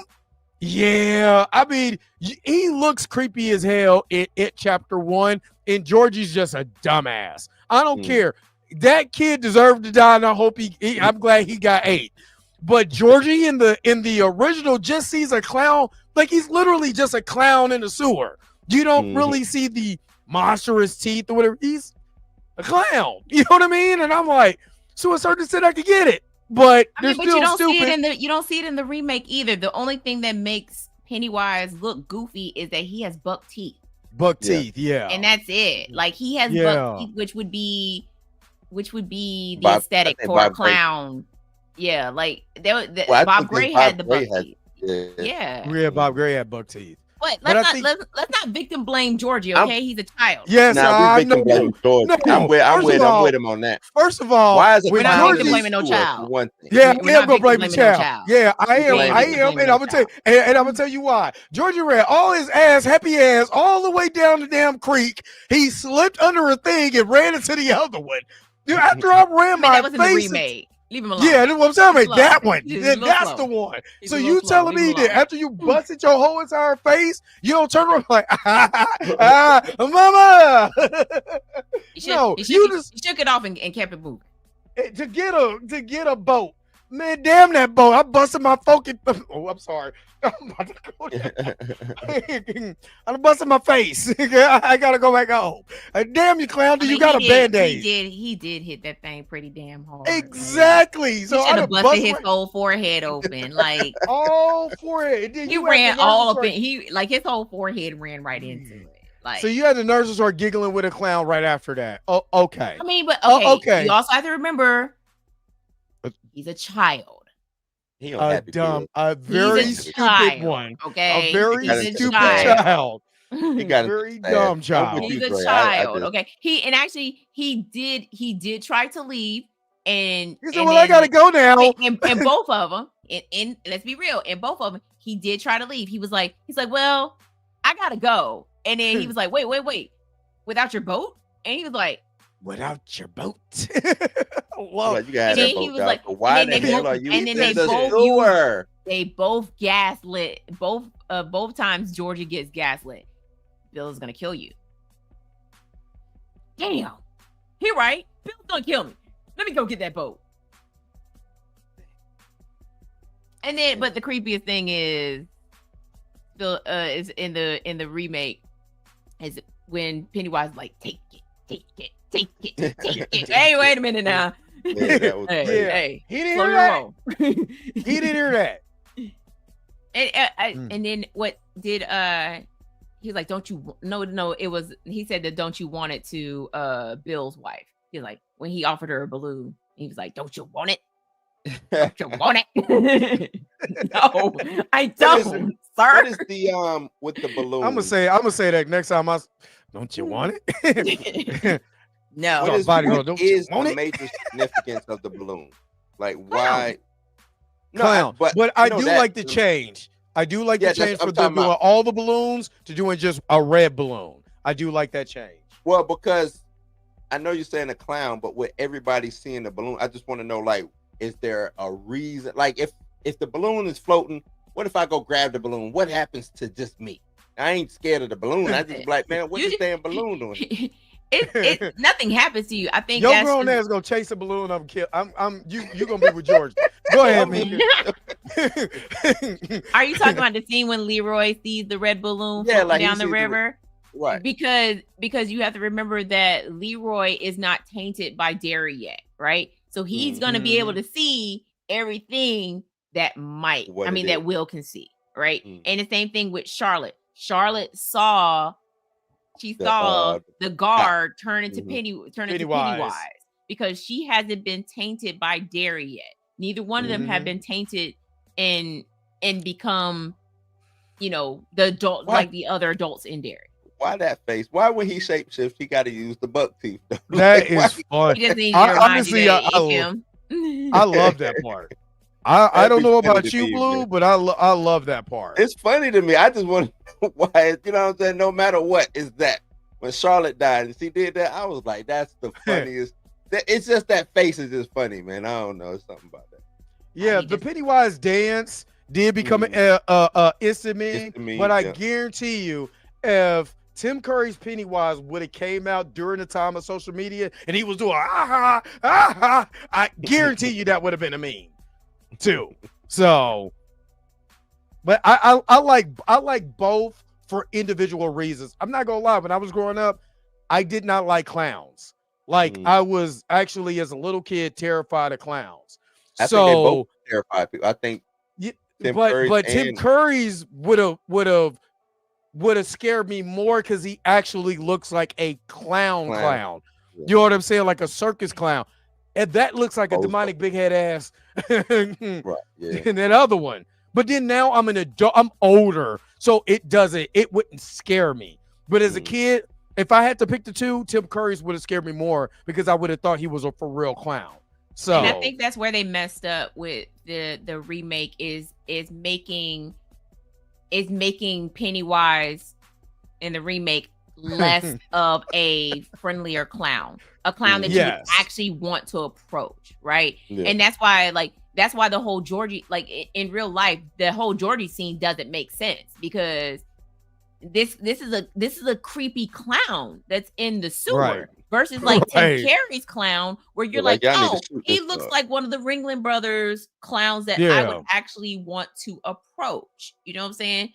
yeah. I mean, he looks creepy as hell in It Chapter 1, and Georgie's just a dumbass. I don't care. That kid deserved to die, and I hope I'm glad he got 8. But Georgie in the original just sees a clown, like he's literally just a clown in the sewer. You don't really see the monstrous teeth or whatever. He's a clown. You know what I mean? And I'm like, so a certain extent I could get it, but you don't see it in the remake either. The only thing that makes Pennywise look goofy is that he has buck teeth. And that's it. Like he has buck teeth, which would be the aesthetic for a clown. Yeah, like Bob Gray had the buck teeth. Yeah, Bob Gray had buck teeth. But let's not victim blame Georgie, okay? He's a child. Yes, I know. I'm with him on that. First of all, why is it we're not victim blaming no child? One thing. Yeah, I am gonna blame the child. Yeah, I am, and I'm gonna tell you why. Georgie ran all his happy ass, all the way down the damn creek. He slipped under a thing and ran into the other one. Dude, after I ran my that was face. In the remake. Leave him alone. Yeah, that's what I'm saying. That one. That's the one. So you telling me that after you busted your whole entire face, you don't turn around like, mama. He shook it off and kept it moving. To get a boat. Man, damn that boat. I busted my fucking. Oh, I'm sorry. I'm about to go down. I'm busting my face. I gotta go back home. Damn you, clown! You got a band-aid. He did hit that thing pretty damn hard. Exactly. So I busted his whole forehead open, like all forehead. He ran all up in. His whole forehead ran right into it. Like, so you had the nurses start giggling with a clown right after that. Oh, okay. I mean, but okay. You also have to remember, he's a child. A very stupid one. Okay. A very stupid child. He got a very dumb child. He's a child. Okay. He did try to leave, and he said, "Well, I gotta go now." And both of them, and let's be real, in both of them, he did try to leave. He's like, "Well, I gotta go," and then he was like, "Wait, without your boat?" And he was like, "Without your boat?" Well, you got that boat, like, why the hell are you and then they both gaslit. Both times Georgie gets gaslit. Bill is gonna kill you. Damn, he right. Bill's gonna kill me. Let me go get that boat. And then, but the creepiest thing is, Bill is in the remake, is when Pennywise is like, take it. Hey, wait a minute now. Hey, he didn't hear that. He didn't hear that. And then what did he was like, don't you no it was, he said that don't you want it to Bill's wife. He's like, when he offered her a balloon, he was like, don't you want it? Don't you want it? No, I don't, sir. What is the with the balloon? I'm gonna say that next time. Don't you want it? No. What is the major significance of the balloon? Like, why? Clown. But I do like the change. I do like the change from doing all the balloons to doing just a red balloon. I do like that change. Well, because I know you're saying a clown, but with everybody seeing the balloon, I just want to know, like, is there a reason? Like, if the balloon is floating, what if I go grab the balloon? What happens to just me? I ain't scared of the balloon. I just like, man, what's this damn balloon doing? It nothing happens to you. I think your grown ass gonna chase a balloon. You gonna be with George. Go ahead, man. Are you talking about the scene when Leroy sees the red balloon floating down the river? Right. Because you have to remember that Leroy is not tainted by Derry yet, right? So he's gonna be able to see everything that Will can see, right? And the same thing with Charlotte. Charlotte saw the guard turn into Pennywise because she hasn't been tainted by Derry yet. Neither one of them have been tainted and become, the adult like the other adults in Derry. Why that face? Why when he shapeshifts, he got to use the buck teeth? Though? That Like, why- is fun. He just needs to remind Honestly, you that it's him. I love that part. I That'd don't be know funny about to you, me, Blue, man. but I love that part. It's funny to me. I just want to know why. You know what I'm saying? No matter what, is that when Charlotte died and she did that, I was like, that's the funniest. It's just that face is just funny, man. I don't know. It's something about that. Yeah, the Pennywise dance did become an instant meme, but I guarantee you, if Tim Curry's Pennywise would have came out during the time of social media and he was doing I guarantee you that would have been a meme too. So, but I like both for individual reasons. I'm not gonna lie, when I was growing up, I did not like clowns. Like I was actually as a little kid terrified of clowns. I think they both terrified people. I think Tim Curry's would have scared me more because he actually looks like a clown. Yeah. You know what I'm saying? Like a circus clown. And that looks like a demonic big head ass. Right, yeah. And that other one. But then now I'm an adult, I'm older, so it wouldn't scare me. But as a kid, if I had to pick the two, Tim Curry's would have scared me more because I would have thought he was a for real clown. So, and I think that's where they messed up with the remake is making Pennywise in the remake less of a friendlier clown, a clown that you would actually want to approach, right? Yeah. And that's why the whole Georgie, like in real life, the whole Georgie scene doesn't make sense because this is a creepy clown that's in the sewer versus like Tim Curry's clown where you're like oh, he looks like one of the Ringling Brothers clowns that I would actually want to approach. You know what I'm saying?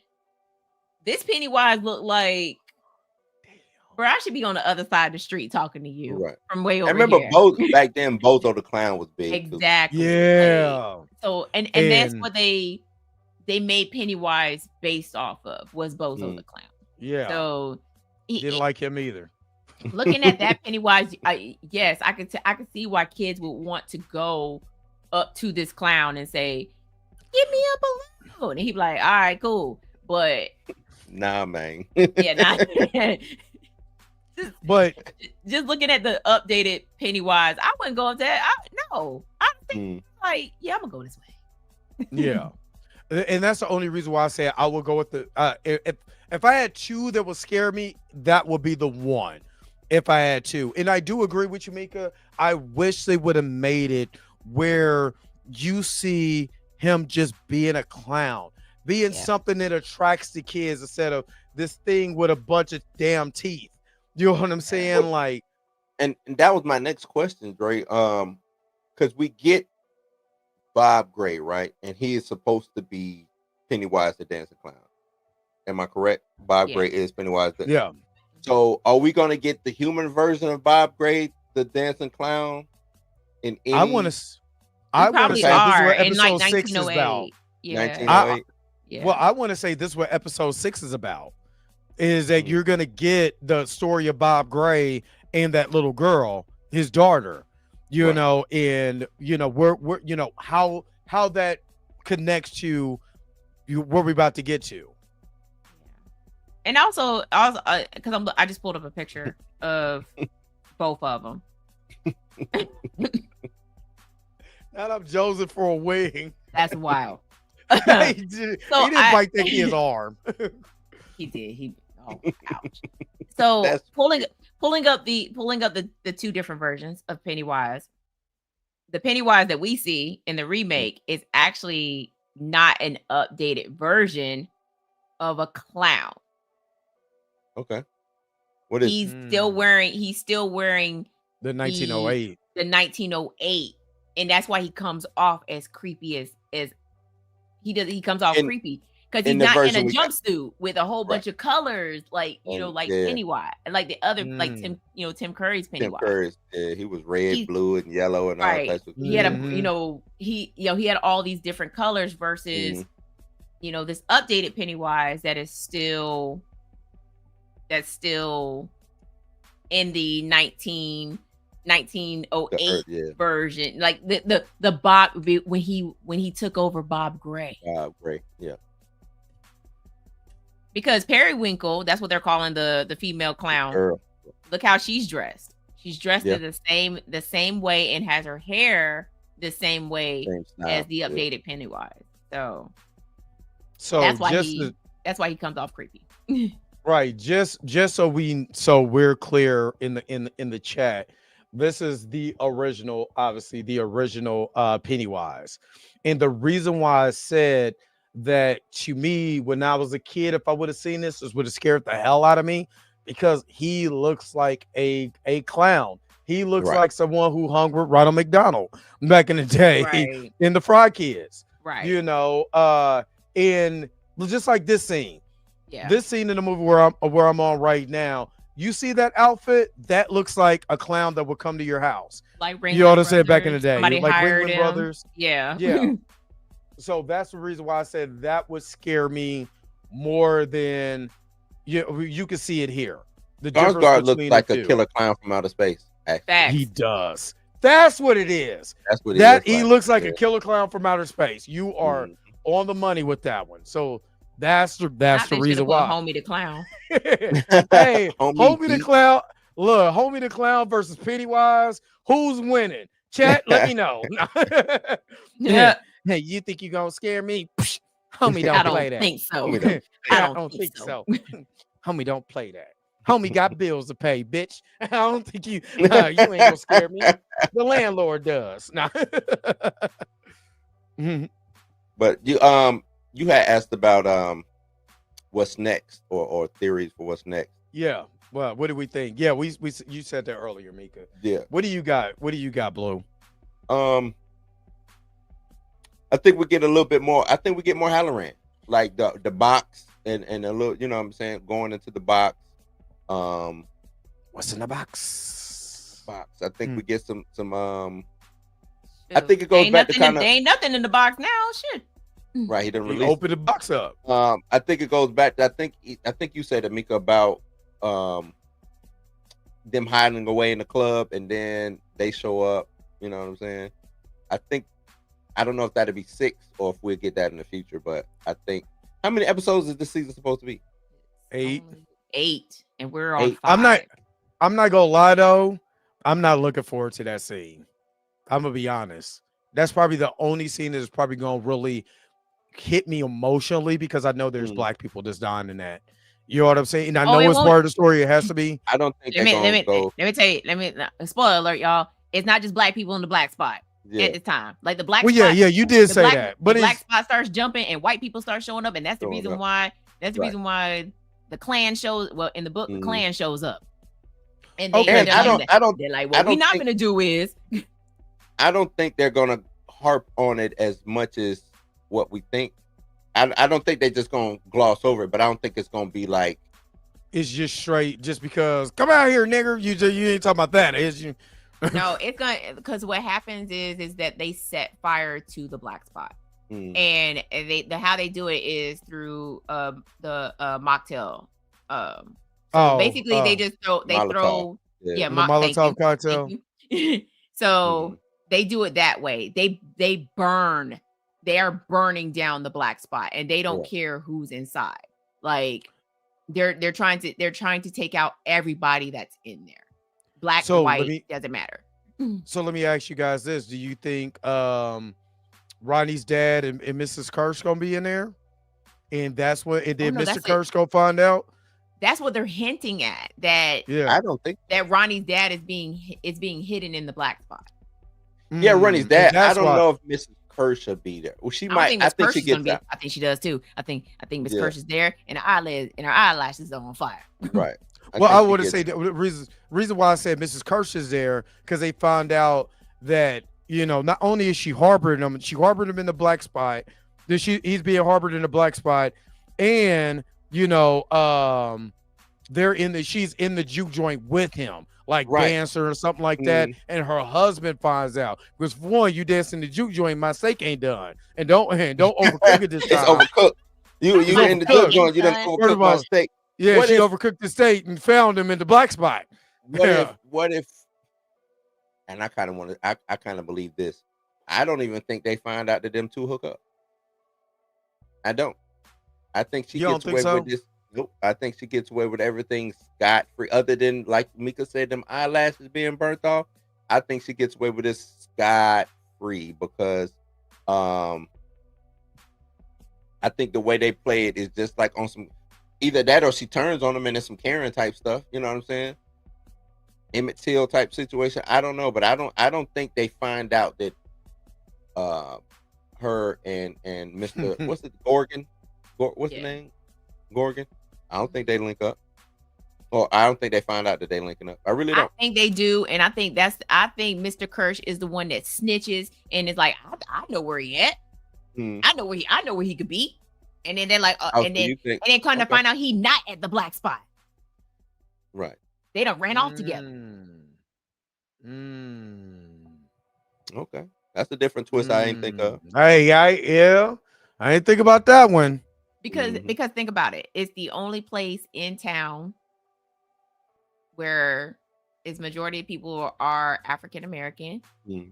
This Pennywise looked like, bro, I should be on the other side of the street talking to you from way over here. I remember back then, Bozo the Clown was big. Exactly. Too. Yeah. Like, so and that's what they made Pennywise based off of was Bozo the Clown. Yeah. So didn't like him either. Looking at that Pennywise, I could see why kids would want to go up to this clown and say, "Give me a balloon," and he'd be like, "All right, cool," but nah, man. Yeah, but just looking at the updated Pennywise, I wouldn't go up there. I think like, yeah, I'm gonna go this way. Yeah, and that's the only reason why I say I would go with the if I had two that would scare me, that would be the one. If I had two, and I do agree with you, Mika. I wish they would have made it where you see him just being a clown, being something that attracts the kids instead of this thing with a bunch of damn teeth. You know what I'm saying? Like, and that was my next question, Dre. Because we get Bob Gray, right? And he is supposed to be Pennywise the Dancing Clown. Am I correct? Bob Gray is Pennywise. So are we going to get the human version of Bob Gray, the Dancing Clown? In any... I want to say this is what episode 6 is about. Yeah. 1908. Well, I want to say this is what episode 6 is about. Is that you're going to get the story of Bob Gray and that little girl, his daughter, you know, and you know we're you know how that connects to where we're about to get to. And also because I just pulled up a picture of both of them. Now I'm Joseph for a wing. That's wild. he didn't bite that kid's arm. He did. Ouch. So pulling up the two different versions of Pennywise. The Pennywise that we see in the remake is actually not an updated version of a clown. Okay. What is he's still wearing the 1908. The 1908. And that's why he comes off as creepy as he comes off creepy. Because he's not in a jumpsuit with a whole bunch of colors, like like Pennywise, like the other, like Tim Curry's Pennywise. Tim Curry's, he was red, blue, and yellow, and all types of. He had he had all these different colors versus, this updated Pennywise that is still in the 1908 version, like the Bob when he took over Bob Gray. Gray, yeah. Because Periwinkle, that's what they're calling the female clown. Girl. Look how she's dressed. She's dressed Yeah. the same way and has her hair the same way Same style, as the yeah. updated Pennywise. So So that's why he comes off creepy. right, just so we're clear in the chat. This is the original, obviously the original Pennywise. And the reason why I said that, to me, when I was a kid, if I would have seen this would have scared the hell out of me, because he looks like a clown. He looks Right. like someone who hung with Ronald McDonald back in the day Right. in the Fry Kids. Right. You know, and just like this scene. Yeah. This scene in the movie where I'm on right now, you see that outfit? That looks like a clown that would come to your house. Like you know what I said back in the day. Somebody Like hired Ringling him. Brothers. Yeah. Yeah. So that's the reason why I said that would scare me more than you can see it here. The difference Skarsgård looks between like the a two. killer clown from outer space. Actually. Facts. He does. That's what it is. That's what He looks like Yeah. a killer clown from outer space. You are Mhm. on the money with that one. So that's the They reason should've put why. Homie the Clown. Hey, homie the Pete. clown. Look, homie the clown versus Pennywise. Who's winning? Chat, let me know. Yeah. Hey, you think you gonna scare me? Psh, homie, I don't play don't that. think so. Homie don't. I don't think so. Homie, don't play that. Homie got bills to pay, bitch. I don't think you ain't gonna scare me. The landlord does. Nah. But you had asked about what's next or theories for what's next. Yeah. Well, what do we think? Yeah, you said that earlier, Mika. Yeah. What do you got? What do you got, Blue? I think we get a little bit more. I think we get more Halloran, like the box and a little, you know what I'm saying, going into the box. What's in the box? I think we get some I think it goes Ain't back to nothing kind of ain't nothing in the box now. Shit. right. He didn't You release. open the box up. I think it goes back to, I think you said, Amika, about them hiding away in the club and then they show up. You know what I'm saying? I don't know if that'd be 6 or if we'll get that in the future, but I think, how many episodes is this season supposed to be? 8. 8, and we're on 8. 5. I'm not gonna lie though. I'm not looking forward to that scene. I'm gonna be honest. That's probably the only scene that's probably gonna really hit me emotionally, because I know there's black people that's dying in that. You know what I'm saying? And I know it's part of the story. It has to be. I don't think Let me tell you. Spoiler alert, y'all. It's not just black people in the black spot at the time. Like the black. Well, spot, yeah, you did say that, but the black spot starts jumping and white people start showing up, and that's the reason why. That's the reason why the Klan shows. Well, in the book, the Klan shows up. And they, okay, they're like, what we're not gonna do is. I don't think they're gonna harp on it as much as what we think. I don't think they're just gonna gloss over it, but I don't think it's gonna be like it's just straight just because come out here, nigger. You ain't talking about that, is you? No, it's gonna, because what happens is that they set fire to the black spot, and how they do it is through the mocktail. Basically they just throw the the Molotov cocktail. So they do it that way. They burn. They are burning down the black spot, and they don't care who's inside. Like they're trying to take out everybody that's in there. Black, white, doesn't matter. So let me ask you guys this: do you think Ronnie's dad and Mrs. Kirsch gonna be in there? And that's what Mr. Kirsch gonna find out? That's what they're hinting at. That I don't think that Ronnie's dad is being hidden in the black spot. Yeah, Ronnie's dad. I don't know if Mrs. Kirsch should be there. Well, she might. I think she gets out. I think she does too. I think Miss Kirsch is there, and her eyelashes are on fire. Right. I would have said the reason why I said Mrs. Kirsch is there, because they found out that, you know, not only is she harboring him, she harbored him in the black spot. He's being harbored in the black spot, and you know, she's in the juke joint with him, like dancer or something like that. And her husband finds out, because for one, you dance in the juke joint, my steak ain't done, and don't overcook it this time. It's overcooked. You in the juke joint, you done overcooked my steak. Yeah, she overcooked the steak and found him in the black spot. What if? And I kind of want to. I kind of believe this. I don't even think they find out that them two hook up. I don't. I think she gets away with this. Nope. I think she gets away with everything scot free, other than like Mika said, them eyelashes being burnt off. I think she gets away with this scot free because I think the way they play it is just like on some either that or she turns on them and it's some Karen type stuff. You know what I'm saying? Emmett Till type situation. I don't know, but I don't think they find out that her and Mr. what's it, Gorgon? What's the name? Gorgon. I don't think they link up. Or I don't think they find out that they linking up. I really don't. I think they do, and I think Mr. Kirsch is the one that snitches and is like, I know where he at. I know where he could be. And then they're like, and then come to find out he not at the black spot. Right. They done ran off together. Okay. That's a different twist I ain't think of. I ain't think about that one. Because think about it. It's the only place in town where its majority of people are African American.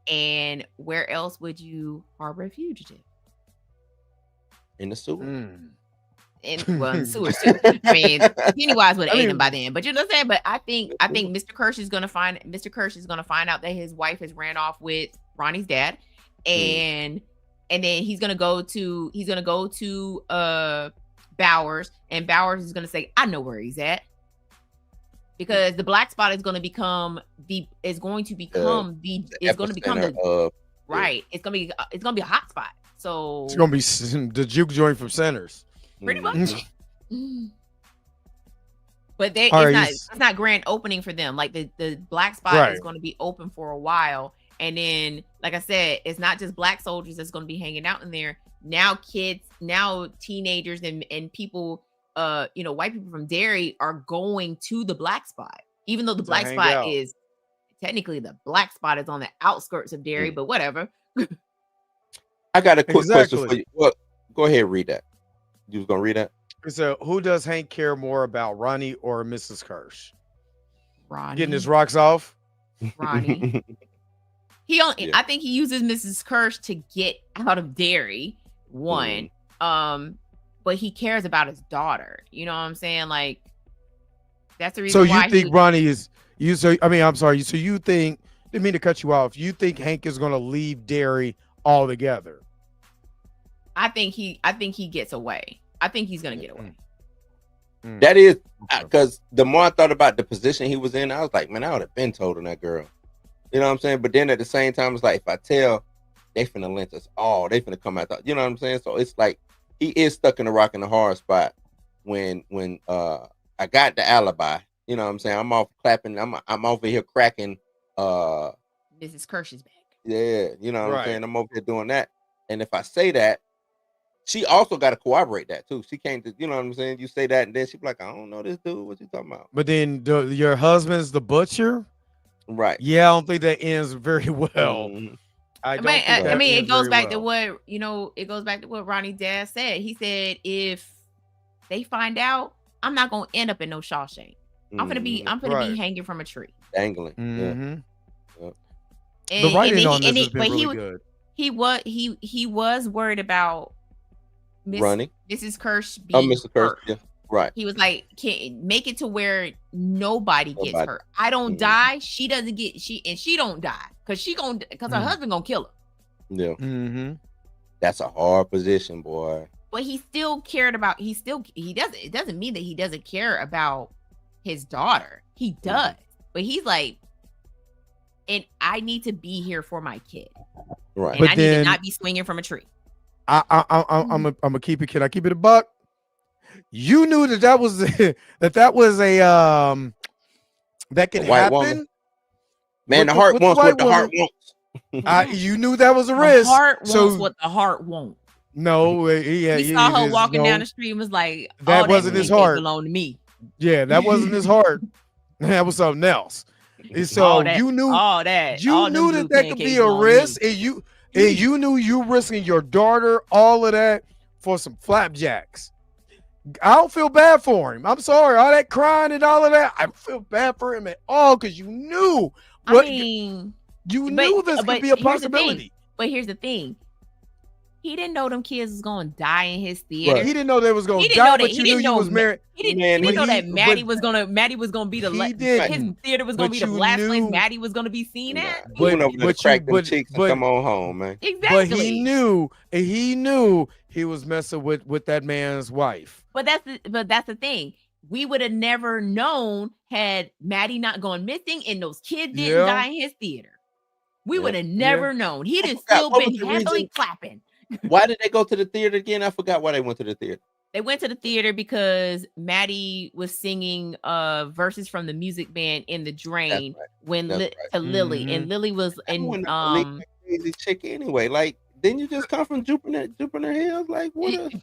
And where else would you harbor a fugitive? In the sewer. In the sewer too. I mean, Pennywise would have ate him by then. But you know what I'm saying? But I think Mr. Kirsch is gonna find out that his wife has ran off with Ronnie's dad. And then he's gonna go to Bowers, and Bowers is gonna say, I know where he's at. Because the black spot is gonna become it's going to become right. It's gonna be a hot spot. So it's gonna be the juke joint from Centers. Pretty much. But it's not grand opening for them. Like the black spot is going to be open for a while. And then, like I said, it's not just black soldiers that's going to be hanging out in there. Now kids, now teenagers and people, white people from Derry are going to the black spot. Even though the black spot is technically the black spot is on the outskirts of Derry, but whatever. I got a quick question for you. Well, go ahead, read that. You was gonna read that? So, who does Hank care more about, Ronnie or Mrs. Kirsch? Ronnie. Getting his rocks off? Ronnie. I think he uses Mrs. Kirsch to get out of Derry. One. But he cares about his daughter. You know what I'm saying? Like, that's the reason why. So you think Ronnie is I'm sorry. So you think, didn't mean to cut you off. You think Hank is gonna leave Derry altogether? I think he gets away. I think he's gonna get away. That is because the more I thought about the position he was in, I was like, man, I would have been told on that girl. You know what I'm saying? But then at the same time, it's like, if I tell, they finna lynch us all. They finna come out. You know what I'm saying? So it's like he is stuck in a rock and a hard spot when I got the alibi. You know what I'm saying? I'm off clapping. I'm over here cracking Mrs. Kirsch's back. Yeah, you know what I'm saying? I'm over here doing that. And if I say that, she also got to corroborate that too. She can't, you know what I'm saying? You say that, and then she be like, I don't know this dude. What you talking about? But then your husband's the butcher, right? Yeah, I don't think that ends very well. I mean, it goes back to what it goes back to what Ronnie's dad said. He said, if they find out, I'm not gonna end up in no Shawshank. I'm gonna be hanging from a tree, dangling. The writing on this has been really good. He was worried about Mrs. Kirsch being Mr. Kirsch, yeah. Right. He was like, can't make it to where nobody gets hurt. I don't die. She doesn't get she don't die because her husband gonna kill her. Yeah. That's a hard position, boy. But he still cared about. It doesn't mean that he doesn't care about his daughter. He does, but he's like, and I need to be here for my kid. Right. And but I need to not be swinging from a tree. I'm a keep it, kid. I keep it a buck. You knew that was that could happen. Woman. Man, the heart wants what the heart wants. You knew that was a risk. The heart wants what the heart won't. No, he saw her walking down the street and was like, that wasn't his heart. Belong to me. Yeah, that wasn't his heart. That was something else. And so you knew all that. You knew that could be a risk, and you knew you risking your daughter, all of that for some flapjacks. I don't feel bad for him. I'm sorry, all that crying and all of that. I don't feel bad for him at all because you knew you knew this could be a possibility. But here's the thing: He didn't know them kids was gonna die in his theater. He didn't know they was gonna He didn't die, know that- but he you didn't knew you know was married. He didn't, Man, he didn't know that but- Maddie was gonna be the He didn't. his theater was gonna But be the you last place knew- Maddie was gonna be seen at. He went over there to crack them but- cheeks and but- come on home, man. Exactly. But he knew he was messing with that man's wife. But that's the thing. We would have never known had Maddie not gone missing and those kids didn't Yeah. die in his theater. We Yeah. would have never known. He'd have forgot, still what been was the heavily reason? clapping. Why did they go to the theater again? I forgot why they went to the theater. They went to the theater because Maddie was singing verses from the music band in the drain right. when That's to Lily, Mhm. and Lily was I in wouldn't believe that crazy chick anyway. Like, didn't you just come from Jupiter Hills? Like, what?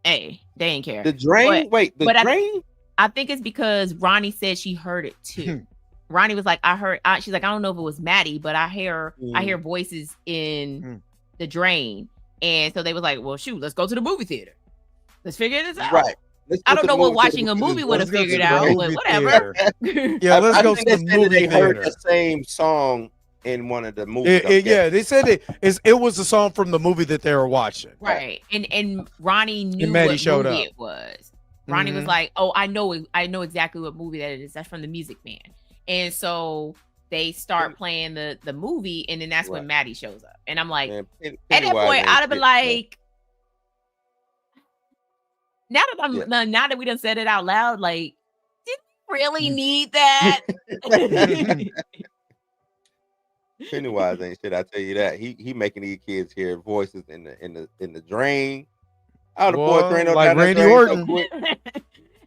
hey, they didn't care. The drain? Wait, the but drain? I think it's because Ronnie said she heard it too. Ronnie was like, she's like, I don't know if it was Maddie, but I hear voices in the drain. And so they was like, well, shoot, let's go to the movie theater. Let's figure this out. Right. I don't know what watching a movie would have Let's go to figured the out, movie but whatever. Yeah, let's I go think to they the said that movie they heard theater. the same song in one of the movies. Yeah, they said it was a song from the movie that they were watching. Right. And Ronnie knew And Maddie what showed movie up. it was. Ronnie was Mhm. like, oh, I know exactly what movie that is. That's from the Music Man. And so they start playing the movie, and then that's when Right. Maddie shows up. And I'm like, Man, at that Pennywise point, ain't I'd have been shit, like, now that we done said it out loud, like, did we really need that? Pennywise ain't shit. I tell you that. He making these kids hear voices in the drain. Oh, the boy Boy, drain like down that Randy drain Orton. so quick.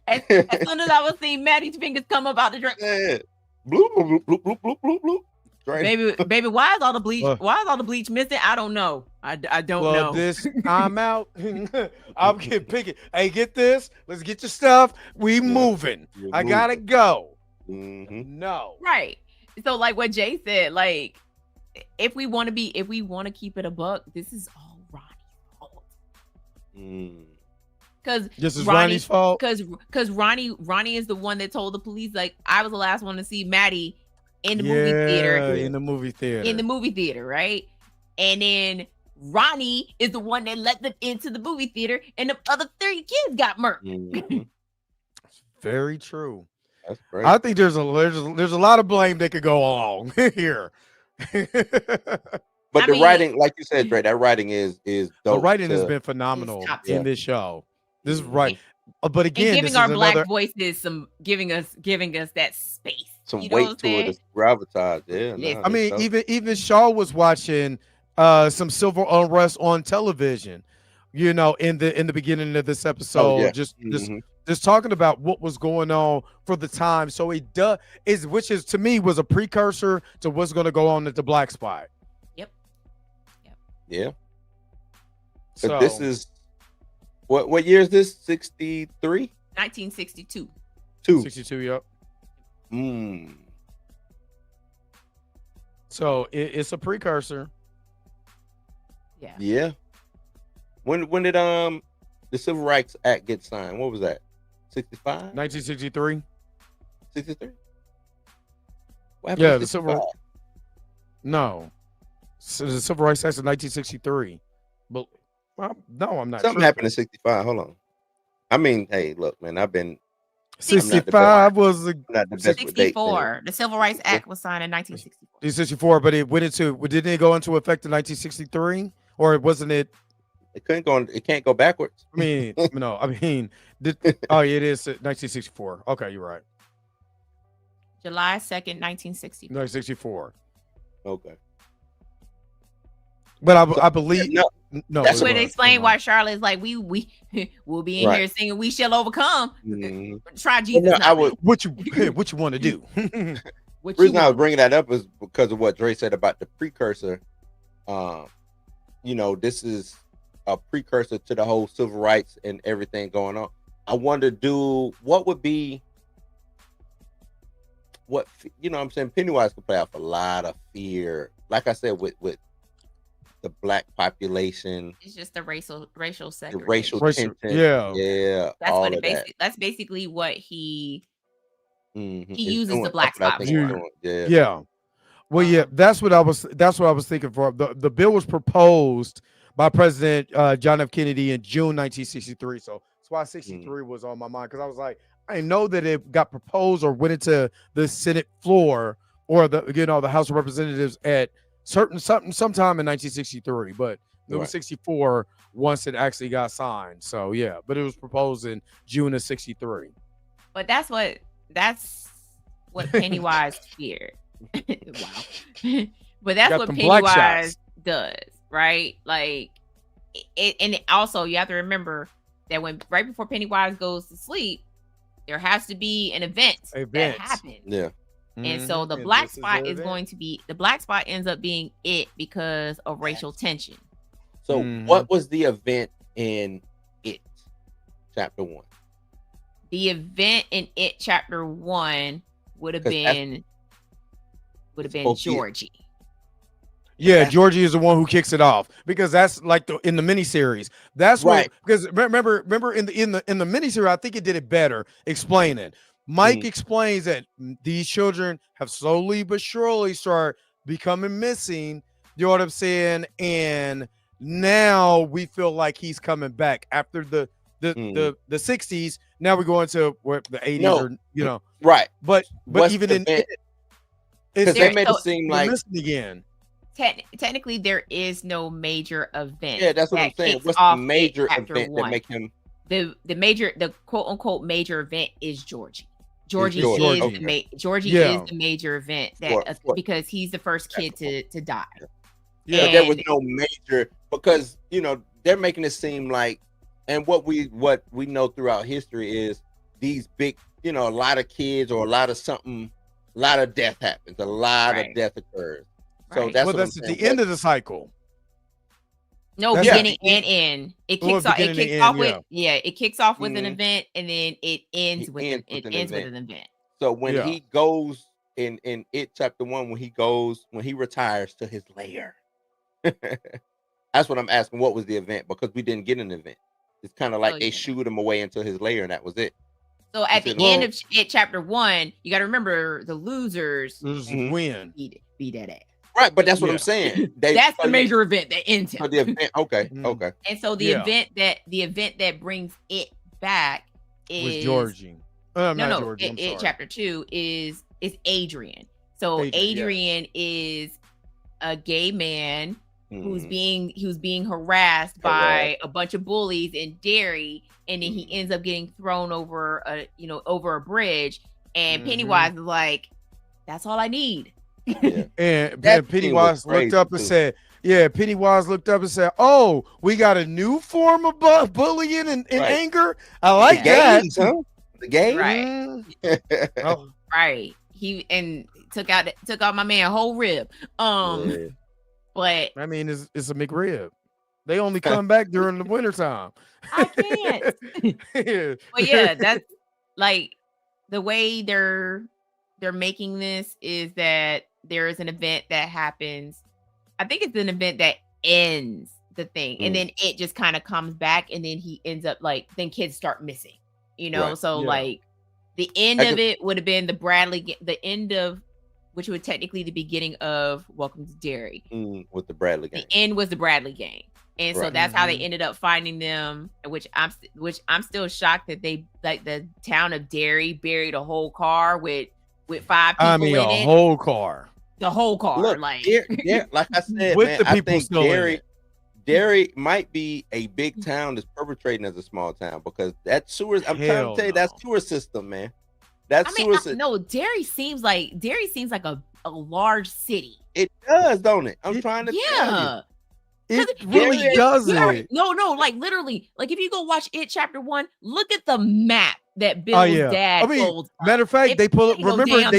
as soon as I was seeing Maddie's fingers come up out the drink, Yeah. Bloop, bloop, bloop, bloop, bloop, bloop, bloop. Drain. baby, why is all the bleach? Well- Why is all the bleach missing? I don't know. I don't Well, know. this I'm out. I'm getting picky. Hey, get this. Let's get your stuff. We moving. You're I gotta moving. go. Mhm. No. Right. So like what Jay said, like if we want to keep it a buck, this is all Ronnie's fault. Mm. Because This is Ronnie's fault. Because Ronnie is the one that told the police, like, I was the last one to see Maddie in the movie theater. In the movie theater. In the movie theater, right? And then Ronnie is the one that let them into the movie theater, and the other 30 kids got murked. Mhm. Very true. That's great. I think there's a lot of blame that could go along here. But I the mean- writing, like you said, Dre, that writing is The dope. writing has to- been phenomenal It's top in tier. this show. This is right. But again, And this giving is our black another. voices giving us that space. some You know what weight I'm to it, saying? it's gravitas. Yeah, Listen. I mean, even Shaw was watching some civil unrest on television, you know, in the beginning of this episode, yeah. just Mhm. just talking about what was going on for the time. So it which is to me was a precursor to what's going to go on at the Black Spot. Yeah. So But this is what year is this? 63? 1962. 62. Yep. Mm. So it's a precursor. Yeah. Yeah. When did the Civil Rights Act get signed? What was that? 65? 1963. 63? What happened Yeah, to the 65? Civil. No, so the Civil Rights Act of 1963. But no, I'm not. Something tripping. happened in 65. Hold on. I mean, hey, look, man, I've been 65 was the not the best with dates. 64. The Civil Rights Act was signed in 1964. 64, but it went into didn't it go into effect in 1963, or wasn't it? It couldn't go. It can't go backwards. I mean, no, I mean, oh, it is 1964. Okay, you're right. July 2nd, 1964. 1964. Okay. But I believe No, no. That's That's it would was. explain Come why on. Charlotte's like, we will be in Right. here singing "We Shall Overcome." mhm. Try Jesus. No, not I me. would. What you want to do? What The reason you I was want. bringing that up is because of what Dre said about the precursor. You know, this is a precursor to the whole civil rights and everything going on. I wonder, what would be what you know? What I'm saying Pennywise could play off a lot of fear. Like I said, with the black population, It's just the racial the segregation. racial Racial- tension, yeah. That's all what of it that. basically. That's basically what he. Mhm. he It's uses doing- the black that's what I think spot it's more. doing. Yeah. Yeah. Well, yeah, that's what I was thinking for. The bill was proposed by President John F. Kennedy in June 1963. So that's why 63 was on my mind, because I was like, I know that it got proposed or went into the Senate floor or the House of Representatives at sometime in 1963, but it was 64 once it actually got signed. So yeah, but it was proposed in June of 63. But that's what Pennywise feared. Wow. But that's what Pennywise does, right? Like and also you have to remember that right before Pennywise goes to sleep, there has to be an event. That happens. Yeah. And so the black spot is going to be, the black spot ends up being it because of racial tension. So what was the event in It Chapter 1? The event in It Chapter 1 would have been Georgie. Yeah, Georgie is the one who kicks it off, because that's like in the miniseries. That's right. Because remember in the miniseries, I think it did it better explaining. Mike explains that these children have slowly but surely start becoming missing. You know what I'm saying? And now we feel like he's coming back after the 60s. Now we're going to what the 80s, or right. But even in it, because they made it seem like again. Technically, there is no major event. Yeah, that's what I'm saying. What's the major event that make him? The quote unquote major event is Georgie. Georgie is the major event because he's the first kid to die. Yeah, there was no major, because they're making it seem like, and what we know throughout history is these big, a lot of kids or a lot of death happens, a lot of death occurs. So that's at the end of the cycle. No, beginning and end. It kicks off. It kicks off with an event, and then it ends with an event. So when he goes in It Chapter 1, when he retires to his lair, that's what I'm asking. What was the event? Because we didn't get an event. It's kind of like they shoot him away into his lair, and that was it. So at the end of It Chapter 1, you got to remember the losers win. Beat that ass. Right, but that's what I'm saying. That's the major event that ends him. The event, okay. And so the event that brings it back is Georgie. Georgie. It Chapter 2 is Adrian. So Adrian is a gay man who's being harassed by a bunch of bullies in Derry, and then he ends up getting thrown over a bridge. And Pennywise is like, "That's all I need." Yeah. And Pennywise looked up and said, "Oh, we got a new form of bullying and anger. I like that." The game, right? Right. He took out my man whole rib. But I mean, it's a McRib. They only come back during the wintertime. I can't. But yeah, that's like the way they're making this is that there is an event that happens. I think it's an event that ends the thing, and then it just kind of comes back, and then he ends up then kids start missing, like the end of it would have been the end of which was technically the beginning of Welcome to Derry with the Bradley gang. The end was the Bradley gang, and so that's how they ended up finding them. Which I'm still shocked that they the town of Derry buried a whole car with 5 people in it. A whole car. The whole car, Look, like I said, with the people I think still Derry might be a big town that's perpetrating as a small town, because that sewer. I'm trying to tell you, that sewer system, man. No, Derry seems like a large city. It does, don't it? I'm trying to tell you. It really doesn't. No, like literally, like if you go watch It Chapter 1, look at the map that Bill's dad folds. Matter of fact, they pull up. Remember,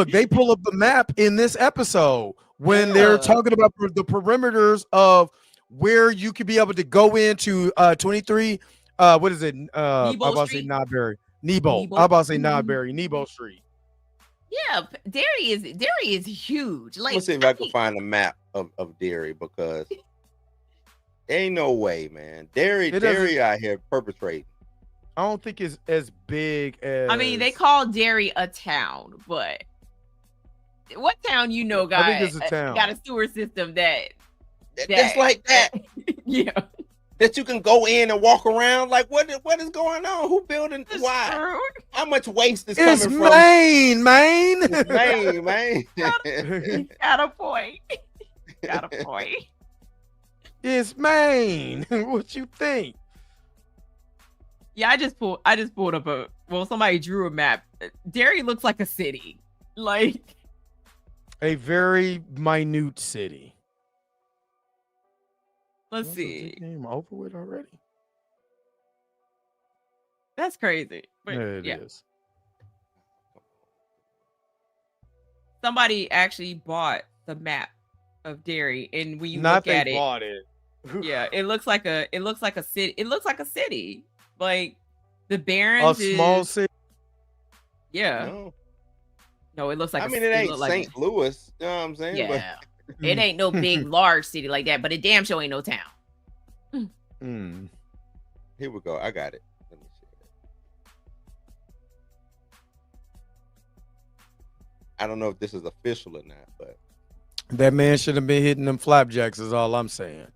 they pull up the map in this episode when they're talking about the perimeters of where you could be able to go into 23. What is it? I'm about to say Nodbury. Nebo. I'm about to say Nodbury. Nebo Street. Yeah, Derry is huge. Like, let's see if I can find a map of Derry, because ain't no way, man. Derry out here perpetrating. I don't think it's as big as. I mean, they call Derry a town, but what town got I think it's a town. Got a sewer system that just like that. Yeah. That you can go in and walk around. Like, what is going on? Who building? That's why? true. How much waste is It's coming from Maine, man. It's Maine, man? Got a point. Got a point. It's Maine. What you think? Yeah, I just pulled up somebody drew a map. Derry looks like a city. Like A very minute city. let's see. Game over with already. That's crazy. But Yeah, it is. Somebody actually bought the map of Derry, and when you Not look they at it, bought it. yeah, it looks like a city. It looks like a city. Like the A Barrens small is, city. yeah. No, it looks like I mean, it ain't look like St. a, Louis. You know what I'm saying? yeah. It ain't no big large city like that, but it damn sure ain't no town. Mm. Here we go. I got it. Let me see. I don't know if this is official or not, but That man should have been hitting them flapjacks. Is all I'm saying.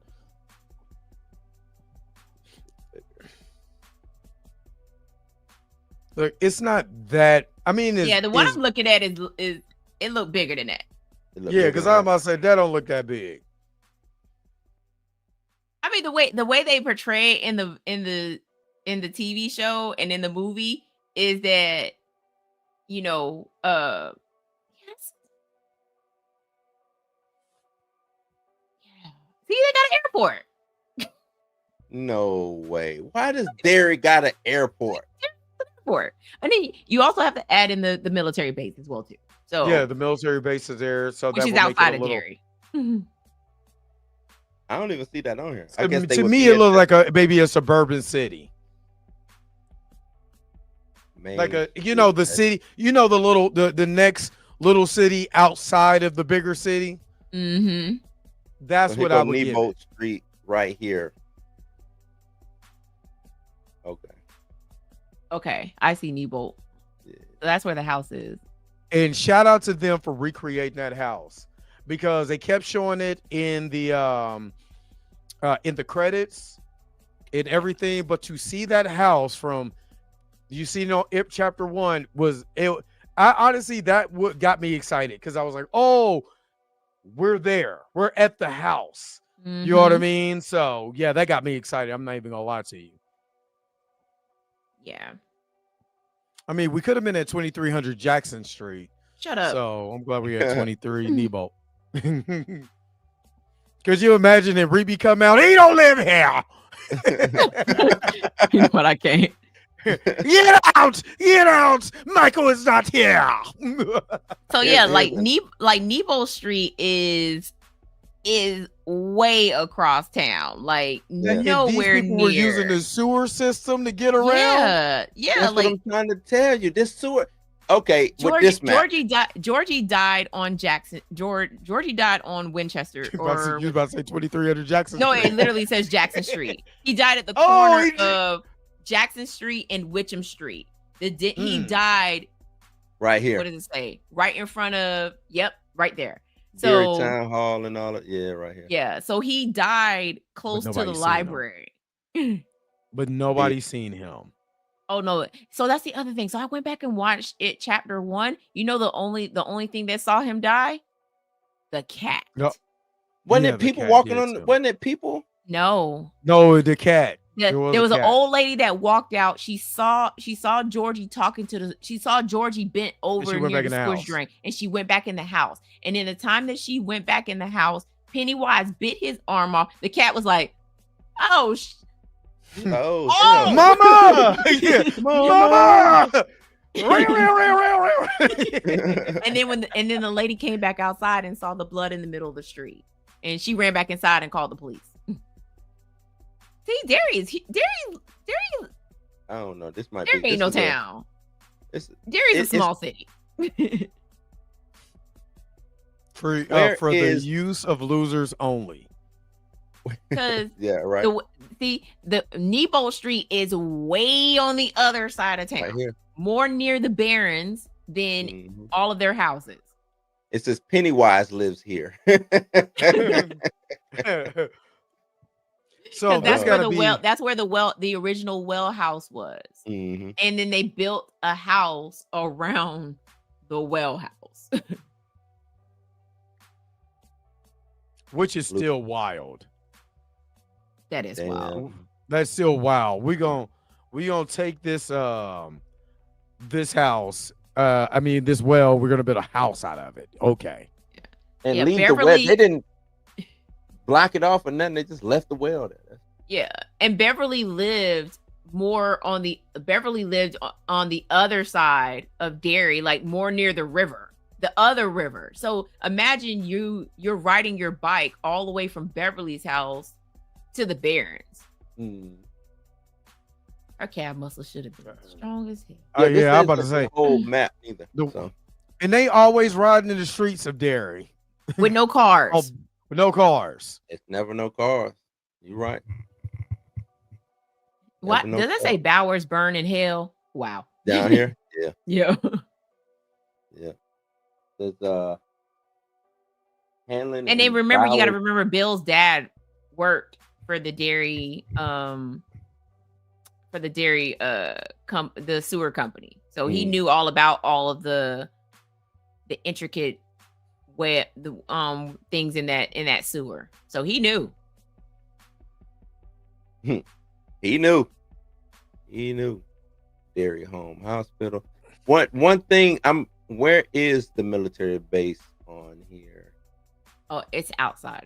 Look, it's not that. I mean, Yeah, the one I'm looking at is it look bigger than that. Yeah, because I'm about to say that don't look that big. I mean, the way they portray it in the TV show and in the movie is that, yes. Yeah. See, they got an airport. No way. Why does Derry got an airport? And then you also have to add in the military base as well too. So Yeah, the military base is there, so which that is will make it outside a of little. Derry. I don't even see that on here. I guess To me, it looks like maybe a suburban city, like the city. The next little city outside of the bigger city. Mm-hmm. That's what I would give Nebo it. Street right here. Okay, I see Nebolt. Yeah. So that's where the house is. And shout out to them for recreating that house, because they kept showing it in the credits and everything. But to see that house from, Ip Chapter 1 was it. I honestly, that what got me excited, because I was like, oh, we're there. We're at the house. Mm-hmm. You know what I mean? So yeah, that got me excited. I'm not even gonna lie to you. Yeah. I mean, we could have been at 2300 Jackson Street. Shut up. So I'm glad we had 23 Nebo. Could you imagine if Reby come out? He don't live here. You know what? I can't. Get out! Get out! Michael is not here. So yeah, like Nebo Street is way across town, like nowhere These people near. were using the sewer system to get around. Yeah, That's like what I'm trying to tell you. This sewer. Okay, with this map. Georgie died on Jackson. Georgie died on Winchester. You was about to say 2300 Jackson No, Street. it literally says Jackson Street. He died at the corner of Jackson Street and Witcham Street. He died right here. What does it say? Right in front of. Yep, right there. Derry So Town Hall and all that. Yeah, right here. yeah, so he died close to the library. But nobody's seen him. Oh no. So that's the other thing. So I went back and watched it chapter 1. You know the only thing that saw him die? The cat. No. Wasn't Yeah, it the people cat walking did on too. Wasn't it people? No. No, the cat. There was an old lady that walked out. She saw Georgie talking to she saw Georgie bent over near the squish drain, and she went back in the house. And in the time that she went back in the house, Pennywise bit his arm off. The cat was like, "Oh, oh, mama, yeah, mama." and then the lady came back outside and saw the blood in the middle of the street, and she ran back inside and called the police. See, Derry. I don't know. This might Derry be. Ain't no town. Derry's a small city. For the use of losers only. Because yeah, right. The Nebo Street is way on the other side of town, right here. More near the Barrens than all of their houses. It says Pennywise lives here. So that's that's where gotta be. that's where the original well house was. Mm-hmm. And then they built a house around the well house. Which is still wild. That is wild. That's still wild. We gonna take this this house. I mean this well. We're gonna build a house out of it. Okay. And Yeah, leave the well. Beverly- They didn't block it off or nothing. They just left the well there. Yeah, and Beverly lived on the other side of Derry, like more near the river, the other river. So imagine you're riding your bike all the way from Beverly's house to the Barrens. Her calf muscle should have been strong as hell. Yeah, I'm about to say the whole map either. And they always riding in the streets of Derry with no cars. With no cars. It's never no cars. You're right. What does it say? Bowers burn in hell. Wow. Down here, yeah, yeah. There's Hanlon, and then remember, you got to remember, Bill's dad worked for the Derry, the sewer company, so he knew all about all of the intricate things in that sewer. So he knew. He knew. Derry Home Hospital. One thing, where is the military base on here? Oh, it's outside.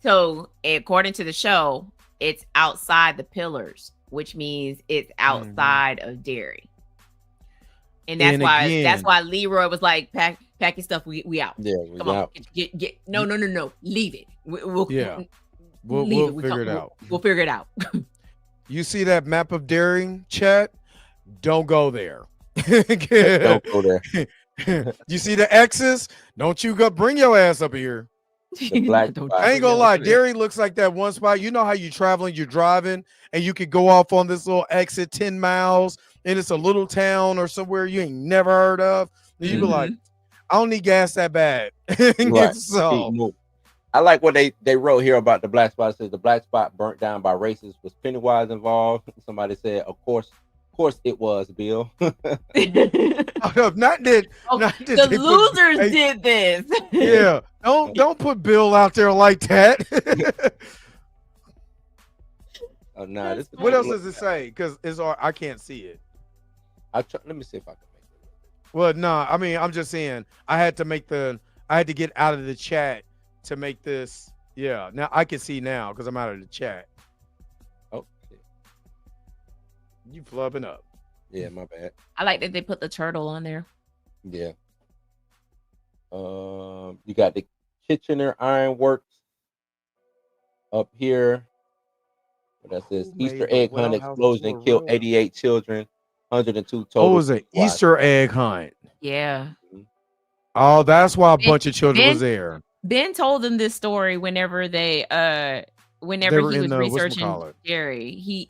So according to the show, it's outside the pillars, which means it's outside of Derry. And that's why Leroy was like, pack your stuff, we out. Yeah, come on, out. Get no, leave it. We'll figure it out. We'll figure it out. You see that map of Derry, chat? Don't go there. Don't go there. You see the X's? Don't you go bring your ass up here. The black I ain't gonna lie, Derry looks like that one spot. You know how you traveling, you're driving, and you could go off on this little exit 10 miles, and it's a little town or somewhere you ain't never heard of. And you be like, I don't need gas that bad. Right. So I like what they wrote here about the black spot. It says the black spot burnt down by racists. Was Pennywise involved? Somebody said, of course it was, Bill. The losers did this. Yeah. Don't put Bill out there like that. Oh no. What else does it say? Because I can't see it. Let me see if I can make it. Well, no, I mean, I'm just saying I had to get out of the chat to make this. Yeah. Now I can see now because I'm out of the chat. You flubbing up. Yeah, my bad. I like that they put the turtle on there. Yeah. You got the Kitchener Ironworks up here. What that says? Easter egg hunt explosion killed 88 children, 102 total. Oh, it was an Easter egg hunt. Yeah. Oh, that's why a bunch of children was there. Ben told them this story whenever he was researching Derry.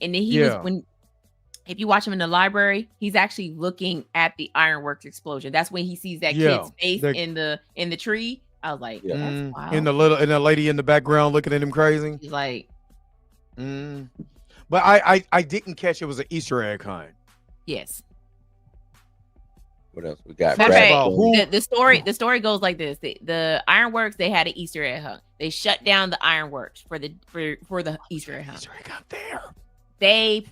If you watch him in the library, he's actually looking at the ironworks explosion. That's when he sees that kid's face in the tree. I was like, that's wild. And the lady in the background looking at him crazy. He's like, But I didn't catch it was an Easter egg hunt. Yes. What else we got? The story goes like this: the ironworks, they had an Easter egg hunt. They shut down the ironworks for the Easter egg hunt. Easter egg hunt there. They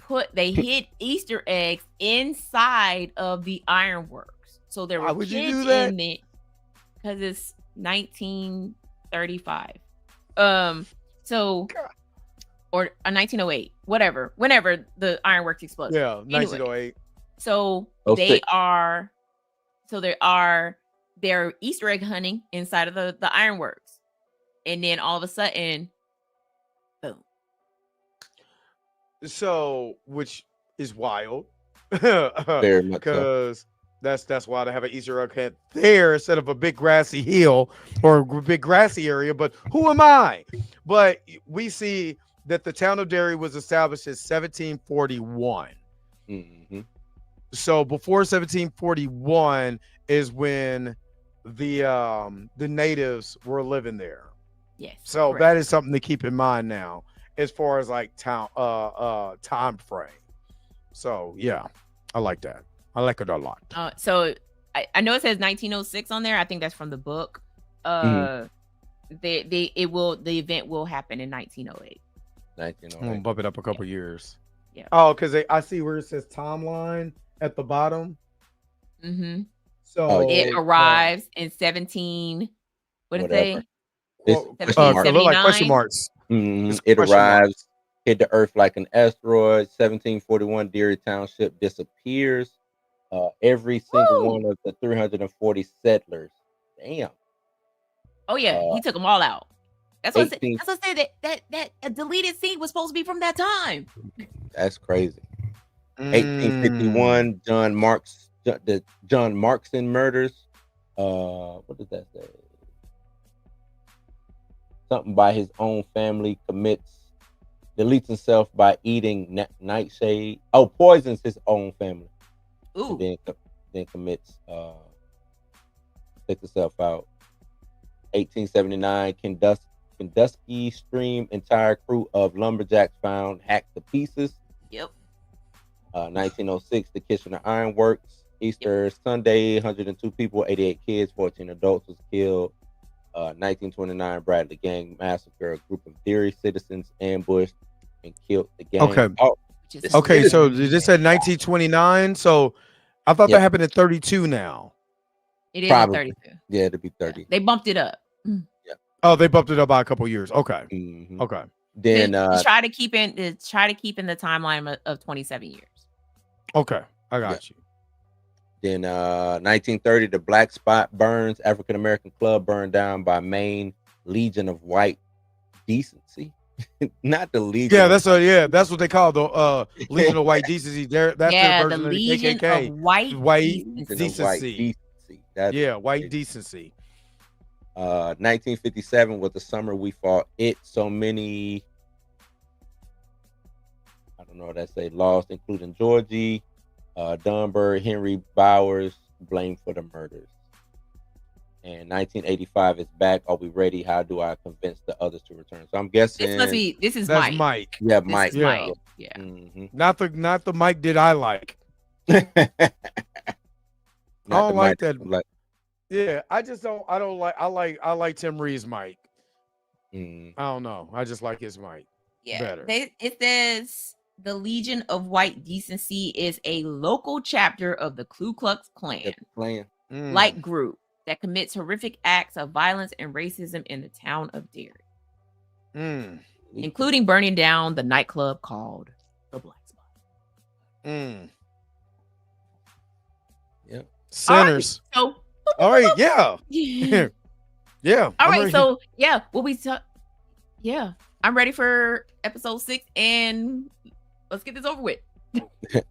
hid Easter eggs inside of the ironworks, so there were kids in it because it's 1935, or 1908, whenever the ironworks exploded. Yeah, 1908. So there are Easter egg hunting inside of the ironworks, and then all of a sudden, boom. So, which is wild, very much because that's why they have an Easter egg hunt there instead of a big grassy hill or a big grassy area. But who am I? But we see that the town of Derry was established in 1741. Mm-hmm. So before 1741 is when the natives were living there. Yes. So correct. that is something to keep in mind now, as far as like time frame. So yeah, I like that. I like it a lot. So I know it says 1906 on there. I think that's from the book. The event will happen in 1908. I'm gonna bump it up a couple years. Yeah. Oh, because I see where it says timeline at the bottom. Mm-hmm. So it arrives in 17. What did it say? It look like question marks. It arrives, hit the earth like an asteroid. 1741, Derry Township disappears. Every single one of the 340 settlers. Damn. Oh yeah, he took them all out. That's what I said. That a deleted scene was supposed to be from that time. That's crazy. 1851, the John Markson murders. What did that say? Something by his own family deletes himself by eating nightshade. Oh, poisons his own family. Ooh. Then commits takes himself out. 1879, Kendusky Stream, entire crew of lumberjacks found hacked to pieces. Yep. 1906, the Kitchener Ironworks. Easter Sunday, 102 people, 88 kids, 14 adults was killed. 1929, Bradley Gang Massacre. A group of Derry citizens ambushed and killed the gang. Okay. Okay, so this said 1929. So I thought that happened in 32 now. It is in 32. Yeah, it'll be 30. Yeah. They bumped it up. Yeah. Oh, they bumped it up by a couple years. Okay. Mm-hmm. Okay. Then try to keep in the timeline of 27 years. Okay, I got you. Then 1930, the Black Spot Burns African American club burned down by Maine Legion of White Decency. Not the Legion. Yeah, that's what they call the Legion of White Decency. That's their version the of the Legion KKK. of White Decency. That's white decency. 1957 was the summer we fought it. So many, I don't know what that say, lost, including Georgie, Dunbar, Henry Bowers, blamed for the murders. And 1985 is back. Are we ready? How do I convince the others to return? So I'm guessing this is that's Mike. Yeah, Mike. Yeah. Mm-hmm. Not the Mike that I like. I don't like that. Yeah, I like Tim Reed's Mike. I don't know. I just like his Mike better. It says the Legion of White Decency is a local chapter of the Ku Klux Klan like group that commits horrific acts of violence and racism in the town of Derry, including burning down the nightclub called the Black Spot. Yep. Sinners. All right, yeah. Yeah. All right, so I'm ready for episode 6, and let's get this over with.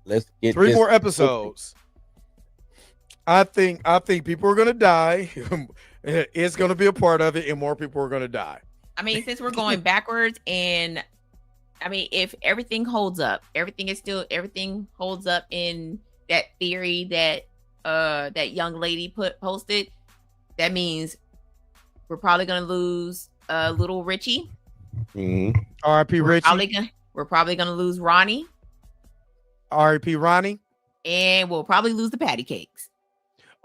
Let's get 3 more episodes. I think people are gonna die. It's gonna be a part of it, and more people are gonna die. I mean, since we're going backwards, and I mean, if everything holds up, everything holds up in that theory that that young lady posted. That means we're probably gonna lose little Richie. R.I.P. Richie. We're probably gonna lose Ronnie. R.I.P. Ronnie. And we'll probably lose the patty cakes.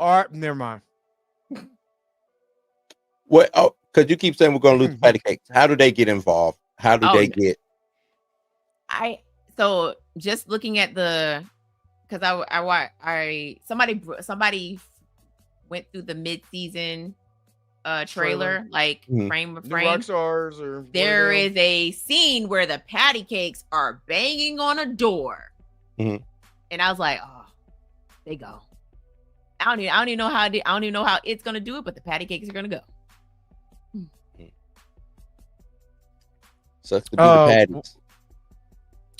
All right, never mind. What? Oh, because you keep saying we're gonna lose the patty cakes. How do they get involved? How do they get? So just looking at because somebody went through the mid-season trailer, like frame for frame. There is a scene where the patty cakes are banging on a door, and I was like, "Oh, they go." I don't even know how it's gonna do it, but the patty cakes are gonna go. Sucks to be the patties.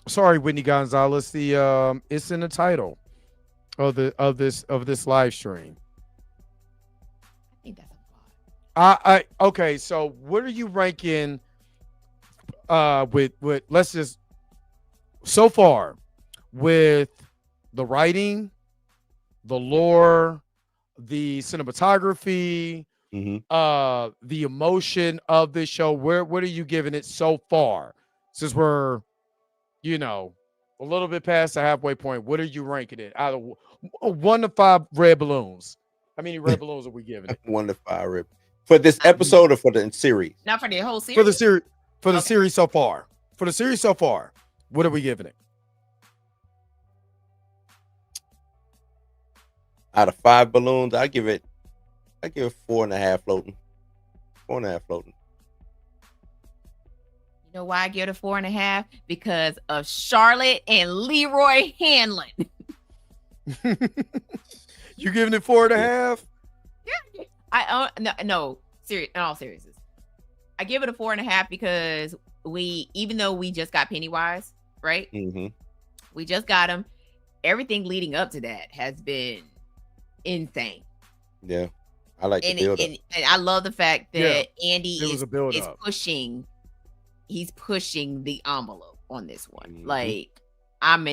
Sorry, Whitney Gonzalez. It's in the title of this live stream. I think that's a lot. Okay. So what are you ranking? With let's just so far with the writing, the lore, the cinematography, the emotion of this show. What are you giving it so far? Since we're, a little bit past the halfway point, what are you ranking it? Out of 1 to 5 red balloons. How many red balloons are we giving it? 1 to 5 red. For this episode or for the series? Not for the whole series. For the series. For the series so far. For the series so far, what are we giving it? Out of 5 balloons, I give it 4.5 floating. 4.5 floating. You know why I give it a 4.5? Because of Charlotte and Leroy Hanlon. You giving it 4.5? Yeah. No. In all seriousness, I give it a 4.5 because even though we just got Pennywise, right? We just got him. Everything leading up to that has been insane. Yeah, I like the build up. And I love the fact that Andy is pushing. He's pushing the envelope on this one. Like I'm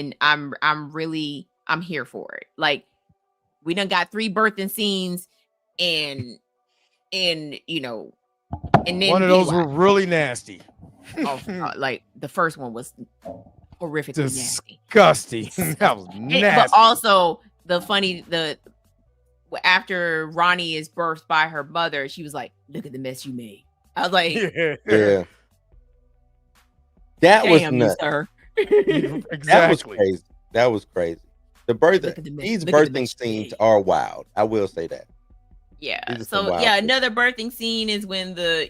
here for it. Like we done got 3 birthing scenes and then one of those were really nasty. Like the first one was horrifically disgusting. That was nasty. But also after Ronnie is birthed by her mother, she was like, "Look at the mess you made." I was like, "Yeah, that was nuts." Sir. Exactly. That was crazy. These birthing scenes are wild. I will say that. Yeah. So another birthing scene is when the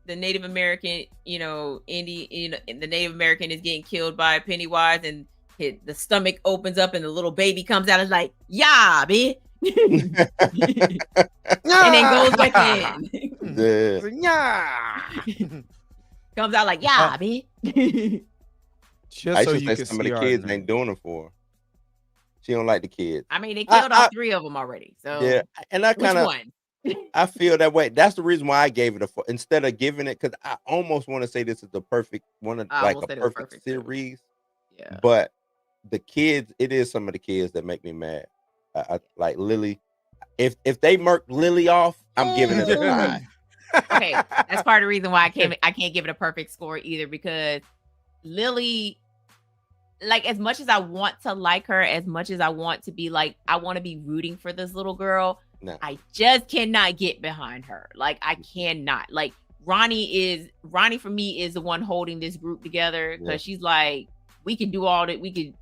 Native American, the Native American is getting killed by Pennywise, and the stomach opens up and the little baby comes out. It's like, yeah, bitch. And then goes back in. Yeah. Comes out like, yeah, bitch. Just so you can some of the kids ain't doing it for her. She don't like the kids. I mean, they killed all 3 of them already. So yeah, and I kind of I feel that way. That's the reason why I gave it a 4 instead of giving it, because I almost want to say this is the perfect one, like a perfect series. Yeah, but the kids, it is some of the kids that make me mad. I like Lily. If they murk Lily off, I'm giving it a 5. Okay, that's part of the reason why I can't give it a perfect score either, because Lily, like, as much as I want to like her, as much as I want to be like, I want to be rooting for this little girl, I just cannot get behind her. Like, I cannot. Like, Ronnie for me is the one holding this group together, because she's like, we can do all that. We need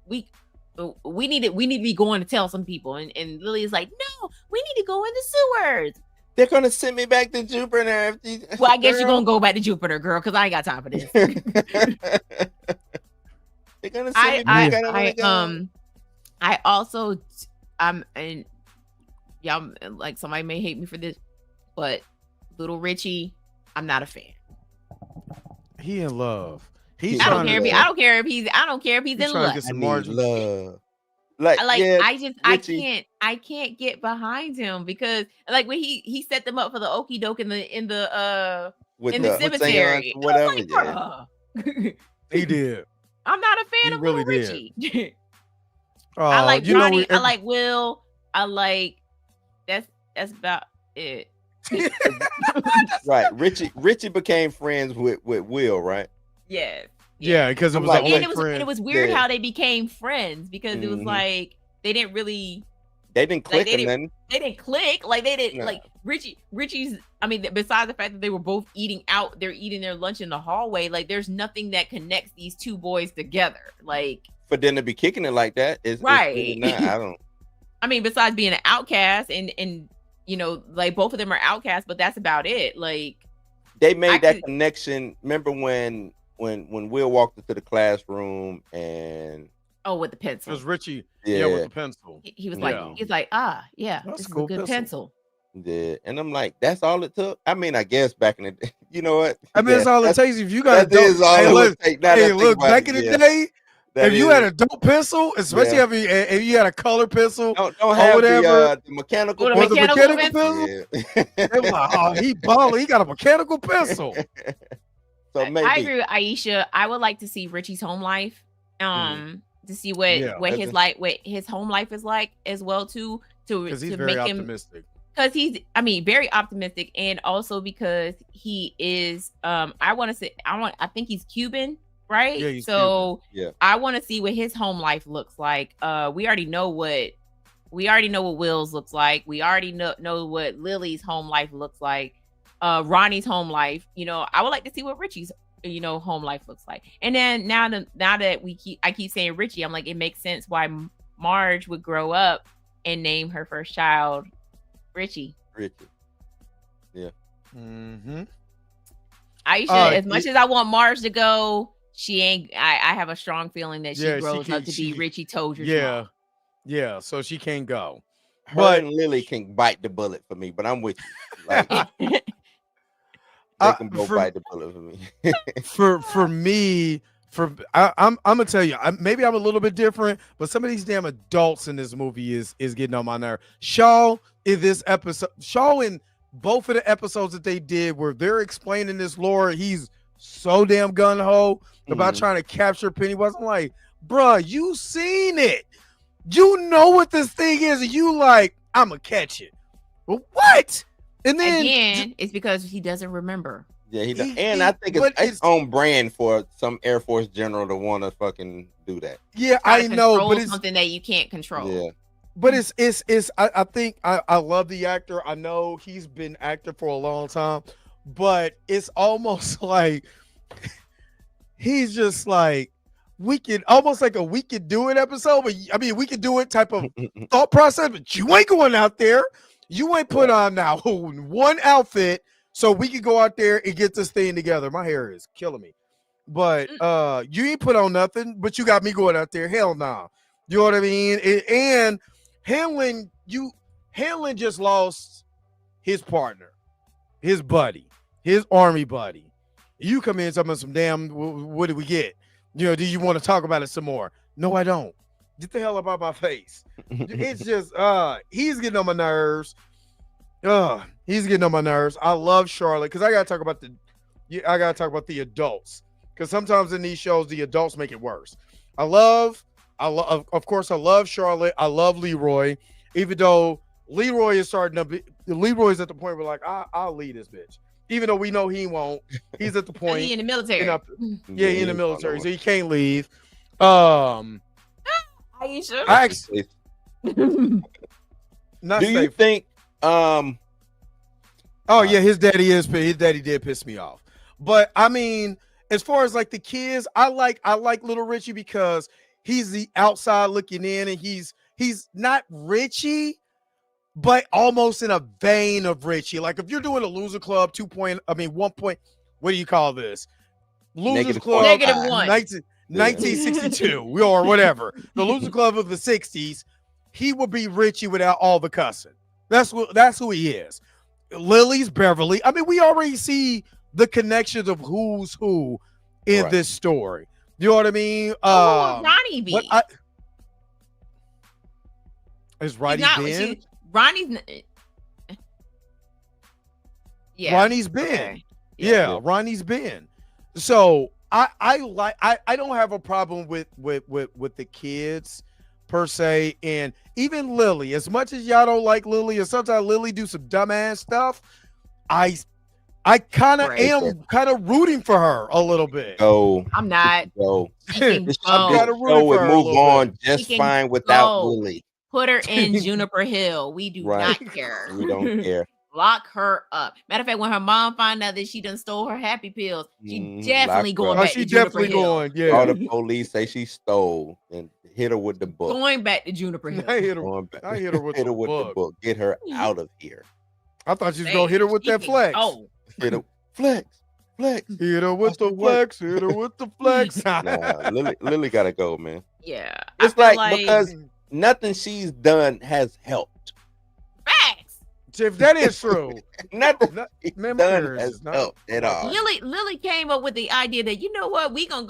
to be going to tell some people. And Lily is like, no, we need to go in the sewers. They're gonna send me back to Jupiter. Well, I guess you're gonna go back to Jupiter, girl, because I ain't got time for this. They're gonna send me back. I also and y'all, like, somebody may hate me for this, but little Richie, I'm not a fan. He in love. I don't care if he's in love. Get some love. I can't get behind him, because like when he set them up for the okie doke in the cemetery, whatever. He did. I'm not a fan of really Richie. I like Johnny. I like Will. I like that's about it. Right. Richie became friends with Will, right? Yes. Yeah, because it was like, it was weird how they became friends, because it was like they didn't click, and then they didn't click. Like, they didn't like Richie's. I mean, besides the fact that they were both eating out, they're eating their lunch in the hallway. Like, there's nothing that connects these 2 boys together. Like, for them to be kicking it like that is right. It's really not, I don't. I mean, besides being an outcast, and like, both of them are outcasts, but that's about it. Like, they made that connection. Remember when Will walked into the classroom and with the pencil. It was Richie. Yeah, with the pencil. He was like, he's like, this is a good pencil. Yeah, and I'm like, that's all it took. I mean, I guess back in the day, you know what? I mean, that's all it takes. If you got look, back in the day, if you had a dope pencil, especially if you had a color pencil, don't have whatever, the mechanical pencil. They were like, oh, he balling. He got a mechanical pencil. So maybe. I agree with Aisha. I would like to see Richie's home life, to see what his home life is like as well too. Because he's very optimistic. because he's, I mean, very optimistic, and also because he is, I think he's Cuban, right? Yeah, he's Cuban. Yeah. I want to see what his home life looks like. We already know what Will's looks like. We already know what Lily's home life looks like. Ronnie's home life. You know, I would like to see what Richie's, you know, home life looks like. And then now that I keep saying Richie, I'm like, it makes sense why Marge would grow up and name her first child Richie. Yeah. Mm-hmm. Aisha, as much as I want Marge to go, she ain't. I have a strong feeling that she grows up to be Richie Tozer's mom. Yeah. So she can't go. Her and Lily can bite the bullet for me, but I'm with you. Like, they can both bite the bullet for me. for me, I'm gonna tell you, maybe I'm a little bit different, but some of these damn adults in this movie is getting on my nerve. Shaw in this episode, Shaw in both of the episodes that they did where they're explaining this lore, he's so damn gun-ho about trying to capture Pennywise. I'm like, bruh, you seen it. You know what this thing is, and you like, I'm gonna catch it. But what? And then again, it's because he doesn't remember. Yeah, he does. And I think it's on brand for some Air Force general to want to fucking do that. Yeah, I know, but it's something that you can't control. Yeah. But I think I love the actor. I know he's been acting for a long time, but it's almost like he's just like, we could do it episode, but I mean, we could do it type of thought process, but you ain't going out there. You ain't put on now one outfit so we could go out there and get this thing together. My hair is killing me. But you ain't put on nothing, but you got me going out there. Hell nah. You know what I mean? And Hanlon just lost his partner, his buddy, his army buddy. You come in talking about some damn, what did we get? You know, do you want to talk about it some more? No, I don't. Get the hell up my face. It's just, he's getting on my nerves. He's getting on my nerves. I love Charlotte because I gotta talk about the adults, because sometimes in these shows the adults make it worse. I love Charlotte. I love Leroy, even though Leroy is Leroy's at the point where like I'll leave this bitch. Even though we know he won't, he's at the point. He in the military. He in the military, so he can't leave. Are you sure? Do you think? Oh yeah, his daddy did piss me off. But I mean, as far as like the kids, I like little Richie because he's the outside looking in, and he's not Richie, but almost in a vein of Richie. Like if you're doing a Loser Club 1 point, what do you call this? Losers Club -1. 1962 or whatever. The Loser Club of the 60s, he would be Richie without all the cussing. That's who he is. Lily's Beverly. I mean, we already see the connections of who's who in this story. You know what I mean? Ronnie B. Is Ronnie Ben? Ronnie's. Yeah. Ronnie's Ben. Okay. Yeah, Ronnie's Ben. So I don't have a problem with the kids per se, and even Lily. As much as y'all don't like Lily, and sometimes Lily do some dumbass stuff, I kind of am rooting for her a little bit. Oh, I'm not. I'm kind of rooting for her. Move on just fine without Lily. Put her in Juniper Hill. We do not care. We don't care. Lock her up. Matter of fact, when her mom find out that she done stole her happy pills, she definitely going back to Juniper Hill. Yeah. All the police say she stole and hit her with the book. Going back to Juniper Hill. I hit her with the book. Get her out of here. I thought she was gonna hit her with that flex. Oh, hit her flex. Hit her with the flex. Hit her with the flex. Nah, Lily gotta go, man. Yeah, it's like because nothing she's done has helped. Facts. If that is true, nothing done has helped at all. Lily came up with the idea that, you know what, we gonna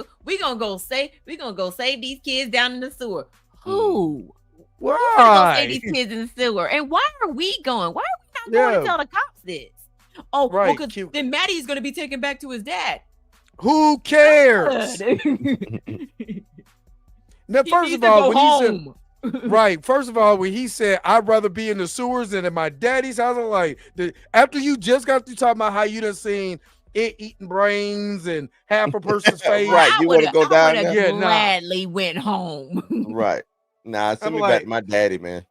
go save these kids down in the sewer. Who? Why? We're gonna go save these kids in the sewer, and why are we going? Why are we not going to tell the cops this? Oh, right. Well, because then Maddie's gonna be taken back to his dad. Who cares? Now, first of all, Right. First of all, when he said, I'd rather be in the sewers than in my daddy's house, I'm like, after you just got to talking about how you done seen it eating brains and half a person's face. Right. You want to go down there? Yeah, gladly went home. Right. Nah, send me like, back to my daddy, man.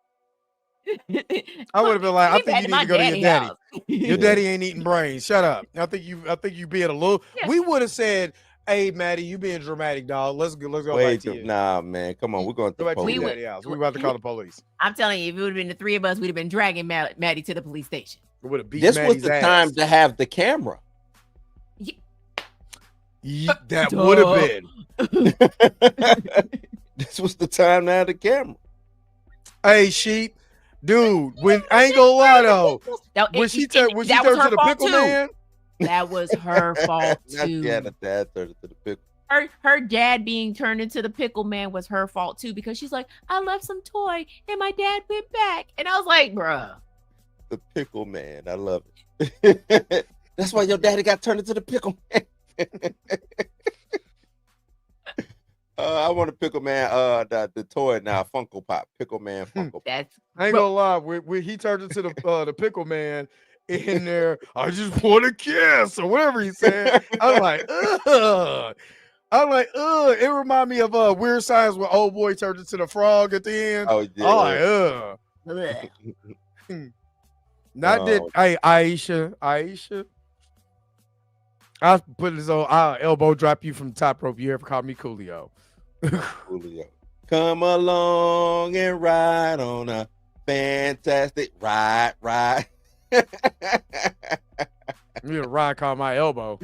I would have been like, I think you need to go to your daddy. Your Yeah. daddy ain't eating brains. Shut up. I think you being a little. Yeah. We would have said, "Hey, Maddie, you being dramatic, dog. Let's go back to you." Nah, man. Come on, we're going to Go the back to police. your daddy house. We about to call the police. I'm telling you, if it would have been the three of us, we'd have been dragging Maddie to the police station. Would have beat This Maddie's was the ass. time to have the camera. That would have been. This was the time to have the camera. Hey, sheep, dude. When I ain't gonna lie though, when she turned to the pickle man, that was her fault too. Yeah, the dad turned into the pickle. Her dad being turned into the pickle man was her fault too, because she's like, I left some toy and my dad went back, and I was like, bruh. The pickle man, I love it. That's why your daddy got turned into the pickle man. I want a pickle man. The toy now, Funko Pop, pickle man, Funko Pop. That's I ain't gonna lie. When he turned into the pickle man in there, I just want a kiss or whatever he said. I'm like, ugh. It reminded me of Weird Science when old boy turned into the frog at the end. Oh yeah. I'm like, ugh. Not that. Hey, Aisha. I'll put this on. I'll elbow drop you from the top rope. You ever call me Coolio? Coolio. Come along and ride on a fantastic ride. You need a ride, call my elbow.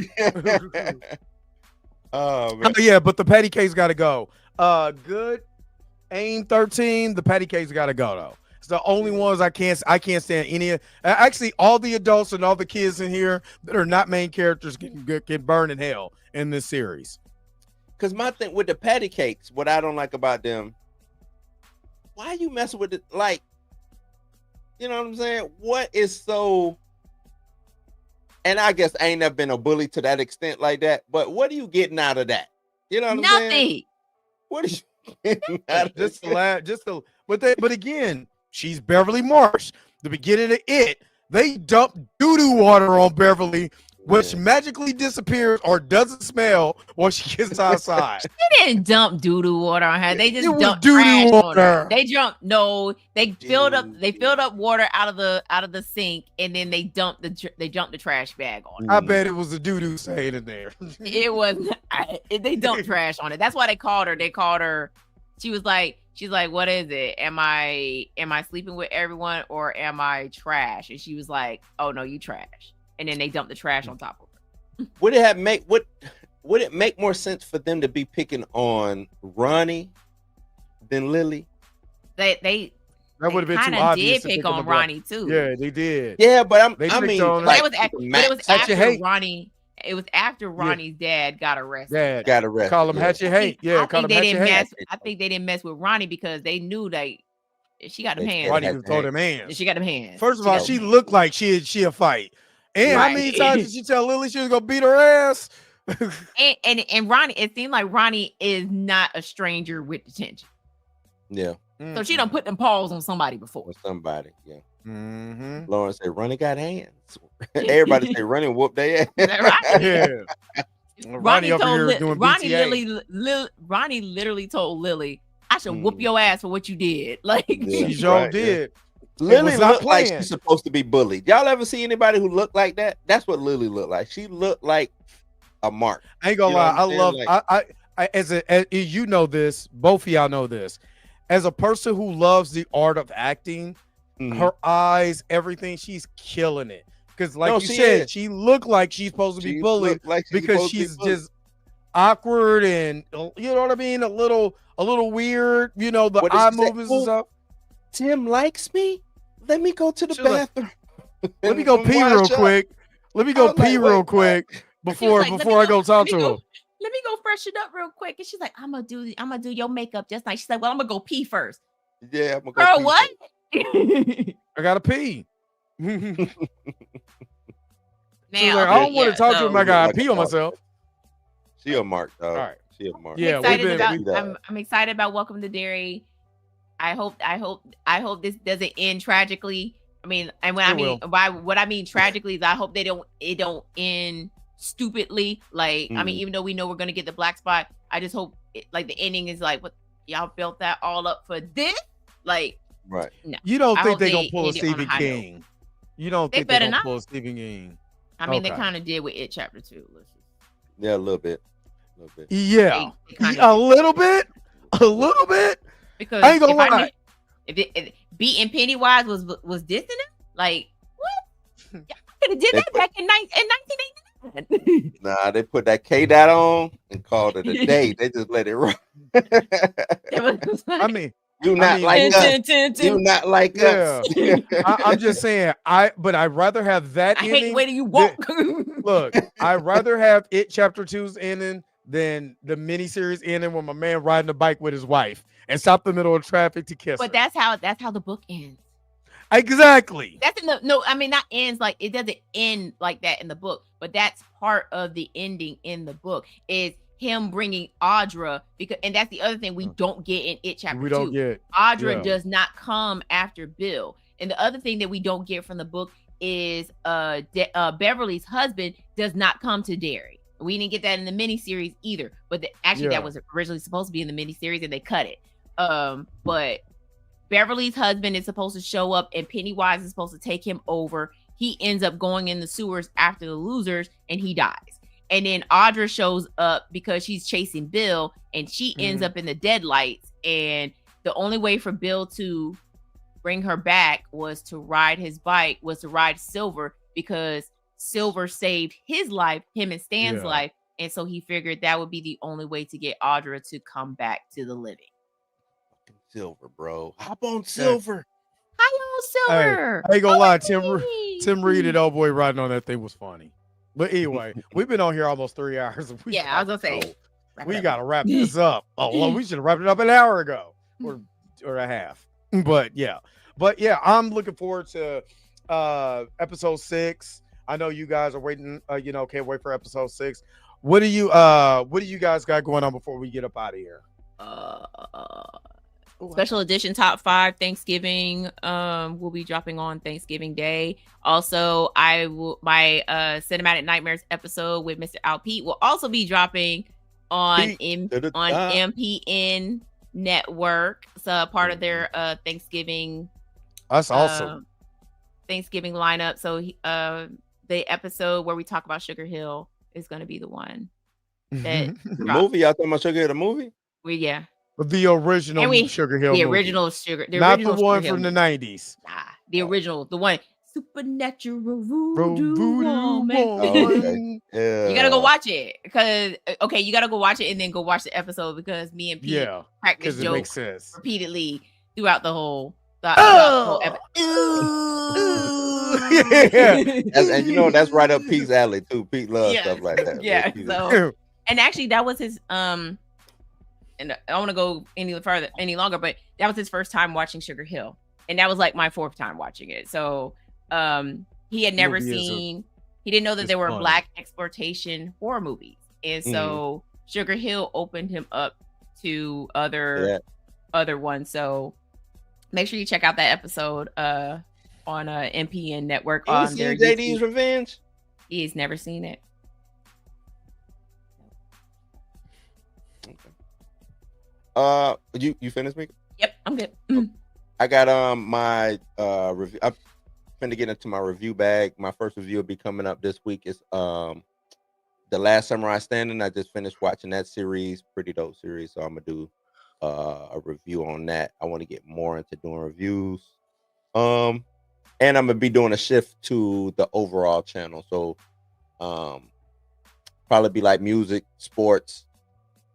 Oh man. Oh, yeah, but the patty cakes got to go. Good. AIM 13. The patty cakes got to go though. It's the only ones I can't stand any of. Actually, all the adults and all the kids in here that are not main characters get burned in hell in this series. Because my thing with the patty cakes, what I don't like about them, why you messing with it? Like, you know what I'm saying? What is so? And I guess I ain't never been a bully to that extent like that. But what are you getting out of that? You know what I'm saying? nothing. What is you getting out of But again, she's Beverly Marsh. The beginning of it, they dump doo-doo water on Beverly, which magically disappears or doesn't smell once she gets outside. They didn't dump doo-doo water on her. They just dumped doo-doo trash water. on her. They filled up water out of the sink, and then they dumped the trash bag on her. I bet it was a doo-doo stain in there. It was they dumped trash on it. That's why they called her. She's like, what is it? Am I sleeping with everyone or am I trash? And she was like, oh no, you trash. And then they dumped the trash on top of her. Would it make more sense for them to be picking on Ronnie than Lily? That would have been too kind of obvious. did pick on Ronnie too. Yeah, they did. Yeah, but They I mean, picked on her. like, it was after Ronnie. It was after Ronnie's dad got arrested. Dad got arrested. Call him Hatchet Hate. Yeah, call him Hatchet Hate. I think they didn't mess with Ronnie because they knew that she got them hands. Ronnie could throw them hands. She got them hands. First of all, she looked like she a fight. And how many times did she tell Lily she was gonna beat her ass? and Ronnie, it seemed like Ronnie is not a stranger with detention. Yeah. So she done put them paws on somebody before. With somebody, yeah. Mm-hmm. Lauren said, Ronnie got hands. Everybody say Ronnie whoop their ass. Right? Yeah. Ronnie over here doing BTA. Ronnie literally told Lily, I should whoop your ass for what you did. Like she sure did. Lily looked like she's supposed to be bullied. Y'all ever see anybody who looked like that? That's what Lily looked like. She looked like a mark. I ain't gonna lie. I love as you know this, both of y'all know this. As a person who loves the art of acting, her eyes, everything, she's killing it. Because like you said, she looked like she's supposed to be bullied because she's just awkward and you know what I mean, a little weird, you know, the eye movements and stuff. Tim likes me. Let me go to the bathroom. Let me go pee real quick. Let me go pee real quick before I go talk to her. Let me go freshen up real quick. And she's like, I'm gonna do your makeup just like. She's like, well, I'm gonna go pee first. Yeah, I'm gonna go. Girl, pee what? I gotta pee. Now, like, I don't want to talk to him. I gotta pee on myself. She a mark, dog. All right. She a mark. Yeah, I'm excited about Welcome to Derry. I hope this doesn't end tragically. I mean, and what I mean tragically is I hope it don't end stupidly. Like, I mean, even though we know we're gonna get the black spot, I just hope like the ending is like, what, y'all built that all up for this? Like, right? No. You don't think they're gonna pull a Stephen King? You don't think they're gonna pull a Stephen King? I mean, they kind of did with It Chapter 2. Yeah, a little bit. Yeah, a little bit. Because I ain't gonna lie. If beating Pennywise was dissing him, like, what? Y'all could have did that back in 1989. Nah, they put that K-Dot on and called it a day. They just let it run. I mean, you not like us. You not like us. I'm just saying. But I'd rather have that. I hate the way you walk. Look, I'd rather have It Chapter 2's ending than the miniseries ending when my man riding a bike with his wife and stop the middle of traffic to kiss her. But that's how the book ends. Exactly. That's not ends like it doesn't end like that in the book, but that's part of the ending in the book is him bringing Audra, and that's the other thing we don't get in It Chapter 2. We don't get Audra does not come after Bill. And the other thing that we don't get from the book is Beverly's husband does not come to Derry. We didn't get that in the miniseries either, but that was originally supposed to be in the miniseries and they cut it. But Beverly's husband is supposed to show up and Pennywise is supposed to take him over. He ends up going in the sewers after the losers and he dies. And then Audra shows up because she's chasing Bill and she ends up in the deadlights. And the only way for Bill to bring her back was to ride Silver, because Silver saved his life, him and Stan's life. And so he figured that would be the only way to get Audra to come back to the living. Silver, bro. Hop on Silver. Hi on Silver. Hey, I ain't gonna lie, Tim Reed and old boy riding on that thing was funny. But anyway, we've been on here almost 3 hours. I was gonna say we gotta wrap this up. Well, we should have wrapped it up an hour ago or a half. But yeah, I'm looking forward to episode 6. I know you guys are waiting. Can't wait for episode 6. What do you guys got going on before we get up out of here? Special edition top 5 Thanksgiving will be dropping on Thanksgiving Day. Also, my Cinematic Nightmares episode with Mr. Al Pete will also be dropping on MPN Network. It's a part of their Thanksgiving. That's awesome. Thanksgiving lineup. So the episode where we talk about Sugar Hill is going to be the one that the movie. Y'all talking about Sugar Hill, the movie? The original Sugar Hill movie. Original Sugar. Not the one from the 90s. Nah, the original. The one. Supernatural Voodoo Woman. Okay. Yeah. You gotta go watch it because you gotta go watch it and then go watch the episode because me and Pete practice jokes repeatedly throughout the whole episode. And that's right up Pete's alley too. Pete loves stuff like that. Yeah. So, and actually, that was his and I don't want to go any longer, but that was his first time watching Sugar Hill, and that was like my 4th time watching it. So, he had never seen. He didn't know that there were Black exploitation horror movies, and so Sugar Hill opened him up to other ones. So, make sure you check out that episode on MPN Network. You seen JD's Revenge? He's never seen it. You finished, Mika? Yep, I'm good. I got my review. I'm finna get into my review bag. My first review will be coming up this week. It's The Last Samurai Standing. I just finished watching that series, pretty dope series. So I'm gonna do a review on that. I want to get more into doing reviews. And I'm gonna be doing a shift to the overall channel. So probably be like music, sports.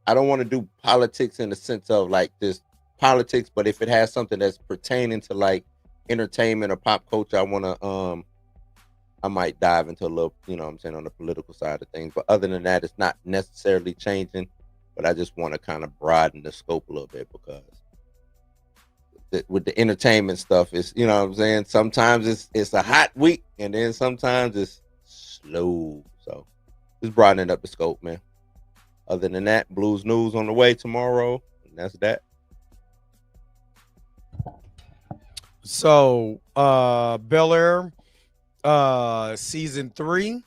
I don't want to do politics in the sense of like this politics, but if it has something that's pertaining to like entertainment or pop culture, I might dive into a little, on the political side of things. But other than that, it's not necessarily changing, but I just want to kind of broaden the scope a little bit because with the entertainment stuff, it's, sometimes it's a hot week and then sometimes it's slow. So just broadening up the scope, man. Other than that, Blues News on the way tomorrow. And that's that. So Bel Air season 3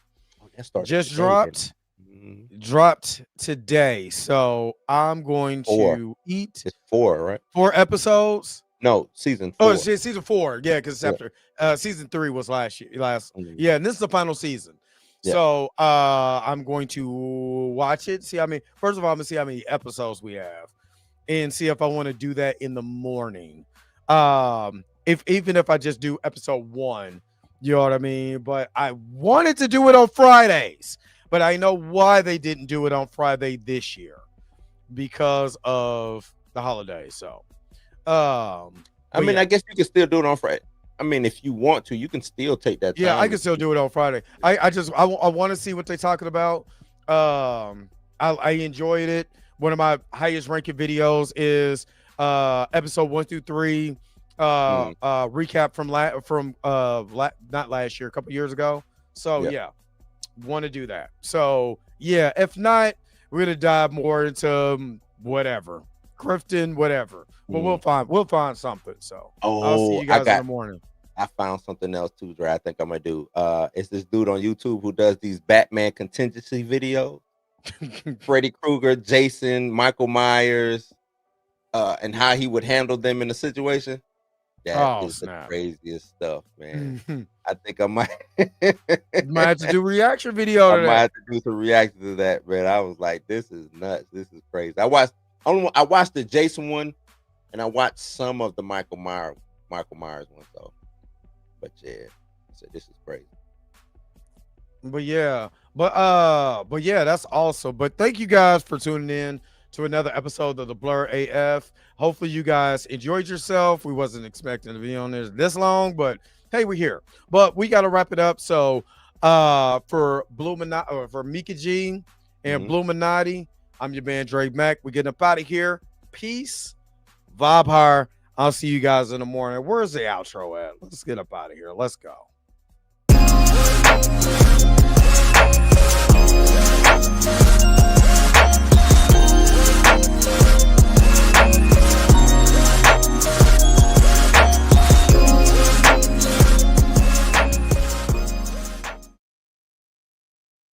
That started just today, dropped. Mhm. Dropped today. So I'm going 4. to eat It's 4, right? 4 episodes. No, season Oh, 4. it's season 4. Yeah, because Yeah. after season 3 was last year. Mhm. Yeah, and this is the final season. Yeah. So I'm going to watch it. See, I mean, first of all, I'm gonna see how many episodes we have, and see if I want to do that in the morning. If even if I just do episode 1, you know what I mean. But I wanted to do it on Fridays, but I know why they didn't do it on Friday this year, because of the holiday. So, I but mean, yeah. I guess you can still do it on Friday. I mean, if you want to, you can still take that time. Yeah, I can still do it on Friday. I want to see what they're talking about. I enjoyed it. One of my highest ranking videos is episode 1 through 3 recap from not last year, a couple years ago. So yeah, want to do that. So yeah, if not, we're gonna dive more into whatever, Clifton, whatever. But we'll find something. So I'll see you guys in the morning. I found something else too, Dre. I think I'm gonna do. It's this dude on YouTube who does these Batman contingency videos. Freddy Krueger, Jason, Michael Myers, and how he would handle them in a situation. That is the craziest stuff, man. I think I might might have to do reaction video. I might have to do some reaction to that, man. I was like, this is nuts. This is crazy. I watched the Jason one, and I watched some of the Michael Myers one. So, but yeah, so this is crazy. But yeah, that's awesome. But thank you guys for tuning in to another episode of the Blerd A.F. Hopefully you guys enjoyed yourself. We wasn't expecting to be on this long, but hey, we're here. But we got to wrap it up. So for for Mika G and Bluminati, I'm your man Dre Mack. We're getting up out of here. Peace, vibe higher. I'll see you guys in the morning. Where's the outro at? Let's get up out of here. Let's go.